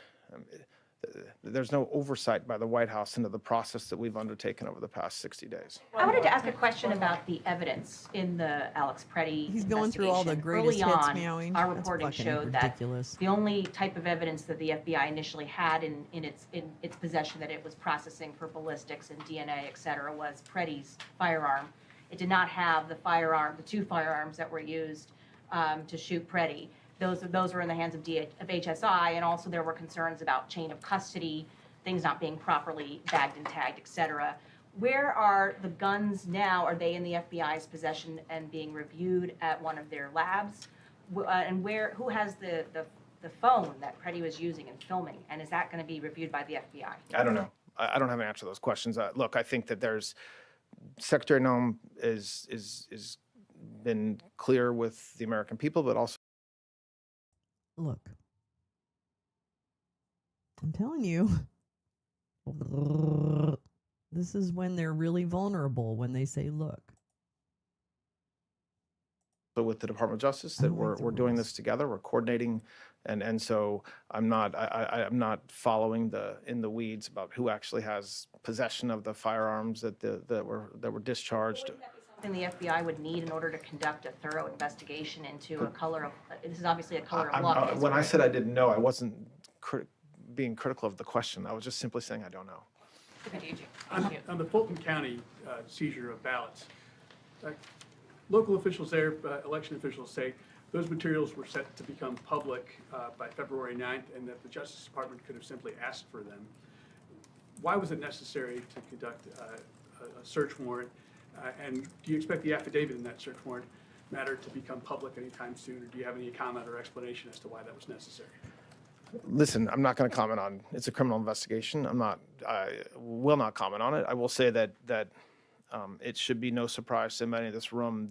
There's no oversight by the White House into the process that we've undertaken over the past 60 days. I wanted to ask a question about the evidence in the Alex Preddy He's going through all the greatest Early hits on, meowing. our That's reporting fucking showed ridiculous. that the only type of evidence that the FBI initially had in its possession that it was processing for ballistics and DNA, et cetera, was Preddy's firearm. It did not have the two firearms that were used to shoot Preddy. Those were in the hands of HSI, and also there were concerns about chain of custody, things not being properly bagged and tagged, et cetera. Where are the guns now? Are they in the FBI's possession and being reviewed at one of their labs? And who has the phone that Preddy was using and filming? And is that going to be reviewed by the FBI? I don't know. I don't have an answer to those questions. Look, I think that there's Secretary Noem is been clear with the American people, but also Look, I'm telling you, this is when they're really vulnerable when they say, look. with the Department of Justice that we're doing this together. We're coordinating, and so I'm not following in the weeds about who actually has possession of the firearms that were discharged. Something the FBI would need in order to conduct a thorough investigation into a color of, this is obviously a color of law case. When I said I didn't know, I wasn't being critical of the question. I was just simply saying I don't know. On the Fulton County seizure of ballots, local officials there, election officials say those materials were set to become public by February 9th and that the Justice Department could have simply asked for them. Why was it necessary to conduct a search warrant? And do you expect the affidavit in that search warrant matter to become public anytime soon? Or do you have any comment or explanation as to why that was necessary? Listen, I'm not going to comment on, it's a criminal investigation. I will not comment on it. I will say that it should be no surprise to anybody in this room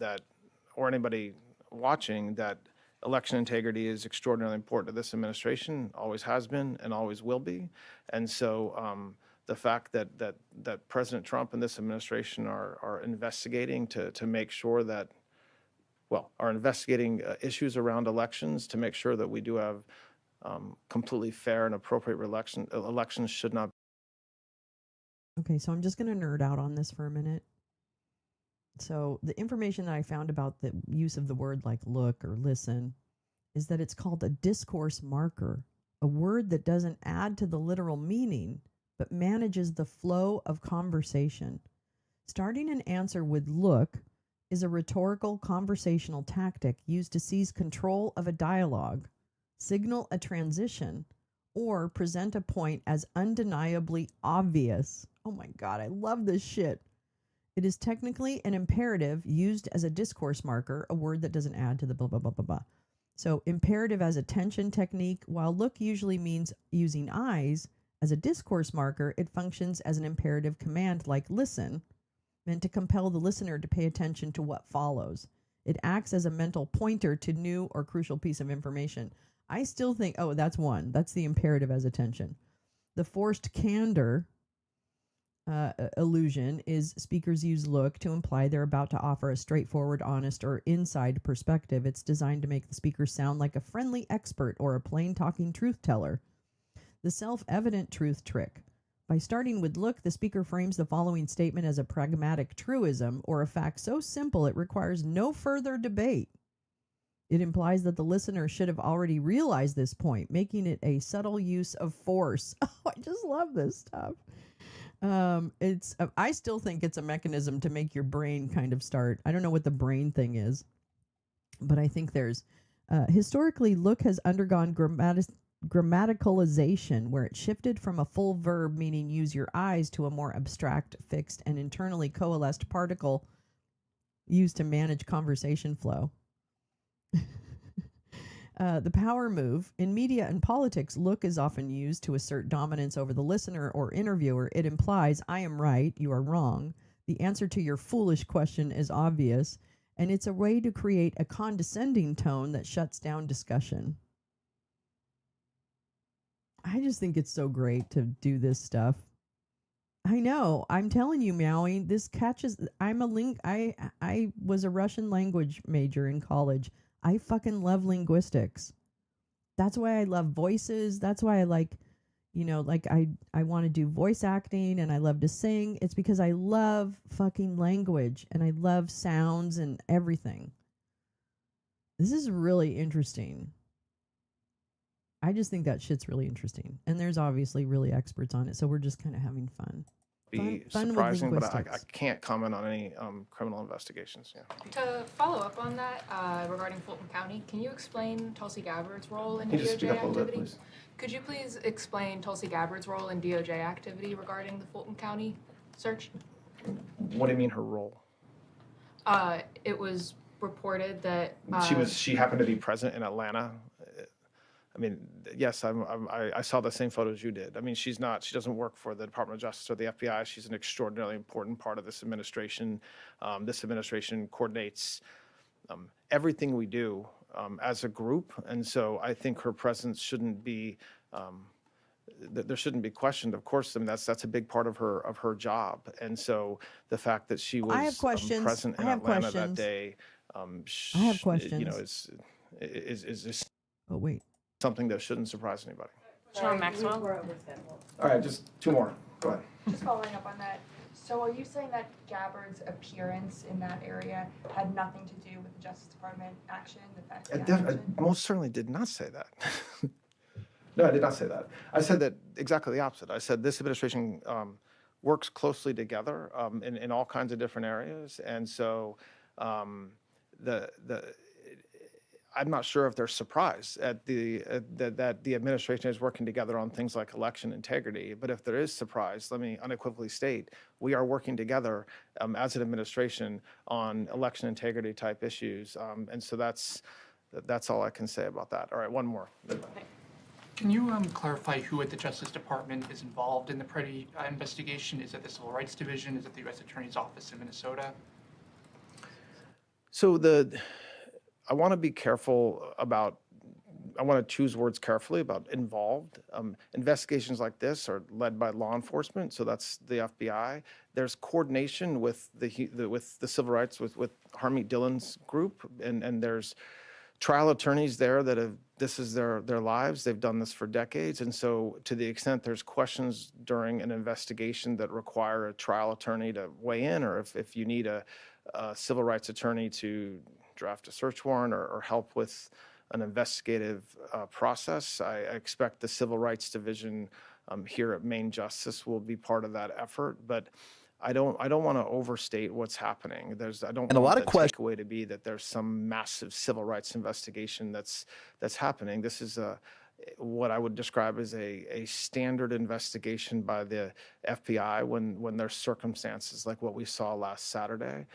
or anybody watching that election integrity is extraordinarily important to this administration, always has been and always will be. And so the fact that President Trump and this administration are investigating to make sure that, are investigating issues around elections to make sure that we do have completely fair and appropriate elections should not. Okay, so I'm just going to nerd out on this for a minute. So the information that I found about the use of the word like look or listen is that it's called a discourse marker, a word that doesn't add to the literal meaning, but manages the flow of conversation. Starting an answer with look is a rhetorical conversational tactic used to seize control of a dialogue, signal a transition, or present a point as undeniably obvious. Oh my God, I love this shit. It is technically an imperative used as a discourse marker, a word that doesn't add to the blah, blah, blah, blah, blah. So imperative as a tension technique, while look usually means using eyes, as a discourse marker, it functions as an imperative command like listen, meant to compel the listener to pay attention to what follows. It acts as a mental pointer to new or crucial piece of information. I still think, that's one. That's the imperative as attention. The forced candor illusion is speakers use look to imply they're about to offer a straightforward, honest, or inside perspective. It's designed to make the speaker sound like a friendly expert or a plain talking truth teller. The self-evident truth trick. By starting with look, the speaker frames the following statement as a pragmatic truism or a fact so simple it requires no further debate. It implies that the listener should have already realized this point, making it a subtle use of force. Oh, I just love this stuff. I still think it's a mechanism to make your brain kind of start. I don't know what the brain thing is, but I think there's historically look has undergone grammaticalization, where it shifted from a full verb meaning use your eyes to a more abstract, fixed, and internally coalesced particle used to manage conversation flow. The power move. In media and politics, look is often used to assert dominance over the listener or interviewer. It implies, I am right, you are wrong. The answer to your foolish question is obvious. And it's a way to create a condescending tone that shuts down discussion. I just think it's so great to do this stuff. I know. I'm telling you, Meowing, this catches. I was a Russian language major in college. I fucking love linguistics. That's why I love voices. That's why I like, I want to do voice acting and I love to sing. It's because I love fucking language and I love sounds and everything. This is really interesting. I just think that shit's really interesting. And there's obviously really experts on it. So we're just kind of having fun. Be fun surprising, with but linguistics. I can't comment on any criminal investigations. Yeah. To follow up on that, regarding Fulton County, can you explain Tulsi Gabbard's role in Can you just speak DOJ up a little bit, activity? please? Could you please explain Tulsi Gabbard's role in DOJ activity regarding the Fulton County search? What do you mean her role? It was reported that She happened to be present in Atlanta I mean, yes, I saw the same photos you did. I mean, she doesn't work for the Department of Justice or the FBI. She's an extraordinarily important part of this administration. This administration coordinates everything we do as a group. And so I think her presence shouldn't be, there shouldn't be questioned. Of course, I mean, that's a big part of her job. And so the fact that she was I have questions. present in I have Atlanta questions. that day, I have questions. you know, is just Oh, wait. something that shouldn't surprise anybody. Sean Maxwell. All right, just two more. Go ahead. Just following up on that, so are you saying that Gabbard's appearance in that area had nothing to do with the Justice Department action, I most certainly did not say that. No, I did not say that. I said that exactly the opposite. I said this administration works closely together in all kinds of different areas. And so I'm not sure if they're surprised at that the administration is working together on things like election integrity. But if there is surprise, let me unequivocally state, we are working together as an administration on election integrity type issues. And so that's all I can say about that. All right, one more. Can you clarify who at the Justice Department is involved in the Preddy investigation? Is it the Civil Rights Division? Is it the U.S. Attorney's Office in Minnesota? So I want to be careful about, I want to choose words carefully about involved. Investigations like this are led by law enforcement, so that's the FBI. There's coordination with the civil rights, with Harmeet Dillon's group, and there's trial attorneys there that this is their lives. They've done this for decades. And so to the extent there's questions during an investigation that require a trial attorney to weigh in, or if you need a civil rights attorney to draft a search warrant or help with an investigative process, I expect the Civil Rights Division here at Maine Justice will be part of that effort. But I don't want to overstate what's happening. I don't want the takeaway to be that there's some massive civil rights investigation that's happening. This is what I would describe as a standard investigation by the FBI when there's circumstances like what we saw last Saturday,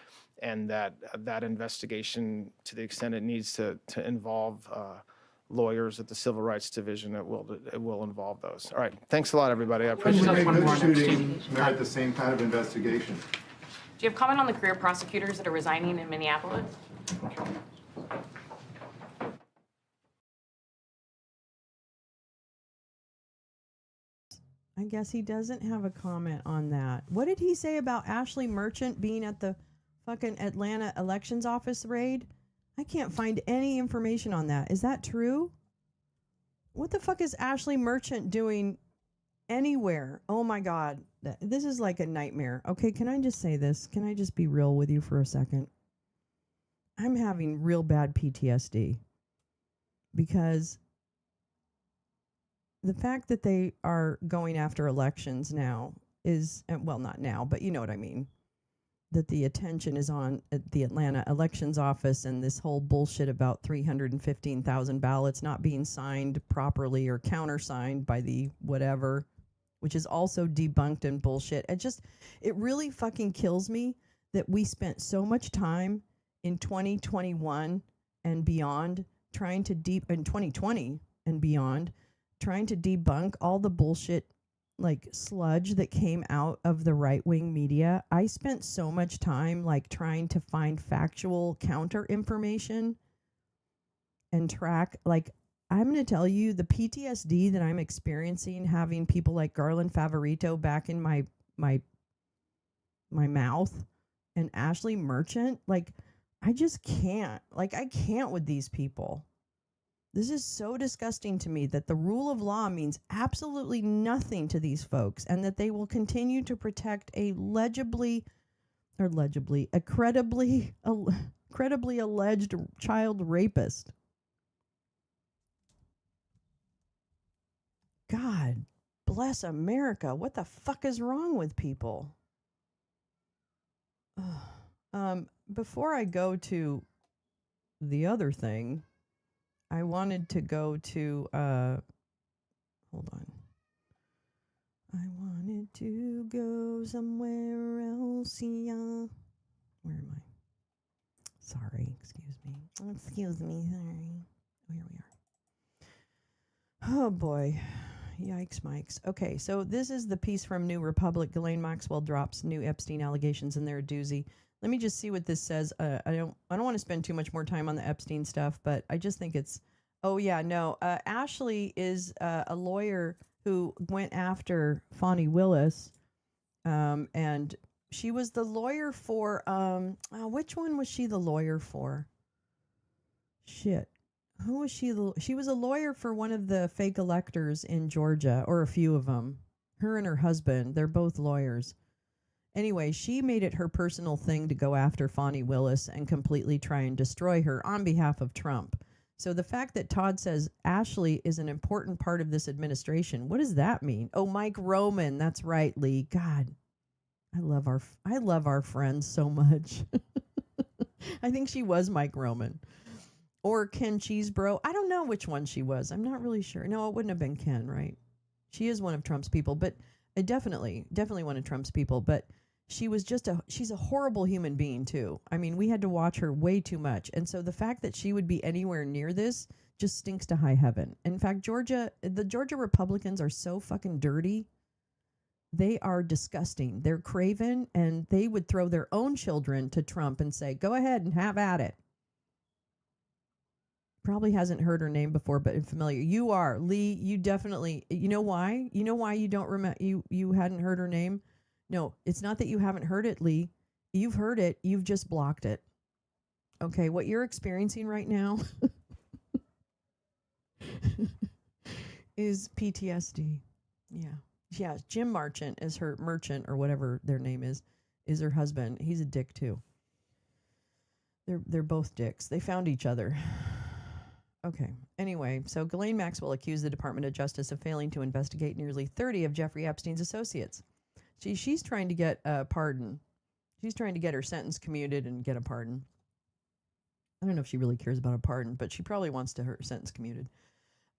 and that investigation, to the extent it needs to involve lawyers at the Civil Rights Division, it will involve those. All right, thanks a lot, everybody. I appreciate it. Good shootings merit the same kind of investigation. Do you have comment on the career prosecutors that are resigning in Minneapolis? I guess he doesn't have a comment on that. What did he say about Ashley Merchant being at the fucking Atlanta elections office raid? I can't find any information on that. Is that true? What the fuck is Ashley Merchant doing anywhere? Oh my God. This is like a nightmare. Okay, can I just say this? Can I just be real with you for a second? I'm having real bad PTSD because the fact that they are going after elections now is, well, not now, but you know what I mean. That the attention is on the Atlanta elections office and this whole bullshit about 315,000 ballots not being signed properly or countersigned by the whatever, which is also debunked and bullshit. It really fucking kills me that we spent so much time in 2021 and beyond in 2020 and beyond, trying to debunk all the bullshit like sludge that came out of the right-wing media. I spent so much time like trying to find factual counter information and track, like, I'm going to tell you the PTSD that I'm experiencing having people like Garland Favorito back in my mouth and Ashley Merchant. Like, I just can't. Like, I can't with these people. This is so disgusting to me that the rule of law means absolutely nothing to these folks and that they will continue to protect a credibly alleged child rapist. God bless America. What the fuck is wrong with people? Before I go to the other thing, I wanted to go to, hold on. I wanted to go somewhere else, yeah. Where am I? Sorry, excuse me. Sorry. Oh, here we are. Oh boy. Yikes, Mikes. Okay, so this is the piece from New Republic. Ghislaine Maxwell drops new Epstein allegations, and they're a doozy. Let me just see what this says. I don't want to spend too much more time on the Epstein stuff, but I just think it's. Oh yeah, no. Ashley is a lawyer who went after Fonnie Willis, and she was the lawyer for. Which one was she the lawyer for? Shit. Who was she? She was a lawyer for one of the fake electors in Georgia, or a few of them. Her and her husband, they're both lawyers. Anyway, she made it her personal thing to go after Fonnie Willis and completely try and destroy her on behalf of Trump. So the fact that Todd says Ashley is an important part of this administration, what does that mean? Oh, Mike Roman, that's right, Lee. God, I love our friends so much. I think she was Mike Roman. Or Ken Cheesebro. I don't know which one she was. I'm not really sure. No, it wouldn't have been Ken, right? She is one of Trump's people, but definitely one of Trump's people. But she was she's a horrible human being too. I mean, we had to watch her way too much. And so the fact that she would be anywhere near this just stinks to high heaven. In fact, the Georgia Republicans are so fucking dirty. They are disgusting. They're craven, and they would throw their own children to Trump and say, go ahead and have at it. Probably hasn't heard her name before, but familiar. You are, Lee. You definitely. You know why? You know why you don't remember? You hadn't heard her name. No, it's not that you haven't heard it, Lee. You've heard it. You've just blocked it. Okay, what you're experiencing right now is PTSD. Yeah. Jim Marchant is her merchant or whatever their name is her husband. He's a dick too. They're both dicks. They found each other. Okay. Anyway, so Ghislaine Maxwell accused the Department of Justice of failing to investigate nearly 30 of Jeffrey Epstein's associates. She's trying to get a pardon. She's trying to get her sentence commuted and get a pardon. I don't know if she really cares about a pardon, but she probably wants her sentence commuted.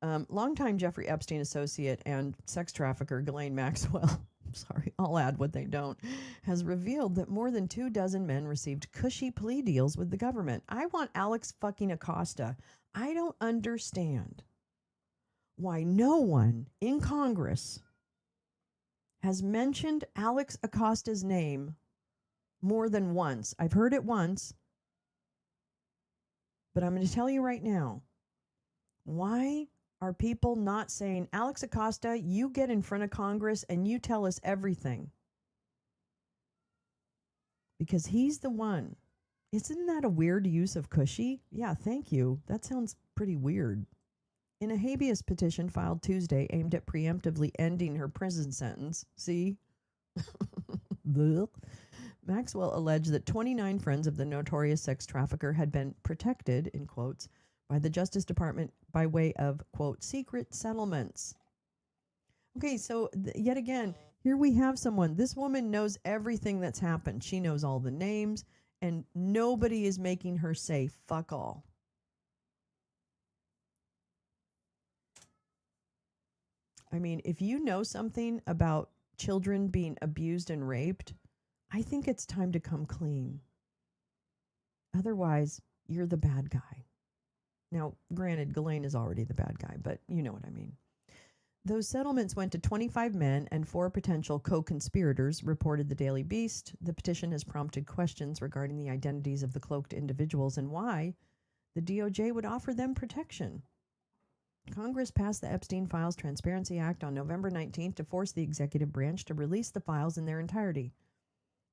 Longtime Jeffrey Epstein associate and sex trafficker Ghislaine Maxwell, sorry, I'll add what they don't, has revealed that more than 24 men received cushy plea deals with the government. I want Alex fucking Acosta. I don't understand why no one in Congress has mentioned Alex Acosta's name more than once. I've heard it once, but I'm going to tell you right now, why are people not saying, Alex Acosta, you get in front of Congress and you tell us everything? Because he's the one. Isn't that a weird use of cushy? Yeah, thank you. That sounds pretty weird. In a habeas petition filed Tuesday aimed at preemptively ending her prison sentence, see? Maxwell alleged that 29 friends of the notorious sex trafficker had been protected, in quotes, by the Justice Department by way of, quote, secret settlements. Okay, so yet again, here we have someone. This woman knows everything that's happened. She knows all the names, and nobody is making her say fuck all. I mean, if you know something about children being abused and raped, I think it's time to come clean. Otherwise, you're the bad guy. Now, granted, Ghislaine is already the bad guy, but you know what I mean. Those settlements went to 25 men and 4 potential co-conspirators, reported the Daily Beast. The petition has prompted questions regarding the identities of the cloaked individuals and why the DOJ would offer them protection. Congress passed the Epstein Files Transparency Act on November 19th to force the executive branch to release the files in their entirety.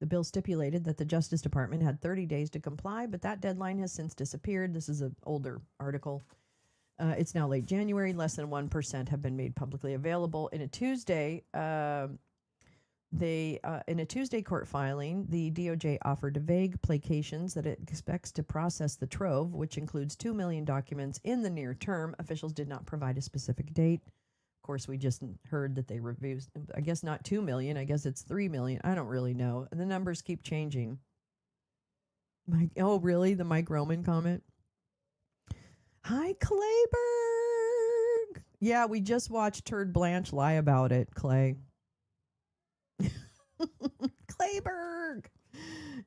The bill stipulated that the Justice Department had 30 days to comply, but that deadline has since disappeared. This is an older article. It's now late January. Less than 1% have been made publicly available. In a Tuesday, court filing, the DOJ offered vague placations that it expects to process the trove, which includes 2 million documents in the near term. Officials did not provide a specific date. Of course, we just heard that they reviewed, I guess not 2 million, I guess it's 3 million. I don't really know. The numbers keep changing. Oh, really? The Mike Roman comment? Hi, Clayberg. Yeah, we just watched Turd Blanche lie about it, Clay. Clayberg.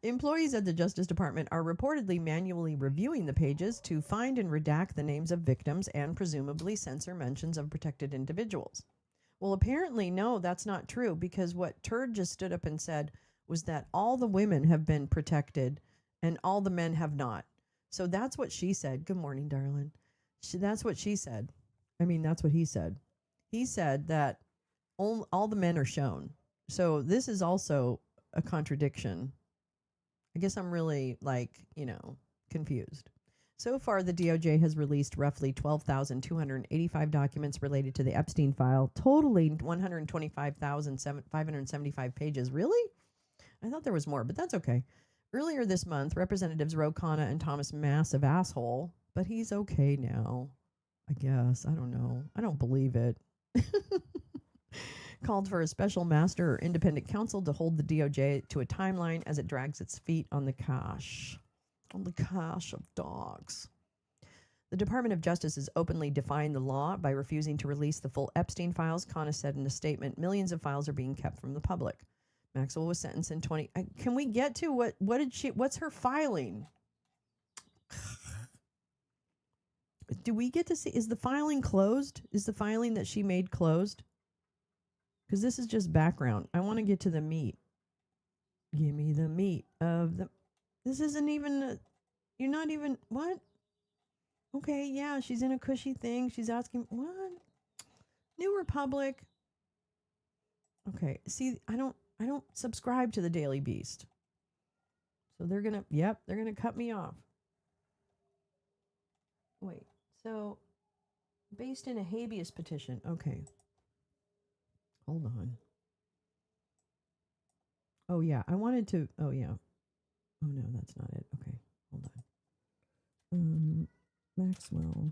Employees at the Justice Department are reportedly manually reviewing the pages to find and redact the names of victims and presumably censor mentions of protected individuals. Well, apparently, no, that's not true, because what Turd just stood up and said was that all the women have been protected and all the men have not. So that's what she said. Good morning, darling. That's what she said. I mean, that's what he said. He said that all the men are shown. So this is also a contradiction. I guess I'm really confused. So far, the DOJ has released roughly 12,285 documents related to the Epstein file, totaling 125,575 pages. Really? I thought there was more, but that's okay. Earlier this month, Representatives Ro Khanna and Thomas Massive Asshole, but he's okay now, I guess. I don't know. I don't believe it. Called for a special master or independent counsel to hold the DOJ to a timeline as it drags its feet on the cache of dogs. The Department of Justice is openly defying the law by refusing to release the full Epstein files. Khanna said in a statement, millions of files are being kept from the public. Maxwell was sentenced in 20. Can we get to what's her filing? Do we get to see, is the filing closed? Is the filing that she made closed? Because this is just background. I want to get to the meat. Give me the meat of the. This isn't even. You're not even. What? Okay, yeah, she's in a cushy thing. She's asking, what? New Republic. Okay, see, I don't subscribe to the Daily Beast. So they're going to cut me off. Wait, so based in a habeas petition. Okay. Hold on. Oh, yeah, I wanted to, oh, yeah. Oh, no, that's not it. Okay, hold on. Maxwell.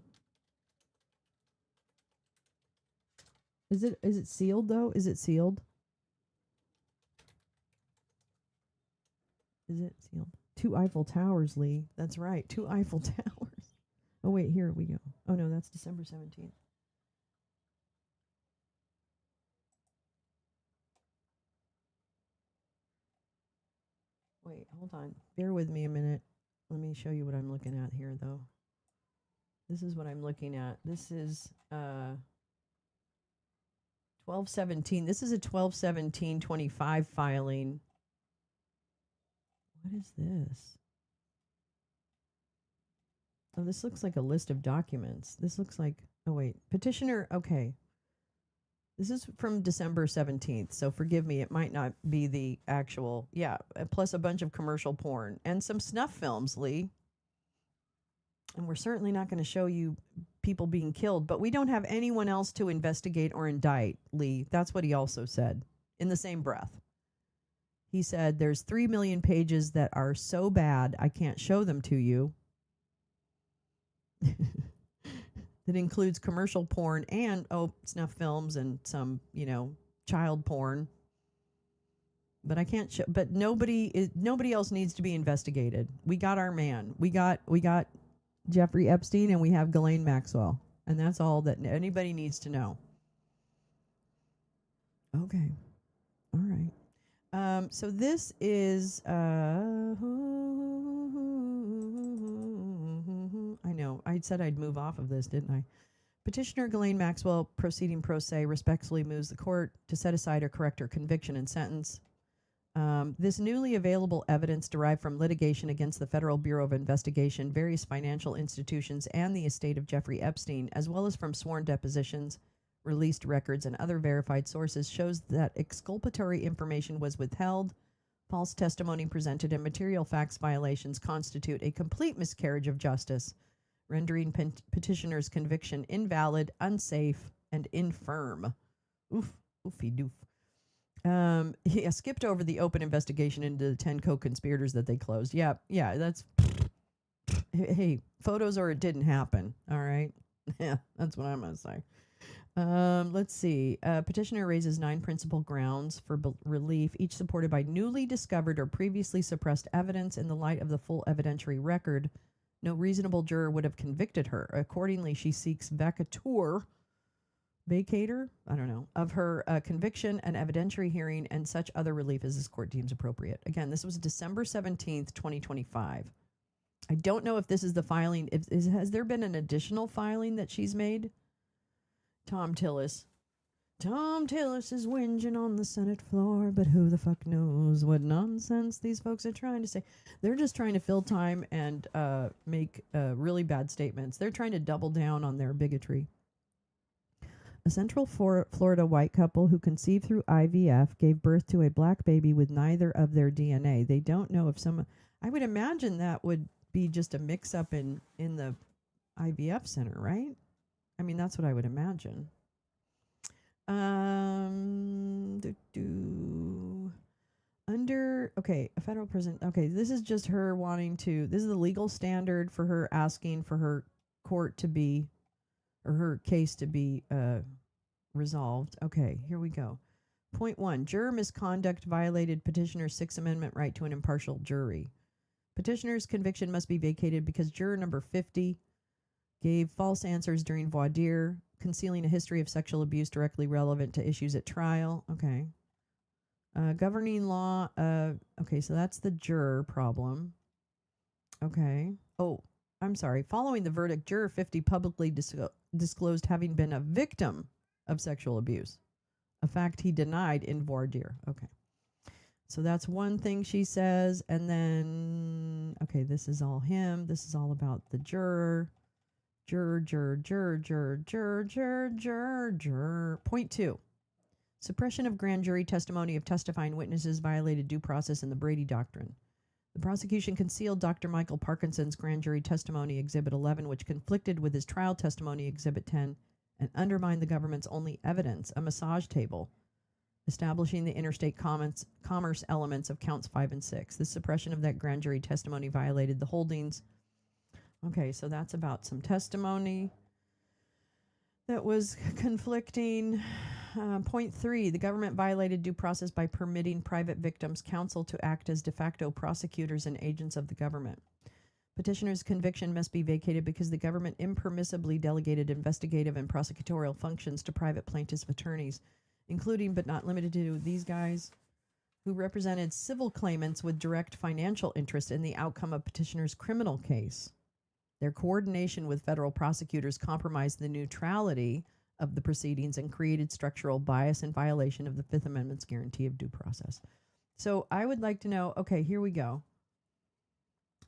Is it sealed, though? Is it sealed? Is it sealed? 2 Eiffel Towers, Lee. That's right, 2 Eiffel Towers. Oh, wait, here we go. Oh, no, that's December 17th. Wait, hold on. Bear with me a minute. Let me show you what I'm looking at here, though. This is what I'm looking at. This is 12/17. This is a 12/17/25 filing. What is this? Oh, this looks like a list of documents. This looks like, oh, wait. Petitioner, okay. This is from December 17th, so forgive me, it might not be the actual, yeah, plus a bunch of commercial porn and some snuff films, Lee. And we're certainly not going to show you people being killed, but we don't have anyone else to investigate or indict, Lee. That's what he also said in the same breath. He said, there's 3 million pages that are so bad I can't show them to you. That includes commercial porn and, snuff films and some, child porn. But I can't show, but nobody else needs to be investigated. We got our man. We got Jeffrey Epstein and we have Ghislaine Maxwell. And that's all that anybody needs to know. Okay. All right. So this is, I know, I said I'd move off of this, didn't I? Petitioner Ghislaine Maxwell, proceeding pro se, respectfully moves the court to set aside or correct her conviction and sentence. This newly available evidence derived from litigation against the Federal Bureau of Investigation, various financial institutions, and the estate of Jeffrey Epstein, as well as from sworn depositions, released records, and other verified sources, shows that exculpatory information was withheld, false testimony presented, and material facts violations constitute a complete miscarriage of justice, rendering petitioner's conviction invalid, unsafe, and infirm. Oofy doof. He skipped over the open investigation into the 10 co-conspirators that they closed. Yeah, that's... Hey, photos or it didn't happen, all right? Yeah, that's what I'm going to say. Let's see. Petitioner raises 9 principal grounds for relief, each supported by newly discovered or previously suppressed evidence. In the light of the full evidentiary record, no reasonable juror would have convicted her. Accordingly, she seeks vacatur vacator, I don't know, of her conviction and evidentiary hearing and such other relief as this court deems appropriate. Again, this was December 17th, 2025. I don't know if this is the filing. Has there been an additional filing that she's made? Tom Tillis. Tom Tillis is whinging on the Senate floor, but who the fuck knows what nonsense these folks are trying to say. They're just trying to fill time and make really bad statements. They're trying to double down on their bigotry. A Central Florida white couple who conceived through IVF gave birth to a black baby with neither of their DNA. They don't know if someone... I would imagine that would be just a mix-up in the IVF center, right? I mean, that's what I would imagine. Okay, a federal prison. Okay, this is just her wanting to... This is the legal standard for her asking for her court to be... or her case to be resolved. Okay, here we go. Point 1. Juror misconduct violated petitioner's Sixth Amendment right to an impartial jury. Petitioner's conviction must be vacated because juror number 50 gave false answers during voir dire, concealing a history of sexual abuse directly relevant to issues at trial. Okay. Governing law. Okay, so that's the juror problem. Okay. Oh, I'm sorry. Following the verdict, juror 50 publicly disclosed having been a victim of sexual abuse, a fact he denied in voir dire. Okay. So that's one thing she says. And then, okay, this is all him. This is all about the juror. Juror. Point 2. Suppression of grand jury testimony of testifying witnesses violated due process in the Brady Doctrine. The prosecution concealed Dr. Michael Parkinson's grand jury testimony, Exhibit 11, which conflicted with his trial testimony, Exhibit 10, and undermined the government's only evidence, a massage table, establishing the interstate commerce elements of counts 5 and 6. The suppression of that grand jury testimony violated the holdings. Okay, so that's about some testimony that was conflicting. Point 3, the government violated due process by permitting private victims' counsel to act as de facto prosecutors and agents of the government. Petitioner's conviction must be vacated because the government impermissibly delegated investigative and prosecutorial functions to private plaintiffs' attorneys, including but not limited to these guys who represented civil claimants with direct financial interest in the outcome of petitioner's criminal case. Their coordination with federal prosecutors compromised the neutrality of the proceedings and created structural bias in violation of the Fifth Amendment's guarantee of due process. So I would like to know, okay, here we go.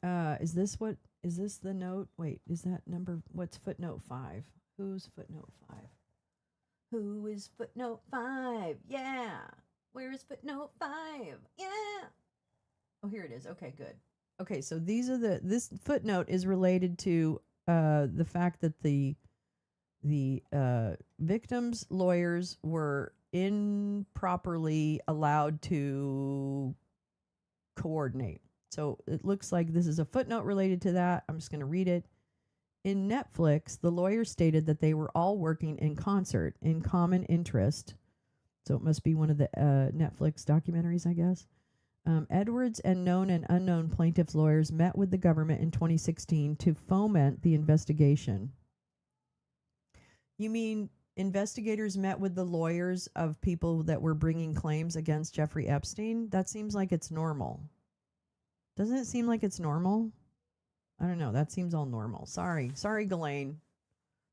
Is this the note? Wait, is that number, what's footnote 5? Who's footnote 5? Who is footnote 5? Yeah. Where is footnote 5? Yeah. Oh, here it is. Okay, good. Okay, so this footnote is related to the fact that the victims' lawyers were improperly allowed to coordinate. So it looks like this is a footnote related to that. I'm just going to read it. In Netflix, the lawyers stated that they were all working in concert in common interest. So it must be one of the Netflix documentaries, I guess. Edwards and known and unknown plaintiffs' lawyers met with the government in 2016 to foment the investigation. You mean investigators met with the lawyers of people that were bringing claims against Jeffrey Epstein? That seems like it's normal. Doesn't it seem like it's normal? I don't know. That seems all normal. Sorry, Ghislaine.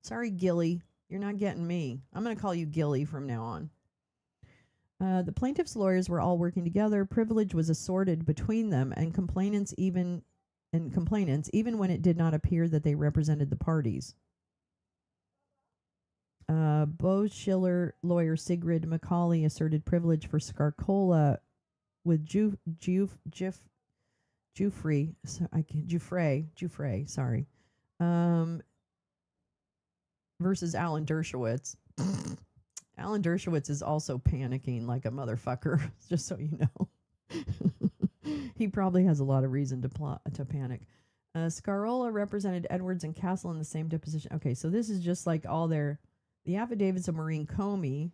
Sorry, Gilly. You're not getting me. I'm going to call you Gilly from now on. The plaintiff's lawyers were all working together. Privilege was assorted between them, and complainants, even when it did not appear that they represented the parties. Bo Schiller lawyer Sigrid Macaulay asserted privilege for Scarcola with Giuffre, sorry, versus Alan Dershowitz. Alan Dershowitz is also panicking like a motherfucker, just so you know. He probably has a lot of reason to panic. Scarola represented Edwards and Castle in the same deposition. Okay, so this is just like all the affidavits of Maureen Comey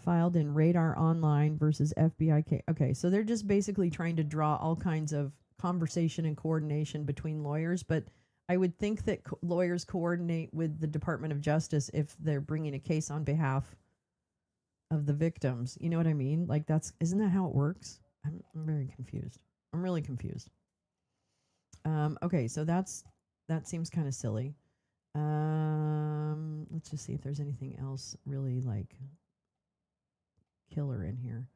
filed in Radar Online versus FBI. Okay, so they're just basically trying to draw all kinds of conversation and coordination between lawyers, but I would think that lawyers coordinate with the Department of Justice if they're bringing a case on behalf of the victims. You know what I mean? Like isn't that how it works? I'm very confused. I'm really confused. Okay, so that seems kind of silly. Let's just see if there's anything else really like killer in here.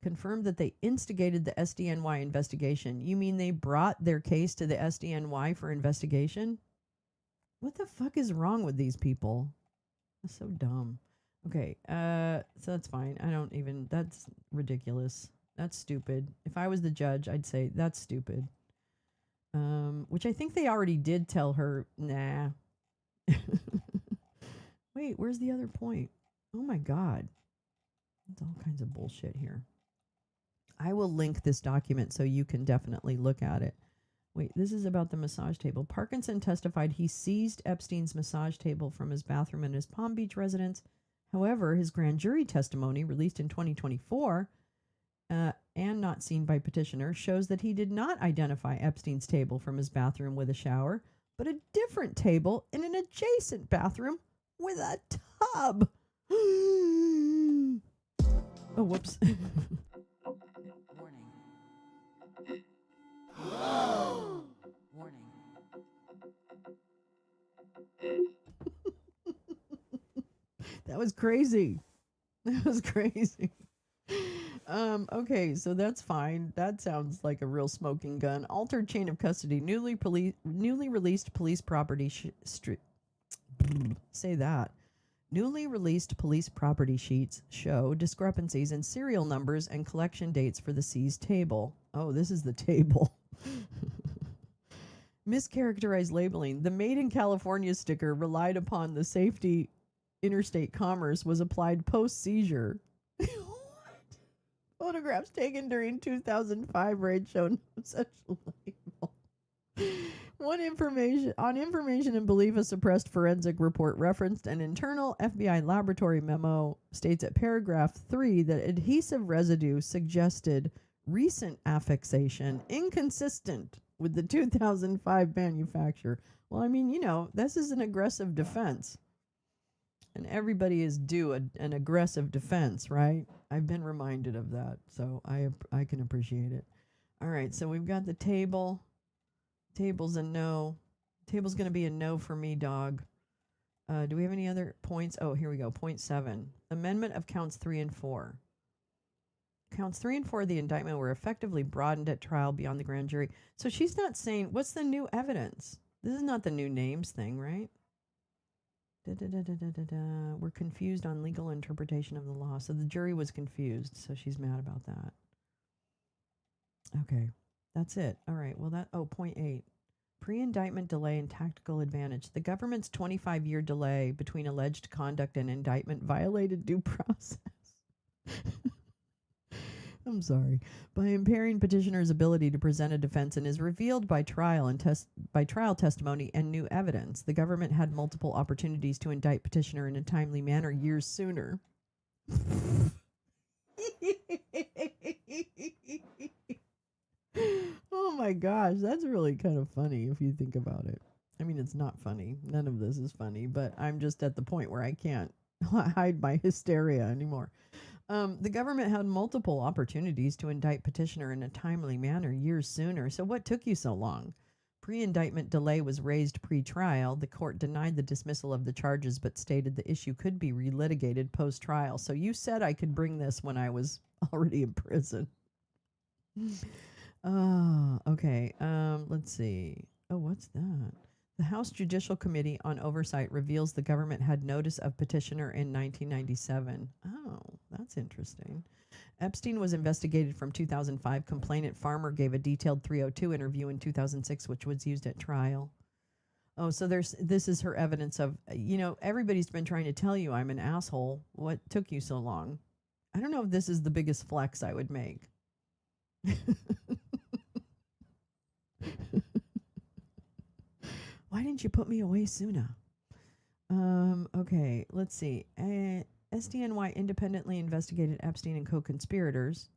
Confirmed that they instigated the SDNY investigation. You mean they brought their case to the SDNY for investigation? What the fuck is wrong with these people? That's so dumb. Okay, so that's fine. That's ridiculous. That's stupid. If I was the judge, I'd say that's stupid. Which I think they already did tell her, nah. Wait, where's the other point? Oh my God. It's all kinds of bullshit here. I will link this document so you can definitely look at it. Wait, this is about the massage table. Parkinson testified he seized Epstein's massage table from his bathroom in his Palm Beach residence. However, his grand jury testimony, released in 2024, and not seen by petitioner, shows that he did not identify Epstein's table from his bathroom with a shower, but a different table in an adjacent bathroom with a tub. Oh, whoops. Warning. Warning. That was crazy. That was crazy. Okay, so that's fine. That sounds like a real smoking gun. Altered chain of custody. Newly released police property say that. Newly released police property sheets show discrepancies in serial numbers and collection dates for the seized table. Oh, this is the table. Mischaracterized labeling. The Made in California sticker relied upon the safety interstate commerce was applied post-seizure. Photographs taken during 2005 raid show no such label. Information and belief, a suppressed forensic report referenced an internal FBI laboratory memo states at paragraph 3 that adhesive residue suggested recent affixation inconsistent with the 2005 manufacture. Well, I mean, this is an aggressive defense. And everybody is due an aggressive defense, right? I've been reminded of that, so I can appreciate it. All right, so we've got the table. Table's a no. Table's going to be a no for me, dog. Do we have any other points? Oh, here we go. Point 7. Amendment of counts 3 and 4. Counts 3 and 4 of the indictment were effectively broadened at trial beyond the grand jury. So she's not saying, what's the new evidence? This is not the new names thing, right? We're confused on legal interpretation of the law. So the jury was confused, so she's mad about that. Okay, that's it. All right, well point 8. Pre-indictment delay and tactical advantage. The government's 25-year delay between alleged conduct and indictment violated due process. I'm sorry. By impairing petitioner's ability to present a defense and is revealed by trial testimony and new evidence. The government had multiple opportunities to indict petitioner in a timely manner years sooner. Oh my gosh, that's really kind of funny if you think about it. I mean, it's not funny. None of this is funny, but I'm just at the point where I can't hide my hysteria anymore. The government had multiple opportunities to indict petitioner in a timely manner years sooner. So what took you so long? Pre-indictment delay was raised pre-trial. The court denied the dismissal of the charges, but stated the issue could be relitigated post-trial. So you said I could bring this when I was already in prison. Okay. Let's see. Oh, what's that? The House Judicial Committee on Oversight reveals the government had notice of petitioner in 1997. Oh, that's interesting. Epstein was investigated from 2005. Complainant Farmer gave a detailed 302 interview in 2006, which was used at trial. Oh, so this is her evidence of, everybody's been trying to tell you I'm an asshole. What took you so long? I don't know if this is the biggest flex I would make. Why didn't you put me away sooner? Okay, let's see. SDNY independently investigated Epstein and co-conspirators.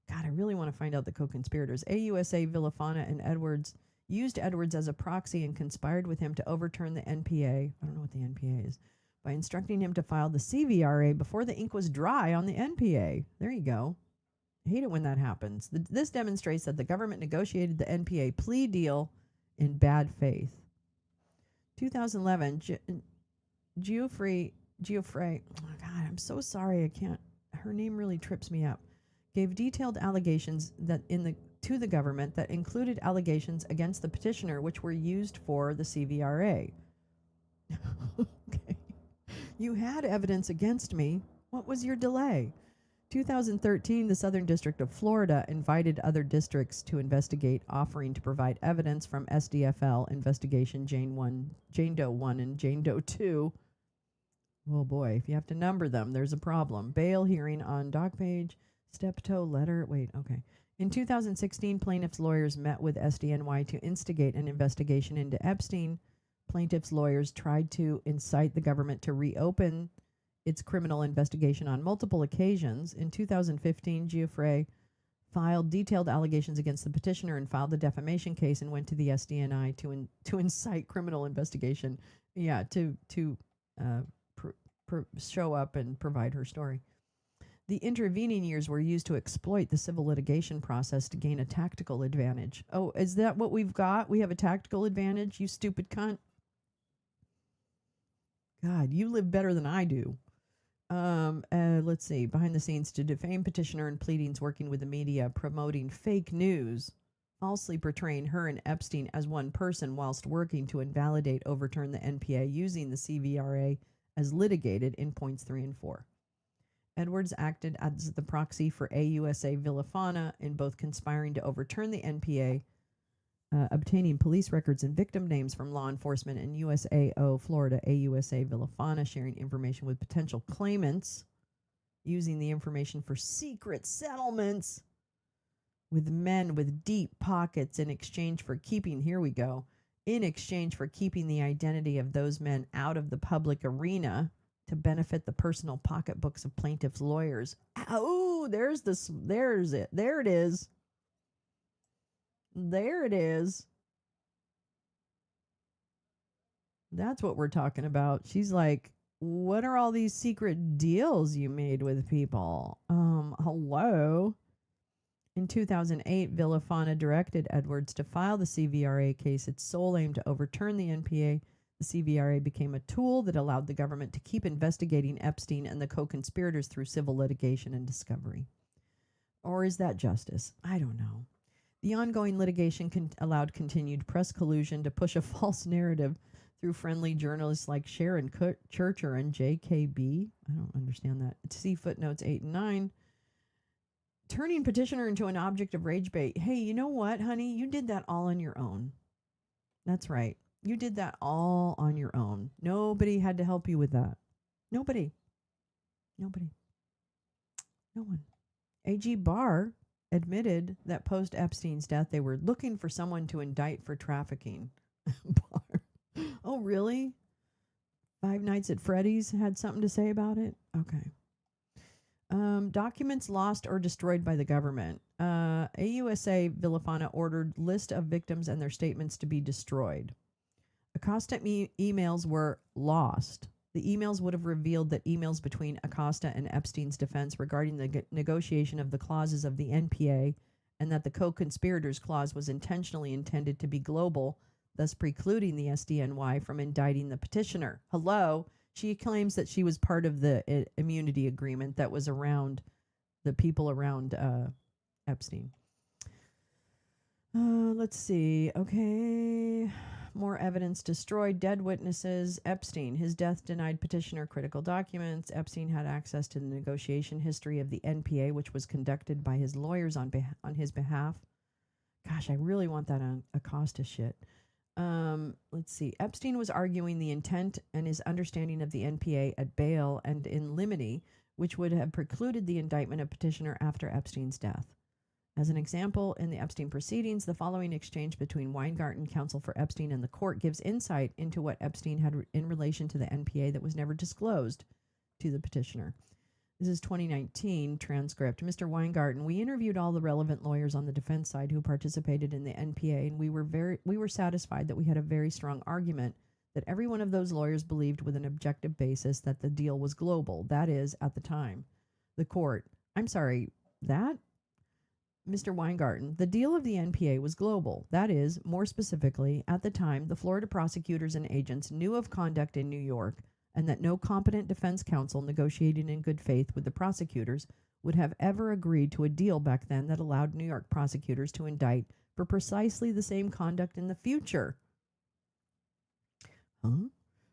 God, I really want to find out the co-conspirators. AUSA, Villafana, and Edwards used Edwards as a proxy and conspired with him to overturn the NPA. I don't know what the NPA is. By instructing him to file the CVRA before the ink was dry on the NPA. There you go. I hate it when that happens. This demonstrates that the government negotiated the NPA plea deal in bad faith. 2011, Geoffrey, oh God, I'm so sorry, I can't, her name really trips me up, gave detailed allegations that to the government that included allegations against the petitioner which were used for the CVRA. Okay. You had evidence against me. What was your delay? 2013, the Southern District of Florida invited other districts to investigate, offering to provide evidence from SDFL investigation Jane Doe 1 and Jane Doe 2. Oh boy, if you have to number them, there's a problem. Bail hearing on doc page, step-toe letter. Wait, okay. In 2016, plaintiffs' lawyers met with SDNY to instigate an investigation into Epstein. Plaintiffs' lawyers tried to incite the government to reopen its criminal investigation on multiple occasions. In 2015, Geoffrey filed detailed allegations against the petitioner and filed a defamation case and went to the SDNI to incite criminal investigation. Yeah, to show up and provide her story. The intervening years were used to exploit the civil litigation process to gain a tactical advantage. Oh, is that what we've got? We have a tactical advantage, you stupid cunt? God, you live better than I do. Let's see. Behind the scenes to defame petitioner and pleadings, working with the media, promoting fake news, falsely portraying her and Epstein as one person whilst working to invalidate, overturn the NPA, using the CVRA as litigated in points 3 and 4. Edwards acted as the proxy for AUSA Villafana in both conspiring to overturn the NPA, obtaining police records and victim names from law enforcement, and USAO Florida AUSA Villafana sharing information with potential claimants, using the information for secret settlements with men with deep pockets in exchange for keeping, here we go, in exchange for keeping the identity of those men out of the public arena to benefit the personal pocketbooks of plaintiffs' lawyers. Oh, there's it. There it is. There it is. That's what we're talking about. She's like, what are all these secret deals you made with people? Hello? In 2008, Villafana directed Edwards to file the CVRA case, its sole aim to overturn the NPA. The CVRA became a tool that allowed the government to keep investigating Epstein and the co-conspirators through civil litigation and discovery. Or is that justice? I don't know. The ongoing litigation allowed continued press collusion to push a false narrative through friendly journalists like Sharon Churcher and JKB. I don't understand that. See footnotes 8 and 9. Turning petitioner into an object of rage bait. Hey, you know what, honey? You did that all on your own. That's right. You did that all on your own. Nobody had to help you with that. Nobody. No one. A.G. Barr admitted that post Epstein's death, they were looking for someone to indict for trafficking. Barr. Oh, really? Five Nights at Freddy's had something to say about it? Okay. Documents lost or destroyed by the government. AUSA Villafana ordered list of victims and their statements to be destroyed. Acosta emails were lost. The emails would have revealed that emails between Acosta and Epstein's defense regarding the negotiation of the clauses of the NPA and that the co-conspirators clause was intentionally intended to be global, thus precluding the SDNY from indicting the petitioner. Hello? She claims that she was part of the immunity agreement that was around the people around Epstein. Let's see. Okay. More evidence destroyed. Dead witnesses. Epstein. His death denied petitioner critical documents. Epstein had access to the negotiation history of the NPA, which was conducted by his lawyers on his behalf. Gosh, I really want that on Acosta shit. Let's see. Epstein was arguing the intent and his understanding of the NPA at bail and in limine, which would have precluded the indictment of petitioner after Epstein's death. As an example, in the Epstein proceedings, the following exchange between Weingarten, counsel for Epstein, and the court gives insight into what Epstein had in relation to the NPA that was never disclosed to the petitioner. This is 2019 transcript. Mr. Weingarten, we interviewed all the relevant lawyers on the defense side who participated in the NPA, and we were satisfied that we had a very strong argument that every one of those lawyers believed with an objective basis that the deal was global. That is, at the time. The court, I'm sorry, that? Mr. Weingarten, the deal of the NPA was global. That is, more specifically, at the time, the Florida prosecutors and agents knew of conduct in New York and that no competent defense counsel negotiating in good faith with the prosecutors would have ever agreed to a deal back then that allowed New York prosecutors to indict for precisely the same conduct in the future.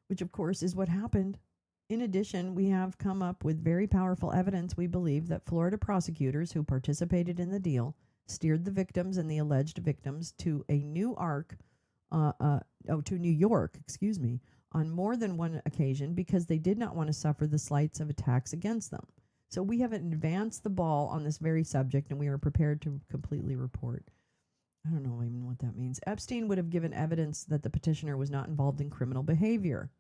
Which, of course, is what happened. In addition, we have come up with very powerful evidence we believe that Florida prosecutors who participated in the deal steered the victims and the alleged victims to a new to New York, on more than one occasion because they did not want to suffer the slights of attacks against them. So we have advanced the ball on this very subject, and we are prepared to completely report. I don't know even what that means. Epstein would have given evidence that the petitioner was not involved in criminal behavior,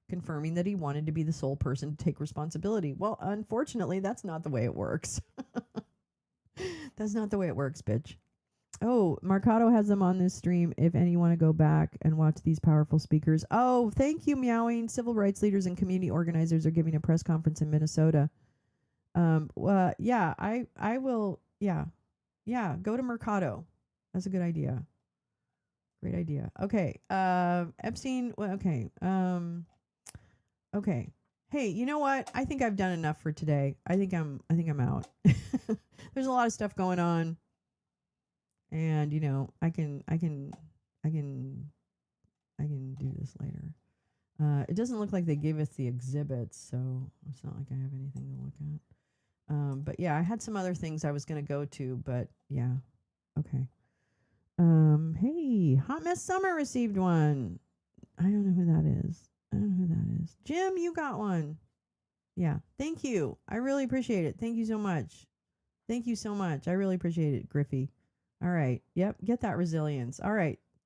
confirming that he wanted to be the sole person to take responsibility. Well, unfortunately, that's not the way it works. That's not the way it works, bitch. Oh, Marcato has them on this stream if any want to go back and watch these powerful speakers. Oh, thank you, Meowing. Civil rights leaders and community organizers are giving a press conference in Minnesota. Yeah, I will. Yeah, go to Mercado. That's a good idea. Great idea. Okay. Epstein. Well, okay. Okay. Hey, you know what? I think I've done enough for today. I think I'm out. There's a lot of stuff going on. And I can do this later. It doesn't look like they gave us the exhibits, so it's not like I have anything to look at. But yeah, I had some other things I was going to go to, but yeah. Okay. Hey, Hot Mess Summer received one. I don't know who that is. Jim, you got one. Yeah. Thank you. I really appreciate it. Thank you so much. I really appreciate it, Griffey. All right. Yep. Get that resilience. All right.